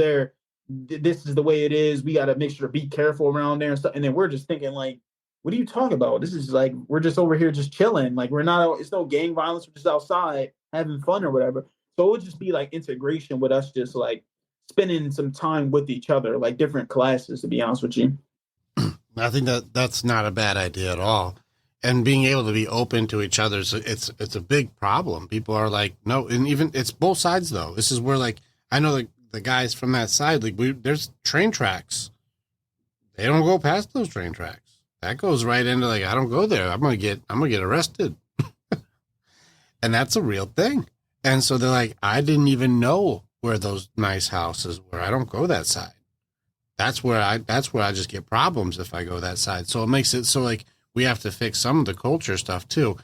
this is the way it is. We got to make sure to be careful around there and stuff. And then we're just thinking, like, what are you talking about? This is like, we're just over here just chilling. Like, we're not, it's no gang violence. We're just outside having fun or whatever. So it would just be like integration with us, just like spending some time with each other, like different classes, to be honest with you. I think that's not a bad idea at all. And being able to be open to each other, it's a big problem. People are like, no, and even it's both sides though. This is where, like, I know the guys from that side, like, there's train tracks. They don't go past those train tracks. That goes right into, like, I don't go there. I'm gonna get arrested. And that's a real thing. And so they're like, I didn't even know where those nice houses were. I don't go that side. That's where I just get problems if I go that side. So it makes it so, like, we have to fix some of the culture stuff too.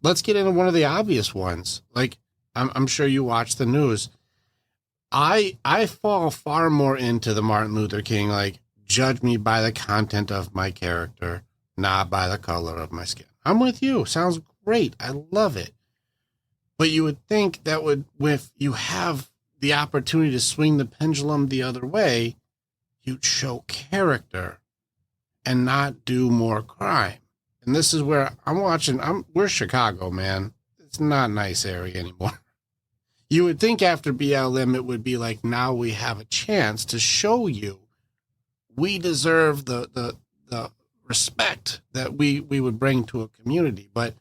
Let's get into one of the obvious ones. Like, I'm sure you watch the news. I fall far more into the Martin Luther King, like, judge me by the content of my character, not by the color of my skin. I'm with you. Sounds great. I love it. But you would think that if you have the opportunity to swing the pendulum the other way, you'd show character and not do more crime. And this is where we're Chicago, man. It's not a nice area anymore. You would think after BLM, it would be like, now we have a chance to show you we deserve the respect that we would bring to a community. But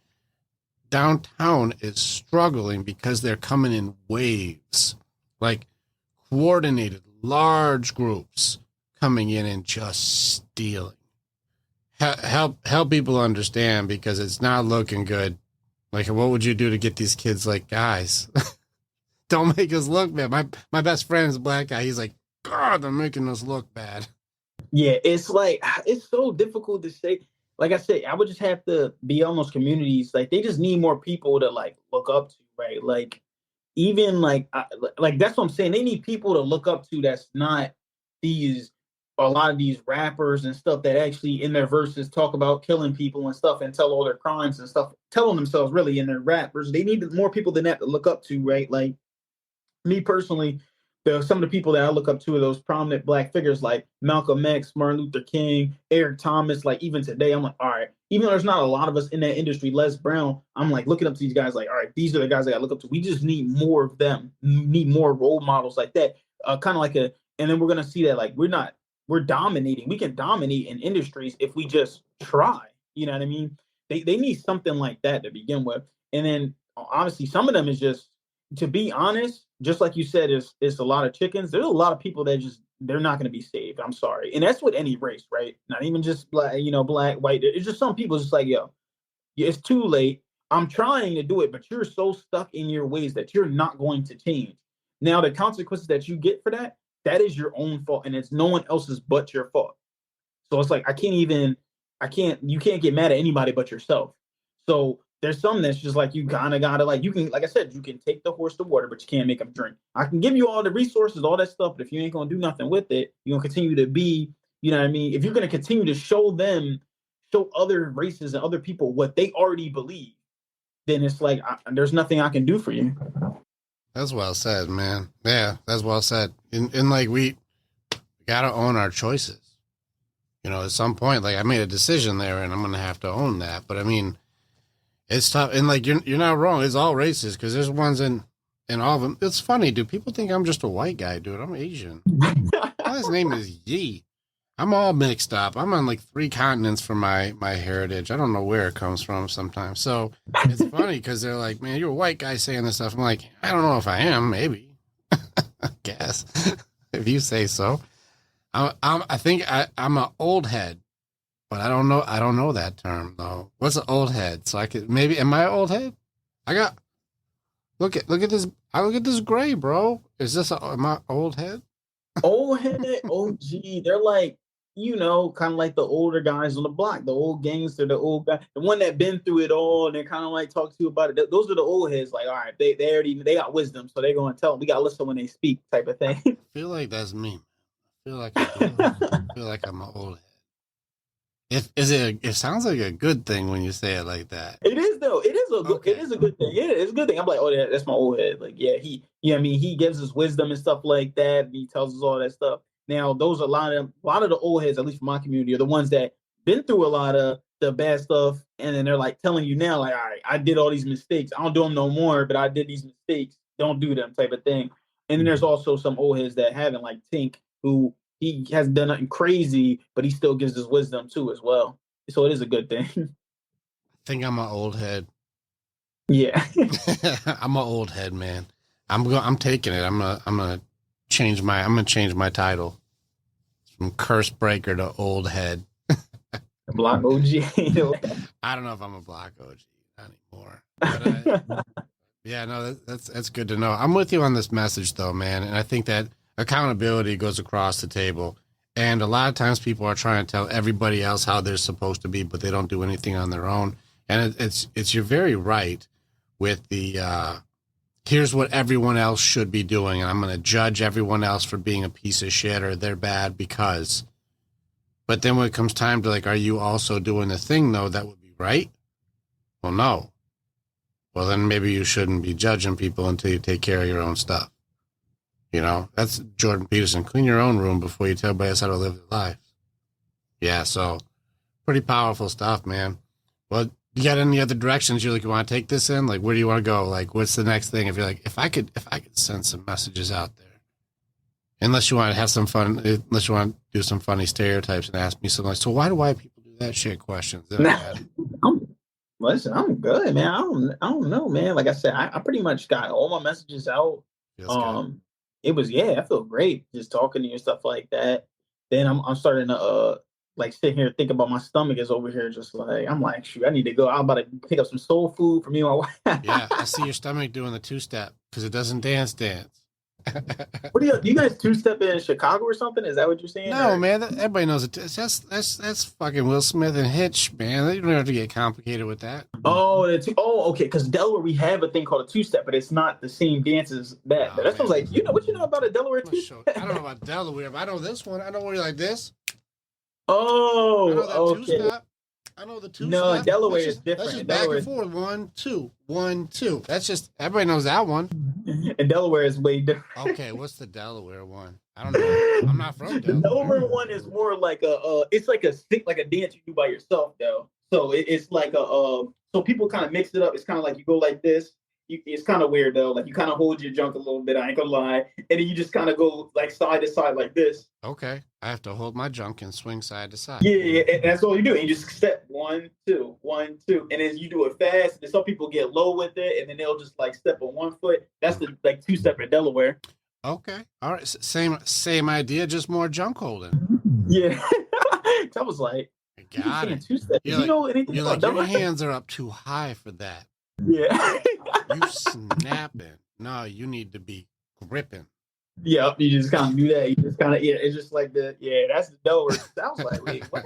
downtown is struggling because they're coming in waves, like coordinated large groups coming in and just stealing. Help people understand, because it's not looking good. Like, what would you do to get these kids? Like, guys, don't make us look bad. My best friend's a black guy. He's like, God, they're making us look bad. Yeah, it's like, it's so difficult to say. Like I said, I would just have to be on those communities. Like, they just need more people to like look up to, right? Like, even like that's what I'm saying. They need people to look up to that's not a lot of these rappers and stuff that actually in their verses talk about killing people and stuff and tell all their crimes and stuff, telling themselves really in their rappers. They need more people than that to look up to, right? Like, me personally, some of the people that I look up to are those prominent black figures like Malcolm X, Martin Luther King, Eric Thomas. Like, even today, I'm like, all right, even though there's not a lot of us in that industry, Les Brown, I'm like looking up to these guys like, all right, these are the guys I got to look up to. We just need more of them, need more role models like that. Kind of like and then we're going to see that like we're dominating. We can dominate in industries if we just try. You know what I mean? They need something like that to begin with. And then obviously some of them is just, to be honest, just like you said, is a lot of chickens. There's a lot of people that they're not going to be saved. I'm sorry. And that's with any race, right? Not even just black, black, white. It's just some people just like, yo, it's too late. I'm trying to do it, but you're so stuck in your ways that you're not going to change. Now, the consequences that you get for that is your own fault, and it's no one else's but your fault. So it's like, you can't get mad at anybody but yourself. So there's some that's just like, you kind of gotta, like, you can, like I said, you can take the horse to water, but you can't make him drink. I can give you all the resources, all that stuff, but if you ain't gonna do nothing with it, you're gonna continue to be, you know what I mean? If you're gonna continue to show other races and other people what they already believe, then it's like, there's nothing I can do for you. That's well said, man. Yeah, that's well said. And like, we gotta own our choices. At some point, like, I made a decision there, and I'm gonna have to own that. But I mean, it's tough. And like, you're not wrong. It's all races, because there's ones in all of them. It's funny, dude. People think I'm just a white guy, dude. I'm Asian. His name is Yi. I'm all mixed up. I'm on like 3 continents for my heritage. I don't know where it comes from sometimes. So it's funny because they're like, man, you're a white guy saying this stuff. I'm like, I don't know if I am. Maybe. I guess. If you say so. I think I'm an old head, but I don't know that term though. What's an old head? So I could maybe, am I an old head? Look at this. I look at this gray, bro. Is this am I old head? Old head, OG. They're like, kind of like the older guys on the block, the old gangster, the old guy, the one that been through it all, and they kind of like talk to you about it. Those are the old heads. Like, all right, they got wisdom, so they're going to tell them. We got to listen when they speak, type of thing. I feel like that's me. I feel like I'm an old head. It sounds like a good thing when you say it like that. It is though. It is a good thing. Yeah, it's a good thing. I'm like, oh, yeah, that's my old head. Like, yeah, he gives us wisdom and stuff like that. And he tells us all that stuff. Now, those are a lot of the old heads, at least from my community, are the ones that been through a lot of the bad stuff, and then they're like telling you now, like, all right, I did all these mistakes. I don't do them no more, but I did these mistakes. Don't do them, type of thing. And then there's also some old heads that haven't, like Tink, who he hasn't done nothing crazy, but he still gives his wisdom too as well. So it is a good thing. I think I'm an old head. Yeah. I'm an old head, man. I'm taking it. I'm gonna change my title from curse breaker to old head. Block OG. I don't know if I'm a block OG anymore. But yeah, no, that's good to know. I'm with you on this message though, man. And I think that accountability goes across the table. And a lot of times people are trying to tell everybody else how they're supposed to be, but they don't do anything on their own. And you're very right with the, here's what everyone else should be doing. And I'm going to judge everyone else for being a piece of shit or they're bad because But then when it comes time to like, are you also doing the thing though that would be right? Well, no. Well, then maybe you shouldn't be judging people until you take care of your own stuff. You know, that's Jordan Peterson. Clean your own room before you tell everybody else how to live their life. Yeah, so pretty powerful stuff, man. Well, you got any other directions you want to take this in? Like, where do you want to go? Like, what's the next thing? If you're like, if I could send some messages out there. Unless you want to have some fun, unless you want to do some funny stereotypes and ask me something like, so why do white people do that shit questions? Listen, I'm good, man. I don't know, man. Like I said, I pretty much got all my messages out. Good. It was, I feel great just talking to you and stuff like that. Then I'm starting to like sit here and think about my stomach is over here just like, I'm like, shoot, I need to go. I'm about to pick up some soul food for me and my wife. Yeah, I see your stomach doing the two-step because it doesn't dance. What do you guys two-step in Chicago or something? Is that what you're saying? No, or? man. Everybody knows it. That's fucking Will Smith and Hitch, man. You don't have to get complicated with that. Oh, okay. Because Delaware, we have a thing called a two-step, but it's not the same dance as that. Oh, that sounds like what you know about a Delaware two-step? I don't know about Delaware, but I know this one. I know where you're like this. Oh, I know that okay. two-step. I know the two. No, Delaware is different. That's just Delaware back and forth. 1, 2, 1, 2. That's just everybody knows that one. And Delaware is way different. Okay, what's the Delaware one? I don't know. I'm not from Delaware. The Delaware one is more like it's like a dance you do by yourself though. So it's like so people kind of mix it up. It's kind of like you go like this. It's kind of weird though. Like you kind of hold your junk a little bit. I ain't gonna lie, and then you just kind of go like side to side like this. Okay, I have to hold my junk and swing side to side. Yeah, and that's all you do. And you just step 1, 2, 1, 2, and then you do it fast. And some people get low with it, and then they'll just like step on one foot. That's the like two-step in Delaware. Okay, all right, same idea, just more junk holding. Yeah, I was like, got it. Two-step. You know anything about Delaware? Your hands are up too high for that. Yeah. You snapping. No, you need to be gripping. Yeah, you just kind of do that. You just kind of, it's just like that's the Delaware. I was like, wait, what?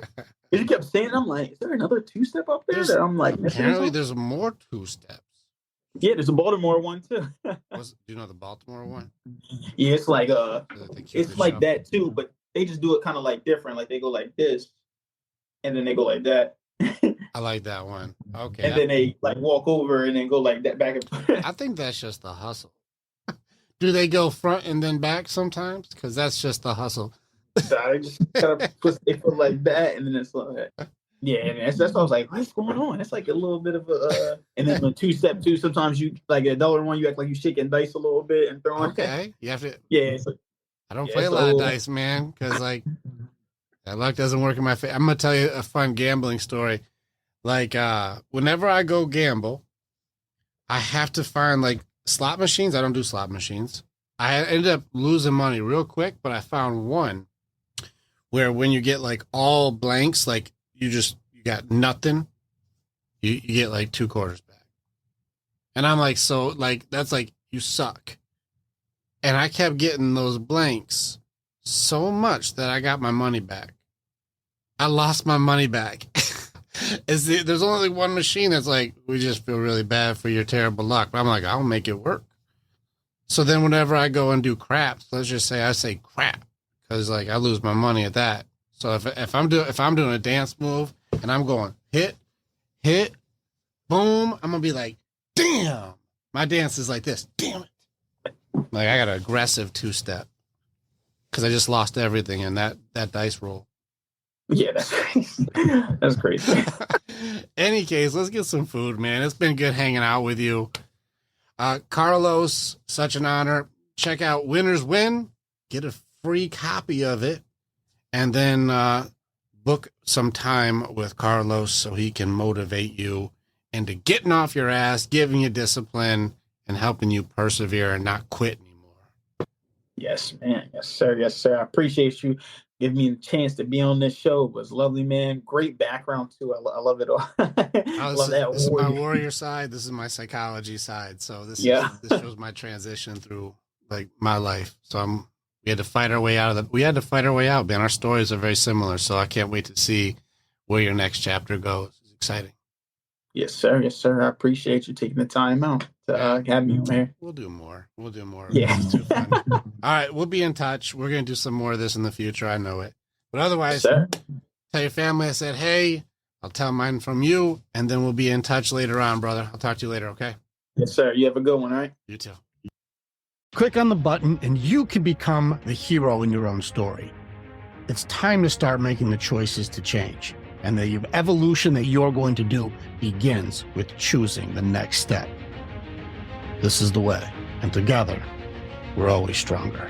You kept saying, I'm like, is there another two-step up there? That I'm like, apparently there's more two-steps. Yeah, there's a Baltimore one too. Do you know the Baltimore one? Yeah, it's like it's like that too, but they just do it kind of like different. Like they go like this, and then they go like that. I like that one. Okay. And then they like walk over and then go like that back and forth. I think that's just the hustle. Do they go front and then back sometimes? Because that's just the hustle. They just kind of put like that, and then it's like, and that's what I was like, what's going on? It's like a little bit of a, and then the two-step too. Sometimes you like a Delaware one, you act like you shaking dice a little bit and throwing. Okay, you have to. Yeah, I don't play a lot of dice, man, because like that luck doesn't work in my favor. I'm gonna tell you a fun gambling story. Like, whenever I go gamble, I have to find like slot machines. I don't do slot machines. I ended up losing money real quick, but I found one where when you get like all blanks, like you got nothing, you get like 2 quarters back. And I'm like, so like, that's like, you suck. And I kept getting those blanks so much that I got my money back. I lost my money back. There's only one machine that's like, we just feel really bad for your terrible luck. But I'm like, I'll make it work. So then whenever I go and do craps, let's just say I say crap, because like I lose my money at that. So if I'm doing a dance move and I'm going hit, boom, I'm gonna be like, damn. My dance is like this. Damn it. Like I got an aggressive 2-step because I just lost everything in that dice roll. Yeah, that's crazy. Any case, let's get some food, man. It's been good hanging out with you. Carlos, such an honor. Check out Winners Win. Get a free copy of it. And then book some time with Carlos so he can motivate you into getting off your ass, giving you discipline, and helping you persevere and not quit anymore. Yes, man. Yes, sir. Yes, sir. I appreciate you giving me a chance to be on this show. It was lovely, man. Great background, too. I love it all. I love that. This is my warrior side. This is my psychology side. So this shows my transition through like my life. So we had to fight our way out, man. Our stories are very similar. So I can't wait to see where your next chapter goes. It's exciting. Yes, sir. Yes, sir. I appreciate you taking the time out to have me on here. We'll do more. Yeah. It's too fun. All right. We'll be in touch. We're going to do some more of this in the future. I know it. But otherwise, yes, Tell your family I said, hey, I'll tell mine from you, and then we'll be in touch later on, brother. I'll talk to you later, okay? Yes, sir. You have a good one, all right? You too. Click on the button and you can become the hero in your own story. It's time to start making the choices to change. And the evolution that you're going to do begins with choosing the next step. This is the way. And together, we're always stronger.